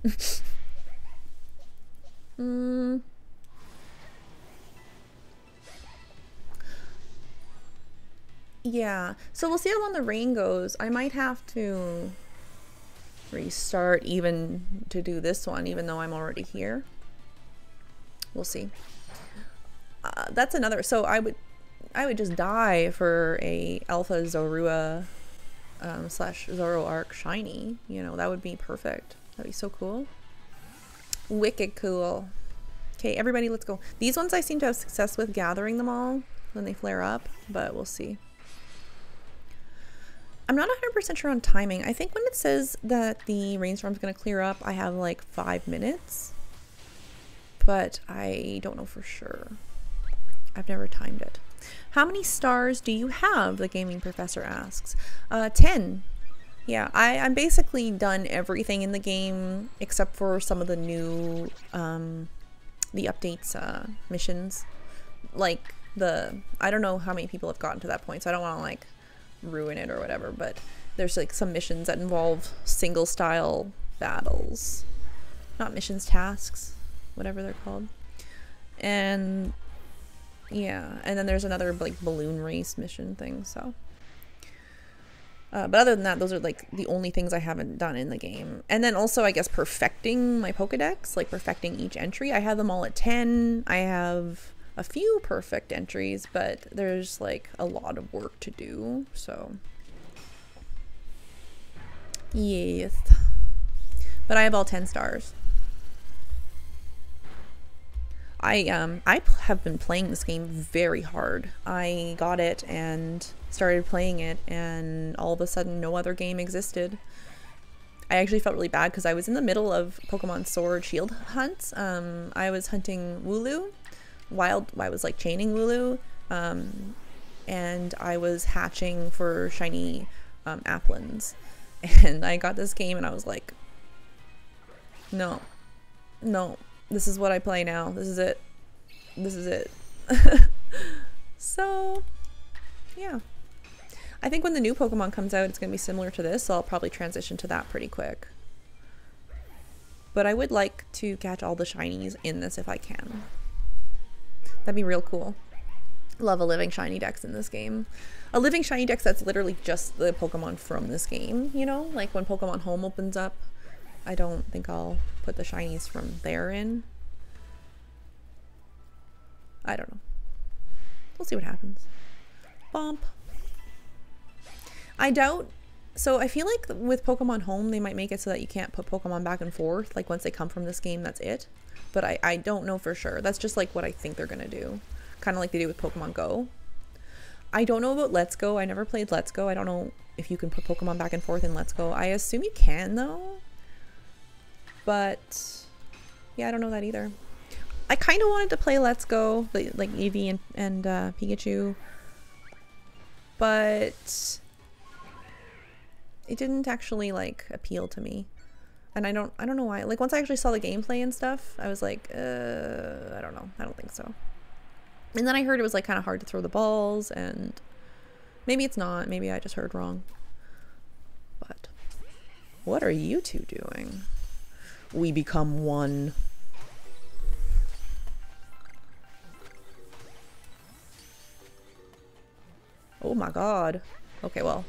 Yeah. So we'll see how long the rain goes. I might have to restart even to do this one, even though I'm already here. We'll see. That's another. So I would just die for a Alpha Zorua slash Zoroark shiny. You know, that would be perfect. That'd be so cool. Wicked cool. Okay, everybody, let's go. These ones I seem to have success with gathering them all when they flare up, but we'll see. I'm not 100% sure on timing. I think when it says that the rainstorm's going to clear up, I have like 5 minutes. But I don't know for sure. I've never timed it. How many stars do you have? The gaming professor asks. 10. Yeah, I'm basically done everything in the game except for some of the new, the updates, missions. Like I don't know how many people have gotten to that point, so I don't want to like ruin it or whatever, but there's like some missions that involve single style battles. Not missions, tasks, whatever they're called. And yeah, and then there's another like balloon race mission thing, so but other than that, those are like the only things I haven't done in the game. And then also I guess perfecting my Pokedex, like perfecting each entry. I have them all at 10. I have a few perfect entries, but there's like a lot of work to do, so yes. But I have all 10 stars. I have been playing this game very hard. I got it and started playing it, and all of a sudden no other game existed. I actually felt really bad because I was in the middle of Pokemon Sword Shield hunts. I was hunting Wooloo. I was like chaining Wooloo, and I was hatching for shiny Applins, and I got this game and I was like, no, this is what I play now. This is it. So yeah, I think when the new Pokemon comes out, it's gonna be similar to this, so I'll probably transition to that pretty quick. But I would like to catch all the shinies in this if I can. That'd be real cool. Love a living shiny dex in this game. A living shiny dex that's literally just the Pokemon from this game, you know? Like when Pokemon Home opens up, I don't think I'll put the shinies from there in. I don't know. We'll see what happens. Bump. I doubt... So I feel like with Pokemon Home, they might make it so that you can't put Pokemon back and forth. Like once they come from this game, that's it. But I don't know for sure. That's just like what I think they're gonna do. Kind of like they do with Pokemon Go. I don't know about Let's Go. I never played Let's Go. I don't know if you can put Pokemon back and forth in Let's Go. I assume you can though. But yeah, I don't know that either. I kind of wanted to play Let's Go, like Eevee and Pikachu. But it didn't actually like appeal to me. And I don't know why. Like once I actually saw the gameplay and stuff, I was like, I don't know. I don't think so. And then I heard it was like kind of hard to throw the balls, and maybe it's not. Maybe I just heard wrong. But what are you two doing? We become one. Oh my god. Okay, well.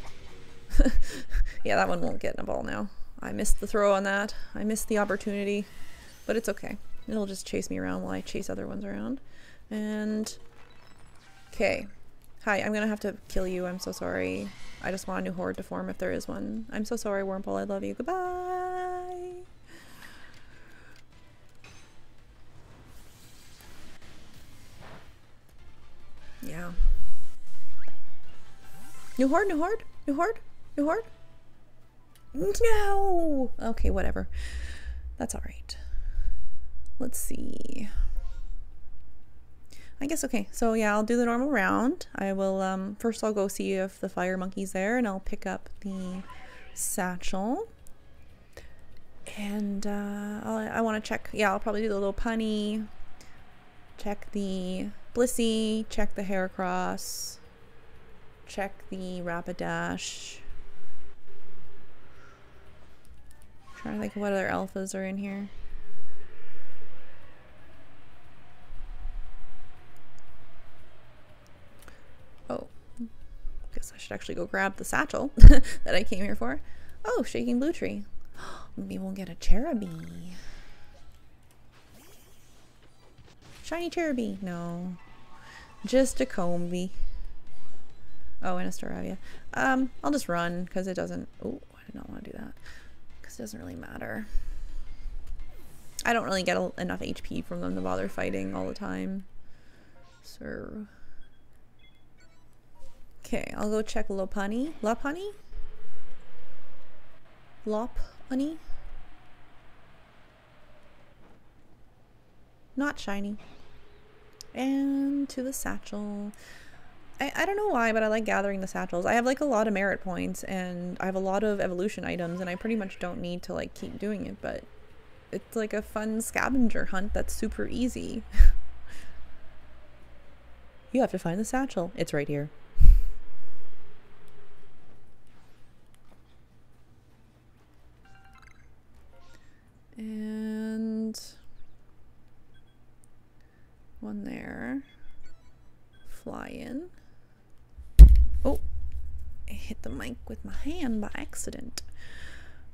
Yeah, that one won't get in a ball now. I missed the throw on that. I missed the opportunity. But it's okay. It'll just chase me around while I chase other ones around. And... okay. Hi, I'm gonna have to kill you. I'm so sorry. I just want a new horde to form if there is one. I'm so sorry, Wurmple. I love you. Goodbye! Yeah. New horde, new horde, new horde, new horde. No! Okay, whatever. That's alright. Let's see. I guess, okay, so yeah, I'll do the normal round. I will, first I'll go see if the fire monkey's there, and I'll pick up the satchel. And I want to check. Yeah, I'll probably do the little punny. Check the Blissey. Check the Heracross. Check the Rapidash. Trying to think what other alphas are in here. Oh, guess I should actually go grab the satchel that I came here for. Oh, Shaking Blue Tree. Maybe we'll get a Cherubi. Shiny Cherubi. No. Just a Combee. Oh, and a Staravia. I'll just run because it doesn't... Oh, I did not want to do that. Because it doesn't really matter. I don't really get enough HP from them to bother fighting all the time. So... Okay, I'll go check Lopunny. Lopunny? Lopunny? Not shiny. And to the satchel. I don't know why, but I like gathering the satchels. I have like a lot of merit points and I have a lot of evolution items and I pretty much don't need to like keep doing it, but it's like a fun scavenger hunt that's super easy. You have to find the satchel. It's right here. And one there. Fly in. Oh, I hit the mic with my hand by accident.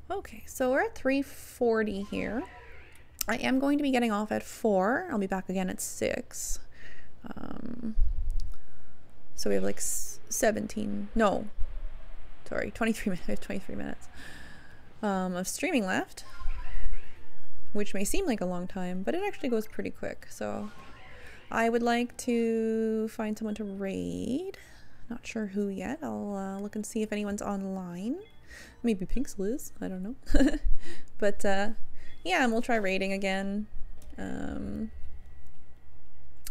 Okay, so we're at 3:40 here. I am going to be getting off at 4. I'll be back again at 6. So we have like 23 minutes. We have 23 minutes of streaming left, which may seem like a long time, but it actually goes pretty quick. So I would like to find someone to raid. Not sure who yet. I'll look and see if anyone's online. Maybe Pixel is. I don't know. But yeah, and we'll try raiding again.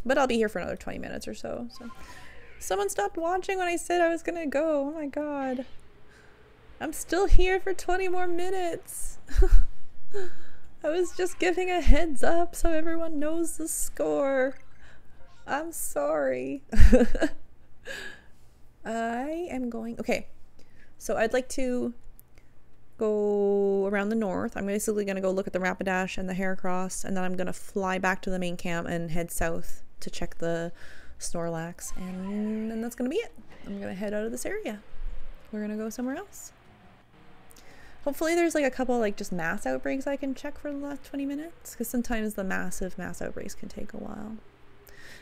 But I'll be here for another 20 minutes or so. So someone stopped watching when I said I was gonna go. Oh my god. I'm still here for 20 more minutes. I was just giving a heads up so everyone knows the score. I'm sorry. I am going... Okay, so I'd like to go around the north. I'm basically going to go look at the Rapidash and the Heracross, and then I'm going to fly back to the main camp and head south to check the Snorlax, and then that's going to be it. I'm going to head out of this area. We're going to go somewhere else. Hopefully there's like a couple like just mass outbreaks I can check for the last 20 minutes, because sometimes the mass outbreaks can take a while.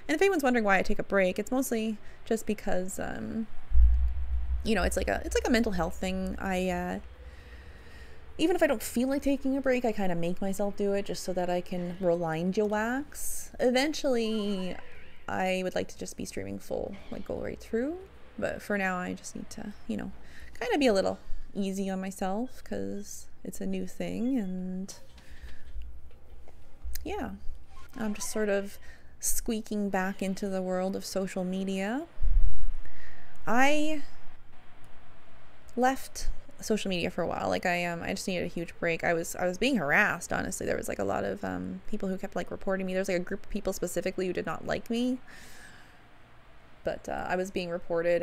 And if anyone's wondering why I take a break, it's mostly just because, you know, it's like a mental health thing. Even if I don't feel like taking a break, I kind of make myself do it just so that I can wax. Eventually, I would like to just be streaming full, like go right through. But for now, I just need to, you know, kind of be a little easy on myself because it's a new thing. And yeah, I'm just sort of squeaking back into the world of social media. I left social media for a while. Like I just needed a huge break. I was being harassed, honestly. There was like a lot of people who kept like reporting me. There's like a group of people specifically who did not like me. But I was being reported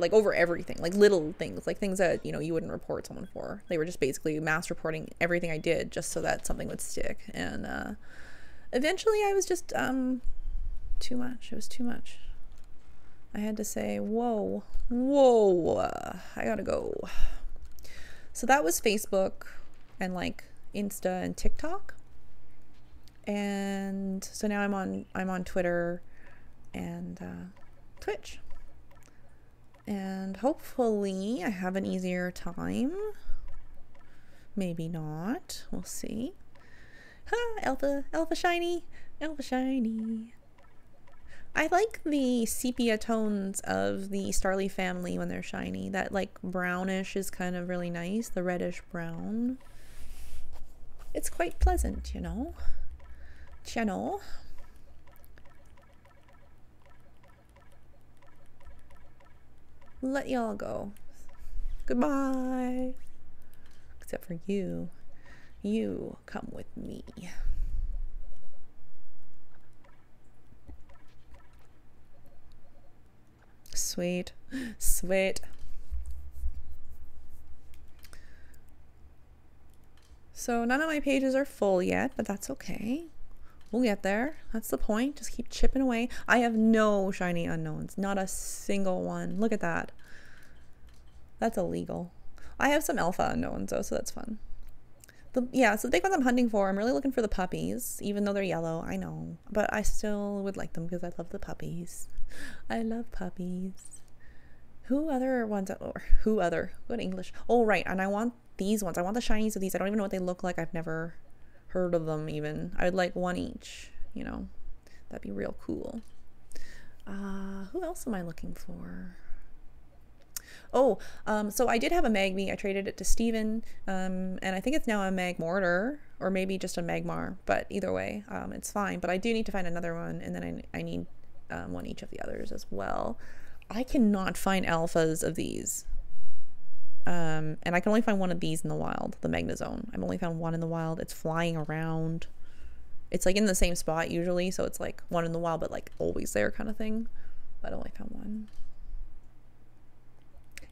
like over everything, like little things, like things that, you know, you wouldn't report someone for. They were just basically mass reporting everything I did just so that something would stick. And eventually I was just too much. It was too much. I had to say, whoa, I gotta go. So that was Facebook and like Insta and TikTok. And so now I'm on Twitter and Twitch. And hopefully I have an easier time. Maybe not. We'll see. Ha! Alpha shiny! Alpha shiny! I like the sepia tones of the Starly family when they're shiny. That like brownish is kind of really nice. The reddish brown. It's quite pleasant, you know? Channel. Let y'all go. Goodbye. Except for you. You come with me. Sweet. Sweet. So none of my pages are full yet, but that's okay. We'll get there. That's the point. Just keep chipping away. I have no shiny unknowns. Not a single one. Look at that. That's illegal. I have some alpha unknowns though, so that's fun. Yeah, so the big ones I'm hunting for, I'm really looking for the puppies, even though they're yellow, I know. But I still would like them because I love the puppies. I love puppies. Who other ones? Or who other? Good English. Oh, right. And I want these ones. I want the shinies of these. I don't even know what they look like. I've never heard of them even. I would like one each, you know. That'd be real cool. Who else am I looking for? Oh, so I did have a Magby. I traded it to Steven, and I think it's now a Magmortar, or maybe just a Magmar, but either way, it's fine. But I do need to find another one, and then I need one each of the others as well. I cannot find alphas of these. And I can only find one of these in the wild, the Magnezone. I've only found one in the wild. It's flying around. It's like in the same spot usually, so it's like one in the wild, but like always there kind of thing. But I only found one.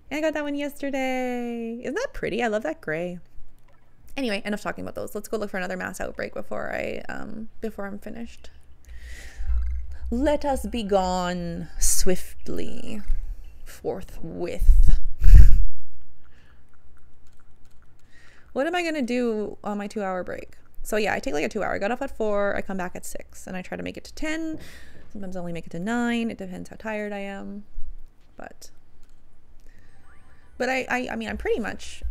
I got that one yesterday. Isn't that pretty? I love that gray. Anyway, enough talking about those. Let's go look for another mass outbreak before I'm finished. Let us be gone swiftly, forthwith. What am I gonna do on my 2-hour break? So yeah, I take like a 2-hour. I got off at 4, I come back at 6, and I try to make it to 10. Sometimes I only make it to 9. It depends how tired I am. But I mean, I pretty much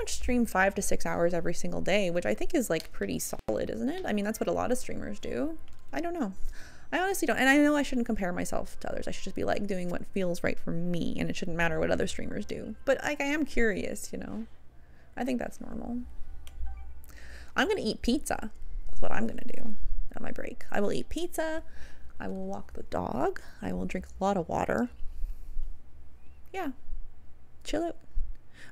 stream 5 to 6 hours every single day, which I think is like pretty solid, isn't it? I mean, that's what a lot of streamers do. I don't know. I honestly don't. And I know I shouldn't compare myself to others. I should just be like doing what feels right for me, and it shouldn't matter what other streamers do. But like, I am curious, you know. I think that's normal. I'm gonna eat pizza. That's what I'm gonna do on my break. I will eat pizza. I will walk the dog. I will drink a lot of water. Yeah. Chill out.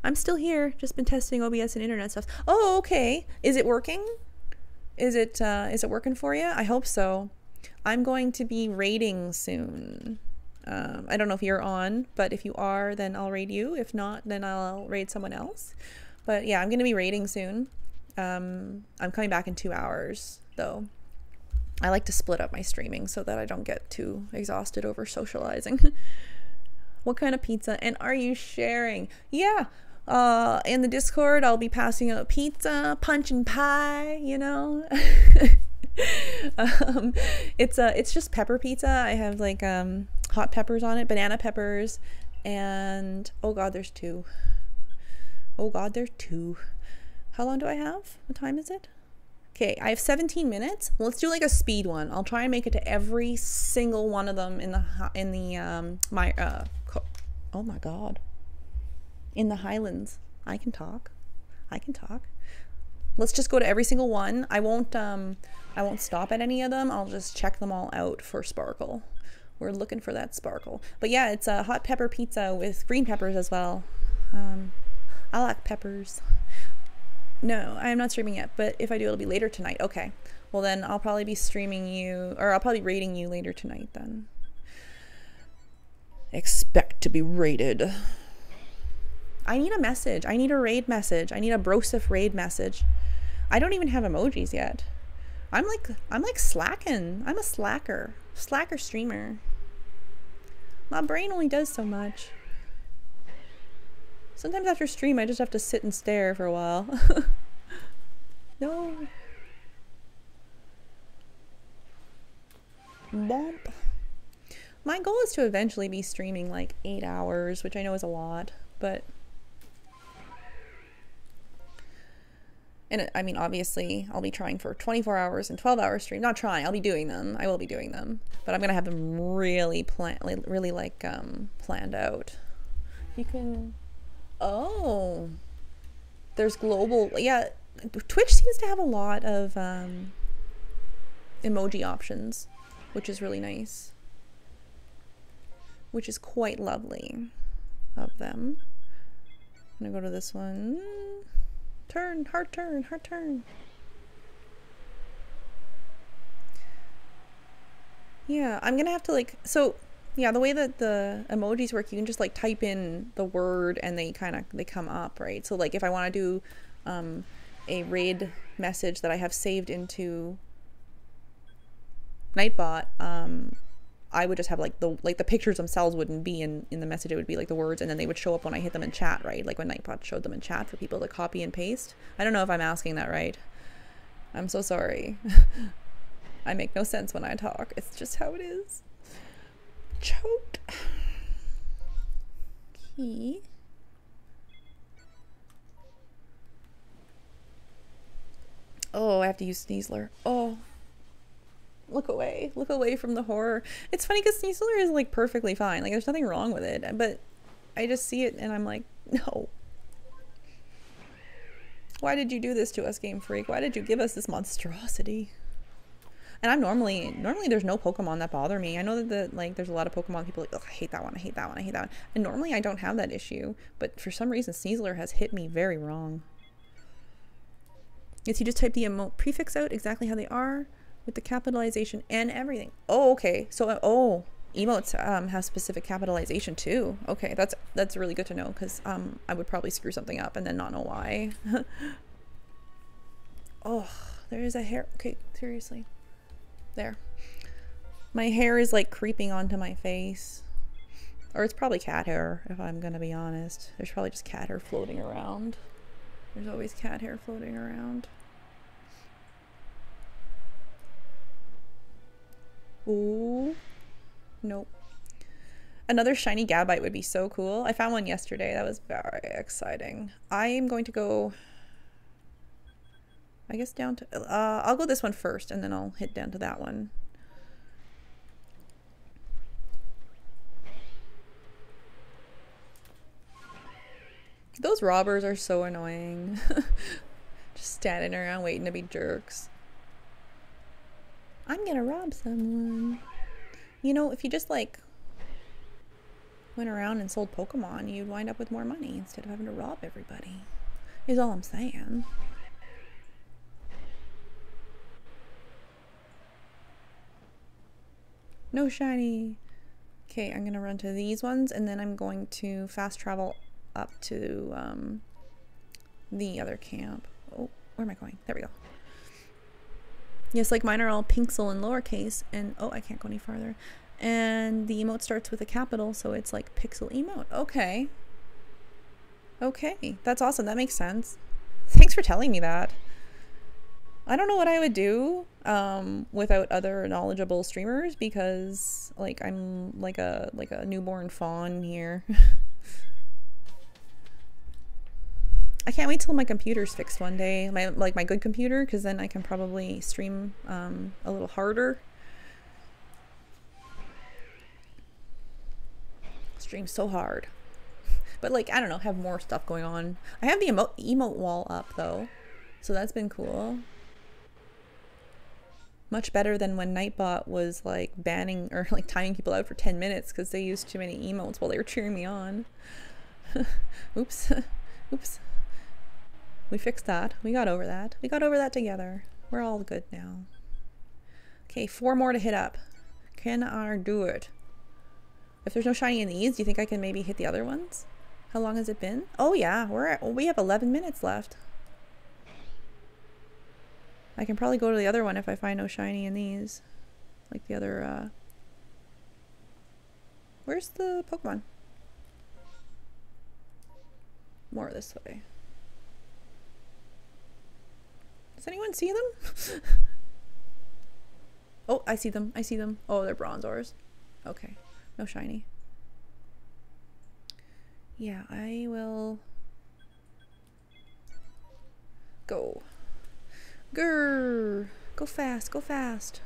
I'm still here. Just been testing OBS and internet stuff. Oh, okay. Is it working? Is it working for you? I hope so. I'm going to be raiding soon. I don't know if you're on, but if you are, then I'll raid you. If not, then I'll raid someone else. But yeah, I'm going to be raiding soon. I'm coming back in 2 hours, though. I like to split up my streaming so that I don't get too exhausted over socializing. What kind of pizza? And are you sharing? Yeah. In the Discord, I'll be passing out pizza, punch and pie, you know. It's just pepper pizza. I have like hot peppers on it, banana peppers, and oh god, there's 2. Oh god, there's 2. How long do I have? What time is it? Okay, I have 17 minutes. Let's do like a speed one. I'll try and make it to every single one of them in the oh my god, in the Highlands. I can talk. Let's just go to every single one. I won't stop at any of them. I'll just check them all out for sparkle. We're looking for that sparkle. But yeah, it's a hot pepper pizza with green peppers as well. I like peppers. No, I am not streaming yet, but if I do, it'll be later tonight. Okay. Well, then I'll probably be streaming you, or I'll probably be raiding you later tonight then. Expect to be raided. I need a message. I need a raid message. I need a Broseph raid message. I don't even have emojis yet. I'm like slacking. I'm a slacker streamer. My brain only does so much. Sometimes after stream, I just have to sit and stare for a while. No. Bump. My goal is to eventually be streaming like 8 hours, which I know is a lot, but... And I mean, obviously, I'll be trying for 24 hours and 12-hour stream. Not trying, I'll be doing them. I will be doing them. But I'm gonna have them really planned out. You can... Oh, there's global. Yeah, Twitch seems to have a lot of emoji options, which is really nice, which is quite lovely of them. I'm gonna go to this one. Turn, hard turn, hard turn. Yeah, I'm gonna have to like, so yeah, the way that the emojis work, you can just like type in the word and they come up, right? So like if I want to do a raid message that I have saved into Nightbot, I would just have like the pictures themselves wouldn't be in the message, it would be like the words, and then they would show up when I hit them in chat, right? Like when Nightbot showed them in chat for people to copy and paste. I don't know if I'm asking that right. I'm so sorry. I make no sense when I talk. It's just how it is. Choked. Key. Oh, I have to use Sneasler. Oh. Look away. Look away from the horror. It's funny because Sneasler is like perfectly fine. Like there's nothing wrong with it. But I just see it and I'm like, no. Why did you do this to us, Game Freak? Why did you give us this monstrosity? And I'm normally there's no Pokemon that bother me. I know that like there's a lot of Pokemon people like, I hate that one, I hate that one, I hate that one. And normally I don't have that issue, but for some reason Sneasler has hit me very wrong. Yes, you just type the emote prefix out exactly how they are with the capitalization and everything. Oh, okay. So emotes have specific capitalization too. Okay, that's really good to know because I would probably screw something up and then not know why. Oh, there is a hair. Okay, seriously. There. My hair is like creeping onto my face. Or it's probably cat hair, if I'm gonna be honest. There's probably just cat hair floating around. There's always cat hair floating around. Ooh. Nope. Another shiny Gabite would be so cool. I found one yesterday. That was very exciting. I am going to go... I guess down to... I'll go this one first, and then I'll hit down to that one. Those robbers are so annoying. Just standing around waiting to be jerks. I'm gonna rob someone. You know, if you just, like, went around and sold Pokemon, you'd wind up with more money instead of having to rob everybody. Is all I'm saying. No shiny. Okay, I'm gonna run to these ones and then I'm going to fast travel up to the other camp. Oh, where am I going? There we go. Yes, like mine are all Pinxel in lowercase, and oh, I can't go any farther. And the emote starts with a capital, so it's like Pixel emote. Okay. Okay, that's awesome. That makes sense. Thanks for telling me that. I don't know what I would do without other knowledgeable streamers because like I'm like a newborn fawn here. I can't wait till my computer's fixed one day, my good computer, because then I can probably stream a little harder. Stream so hard, but like I don't know, have more stuff going on. I have the emote wall up though, so that's been cool. Much better than when Nightbot was like banning or like timing people out for 10 minutes because they used too many emotes while they were cheering me on. Oops. Oops. We fixed that. We got over that. We got over that together. We're all good now. Okay, 4 more to hit up. Can I do it? If there's no shiny in these, do you think I can maybe hit the other ones? How long has it been? Oh yeah, we have 11 minutes left. I can probably go to the other one if I find no shiny in these. Like the other, where's the Pokemon? More this way. Does anyone see them? Oh, I see them. I see them. Oh, they're Bronzors. Okay. No shiny. Yeah, I will go. Grrr. Go fast, go fast.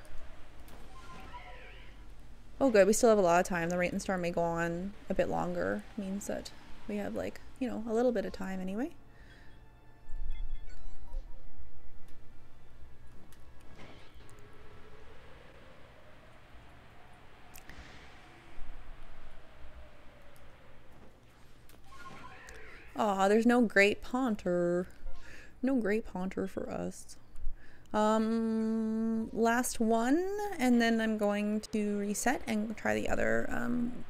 Oh good, we still have a lot of time. The Rain Storm may go on a bit longer. Means that we have like, you know, a little bit of time anyway. Aw, there's no Great Ponter. No Grape Haunter for us. Last one, and then I'm going to reset and try the other.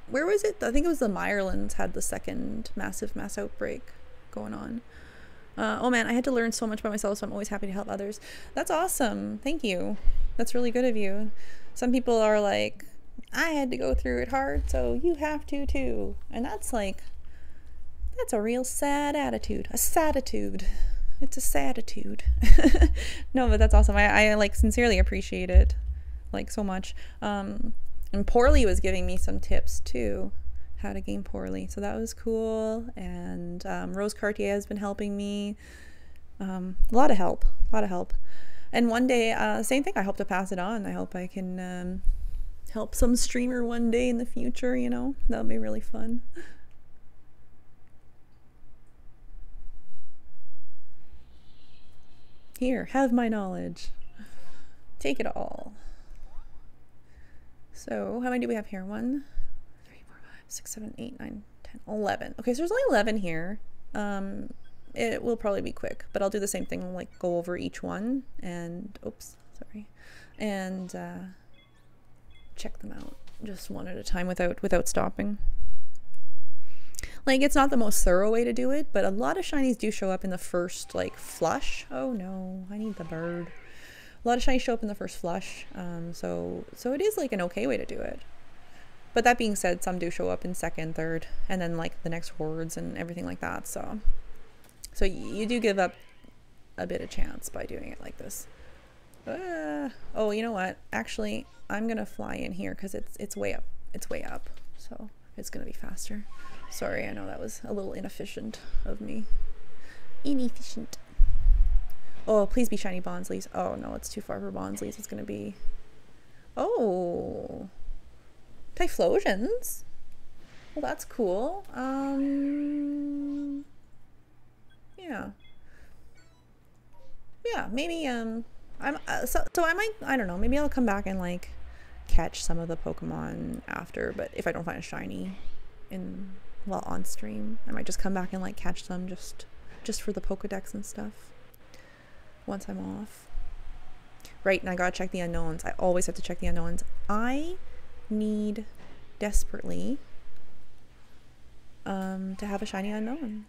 Where was it? I think it was the Meyerlands had the second mass outbreak going on. Oh man, I had to learn so much about myself, so I'm always happy to help others. That's awesome. Thank you. That's really good of you. Some people are like, I had to go through it hard, so you have to too. And that's like, that's a real sad attitude. A saditude. It's a saditude. No, but that's awesome. I like sincerely appreciate it, like, so much. And Poorly was giving me some tips too, how to game poorly, so that was cool. And Rose Cartier has been helping me. A lot of help. And one day, same thing, I hope to pass it on. I hope I can help some streamer one day in the future, you know? That'll be really fun. Here, have my knowledge. Take it all. So, how many do we have here? 1, 3, 4, 5, 6, 7, 8, 9, 10, 11. Okay, so there's only 11 here. It will probably be quick, but I'll do the same thing, like go over each one and, oops, sorry, and check them out just one at a time without stopping. Like, it's not the most thorough way to do it, but a lot of shinies do show up in the first, like, flush. Oh no, I need the bird. A lot of shinies show up in the first flush, so it is, like, an okay way to do it. But that being said, some do show up in second, third, and then, like, the next words and everything like that, so you do give up a bit of chance by doing it like this. Oh, you know what? Actually, I'm gonna fly in here because it's way up. It's way up, so it's gonna be faster. Sorry, I know that was a little inefficient of me. Inefficient. Oh, please be shiny Bonsleys. Oh no, it's too far for Bonsleys. It's gonna be... Oh. Typhlosions? Well, that's cool. Yeah. Yeah, maybe, so I might, I don't know, maybe I'll come back and, like, catch some of the Pokemon after, but if I don't find a shiny while on stream, I might just come back and, like, catch them just for the Pokedex and stuff once I'm off. Right, and I gotta check the unknowns. I always have to check the unknowns. I need desperately to have a shiny unknown.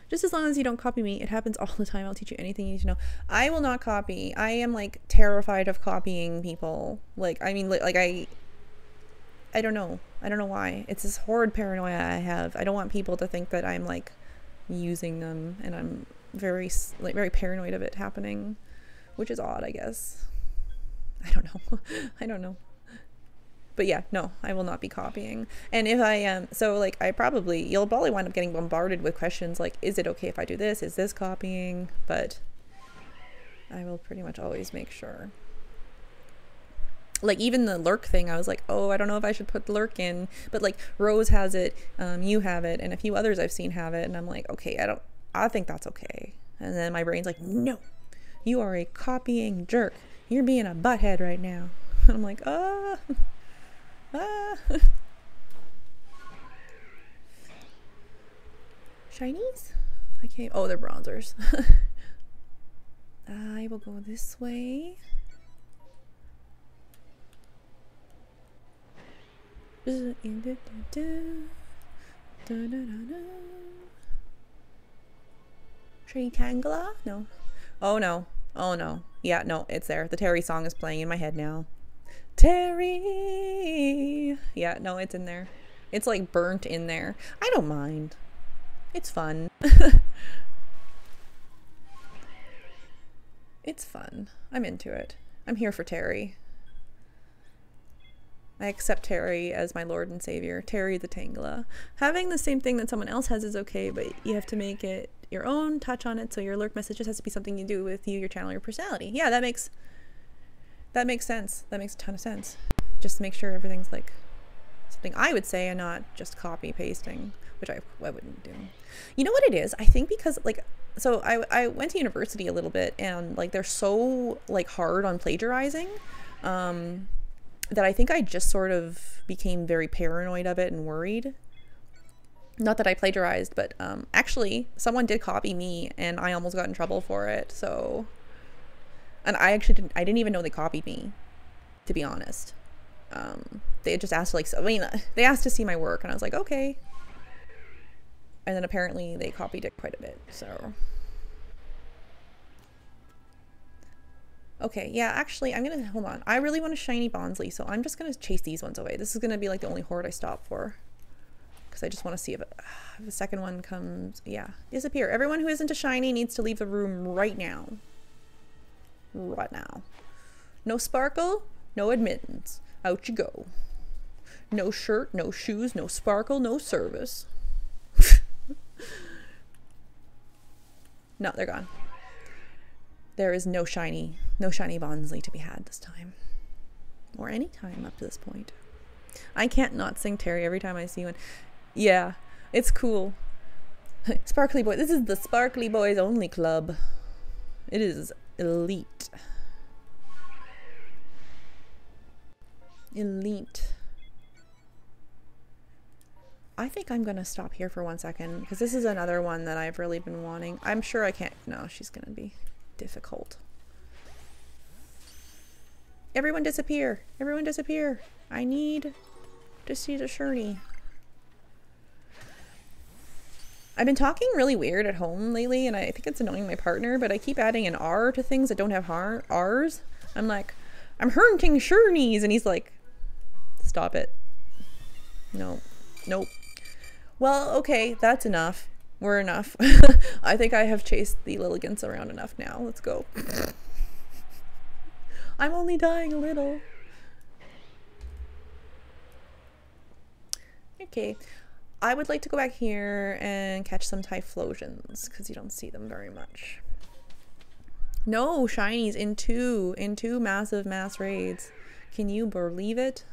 Just as long as you don't copy me. It happens all the time. I'll teach you anything you need to know. I will not copy. I am, like, terrified of copying people. Like, I mean, like, I don't know. I don't know why. It's this horrid paranoia I have. I don't want people to think that I'm, like, using them, and I'm very paranoid of it happening, which is odd, I guess. I don't know. I don't know. But yeah, no, I will not be copying. And if I am, so, like, you'll probably wind up getting bombarded with questions like, is it okay if I do this? Is this copying? But I will pretty much always make sure. Like, even the lurk thing, I was like, oh, I don't know if I should put lurk in. But, like, Rose has it, you have it, and a few others I've seen have it. And I'm like, okay, I think that's okay. And then my brain's like, no, you are a copying jerk. You're being a butthead right now. And I'm like, ah. Shinies? I can't. Oh, they're bronzers. I will go this way. Tritangula? No. Oh no. Oh no. Yeah, no, it's there. The Terry song is playing in my head now. Terry. Yeah, no, it's in there. It's, like, burnt in there. I don't mind. It's fun. It's fun. I'm into it. I'm here for Terry. I accept Terry as my Lord and Savior. Terry the Tangela. Having the same thing that someone else has is okay, but you have to make it your own, touch on it, so your lurk message just has to be something you do with you, your channel, your personality. Yeah, that makes sense. That makes a ton of sense. Just make sure everything's, like, something I would say and not just copy pasting, which I wouldn't do. You know what it is? I think because, like, so I went to university a little bit, and, like, they're so, like, hard on plagiarizing that I think I just sort of became very paranoid of it and worried. Not that I plagiarized, but actually someone did copy me and I almost got in trouble for it. So, and I didn't even know they copied me, to be honest. They just asked they asked to see my work and I was like, okay. And then apparently they copied it quite a bit, so. Okay, yeah, actually, hold on. I really want a shiny Bonsly, so I'm just gonna chase these ones away. This is gonna be like the only horde I stop for. Because I just want to see if the second one comes. Yeah, disappear. Everyone who isn't a shiny needs to leave the room right now. Right now. No sparkle, no admittance. Out you go. No shirt, no shoes, no sparkle, no service. No, they're gone. There is no shiny Bonsly to be had this time. Or any time up to this point. I can't not sing Terry every time I see one. Yeah, it's cool. Sparkly Boy. This is the Sparkly Boys only club. It is elite. Elite. I think I'm gonna stop here for 1 second because this is another one that I've really been wanting. I'm sure I can't. No, she's gonna be difficult. Everyone disappear. Everyone disappear. I need to see the shiny. I've been talking really weird at home lately, and I think it's annoying my partner, but I keep adding an R to things that don't have R's. I'm like, I'm hunting shinies, and he's like, stop it. No. Nope. Well, okay, that's enough. We're enough. I think I have chased the Lilligants around enough now. Let's go. I'm only dying a little. Okay. I would like to go back here and catch some Typhlosions because you don't see them very much. No shinies in two massive mass raids. Can you believe it?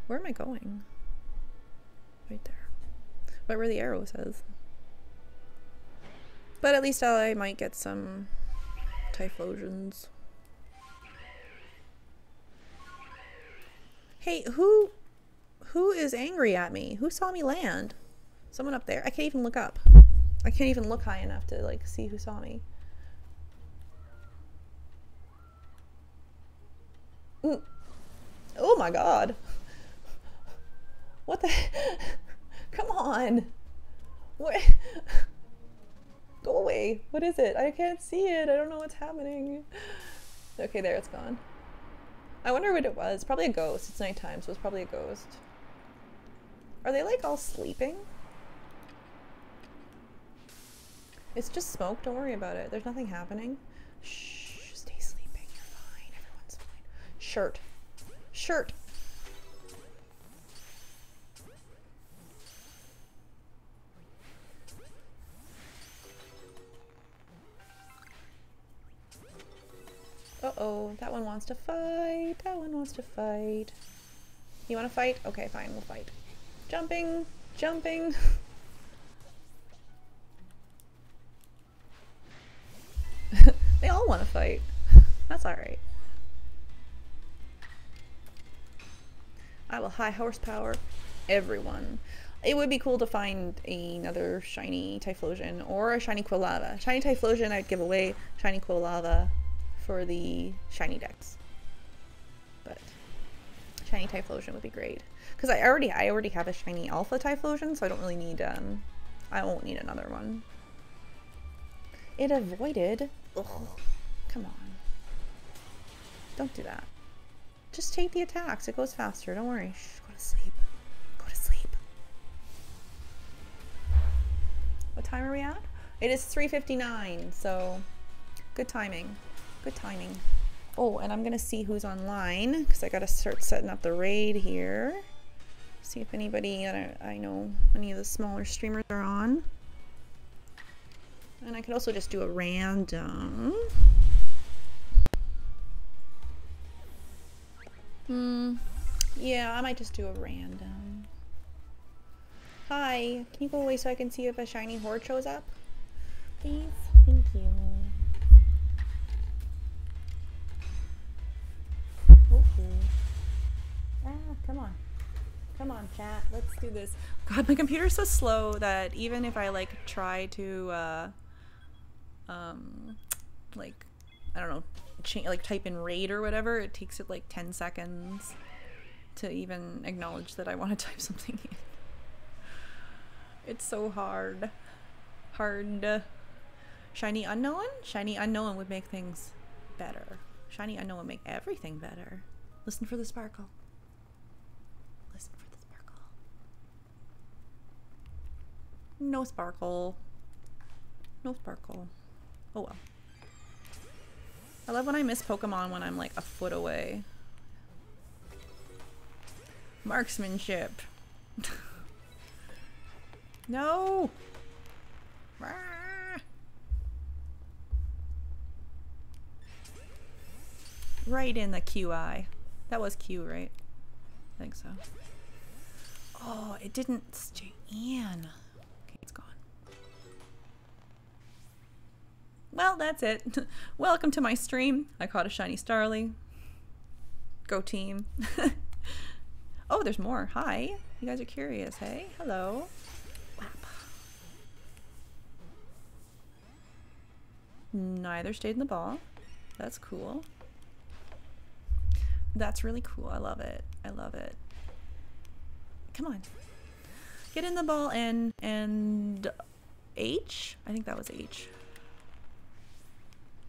Where am I going? Right there. Right where the arrow says. But at least I might get some Typhlosions. Hey, who is angry at me? Who saw me land? Someone up there. I can't even look up. I can't even look high enough to like see who saw me. Oh my god. What the Come on. What? Go away. What is it? I can't see it. I don't know what's happening. Okay, there, it's gone. I wonder what it was. Probably a ghost. It's nighttime, so it's probably a ghost. Are they like all sleeping? It's just smoke. Don't worry about it. There's nothing happening. Shh. Stay sleeping. You're fine. Everyone's fine. Shirt. Shirt. Uh-oh. That one wants to fight. That one wants to fight. You want to fight? Okay, fine. We'll fight. Jumping. Jumping. They all want to fight. That's alright. I will high horsepower everyone. It would be cool to find another shiny Typhlosion or a shiny Quilava. Shiny Typhlosion I'd give away. Shiny Quilava for the shiny decks. But shiny Typhlosion would be great. Because I already have a shiny Alpha Typhlosion, so I don't really need I won't need another one. It avoided. Ugh. Come on. Don't do that. Just take the attacks. It goes faster. Don't worry. Shh, go to sleep. Go to sleep. What time are we at? It is 3:59, so good timing. Good timing. Oh, and I'm gonna see who's online because I gotta start setting up the raid here. See if anybody that I know, any of the smaller streamers are on. And I could also just do a random. Yeah, I might just do a random. Hi, can you go away so I can see if a shiny horde shows up? Please? Thank you. Oh. Ah, come on. Come on, chat. Let's do this. God, my computer's so slow that even if I like try to like, I don't know, like type in raid or whatever, it takes it like 10 seconds to even acknowledge that I want to type something in. It's so hard. Shiny Unknown? Shiny Unknown would make things better. Shiny Unknown would make everything better. Listen for the sparkle. Listen for the sparkle. No sparkle. No sparkle. Oh well. I love when I miss Pokemon when I'm like a foot away. Marksmanship. No! Rah! Right in the QI. That was Q, right? I think so. Oh, it didn't stay in. Okay, it's gone. Well, that's it. Welcome to my stream. I caught a shiny Starly. Go team. Oh, there's more. Hi. You guys are curious, hey? Hello. Whap. Neither stayed in the ball. That's cool. That's really cool. I love it. I love it. Come on. Get in the ball and H? I think that was H.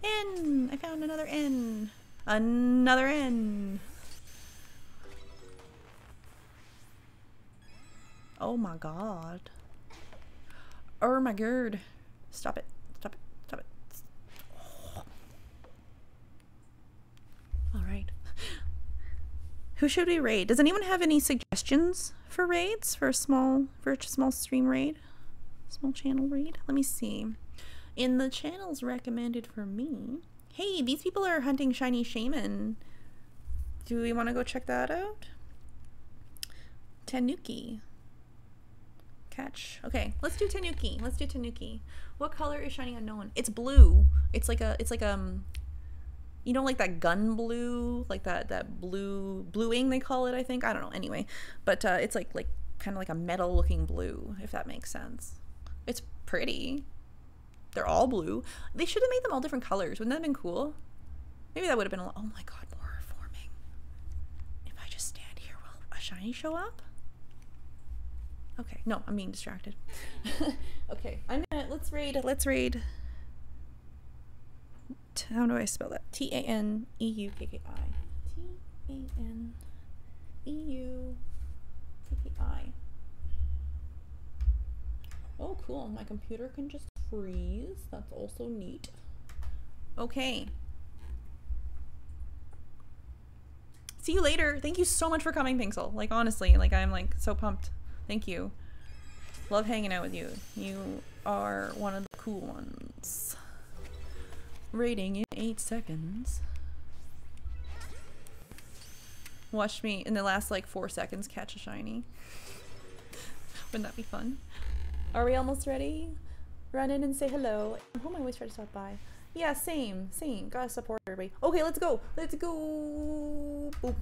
N! I found another N. Another N. Oh my god. Oh my god. Stop it. Stop it. Stop it. Oh. Alright. Who should we raid? Does anyone have any suggestions for raids? For a small stream raid? Small channel raid? Let me see. In the channels recommended for me. Hey, these people are hunting shiny shaman. Do we want to go check that out? Tanuki. Catch. Okay, let's do Tanuki. Let's do Tanuki. What color is Shiny Unknown? It's blue. It's like you know, like that gun blue, like that bluing they call it, I think. I don't know. Anyway, but it's like kind of like a metal looking blue, if that makes sense. It's pretty. They're all blue. They should have made them all different colors. Wouldn't that have been cool? Maybe that would have been a lot. Oh my god, more forming. If I just stand here, will a shiny show up? Okay, no, I'm being distracted. Okay, let's raid. How do I spell that? Taneukki. Taneukki. Oh, cool. My computer can just freeze. That's also neat. Okay. See you later. Thank you so much for coming, Pixel. Like, honestly, like, I'm like so pumped. Thank you. Love hanging out with you. You are one of the cool ones. Rating in 8 seconds. Watch me in the last like 4 seconds catch a shiny. Wouldn't that be fun? Are we almost ready? Run in and say hello. I hope my voice tried to stop by. Yeah, same. Gotta support everybody. Okay, let's go. Let's go. Boop.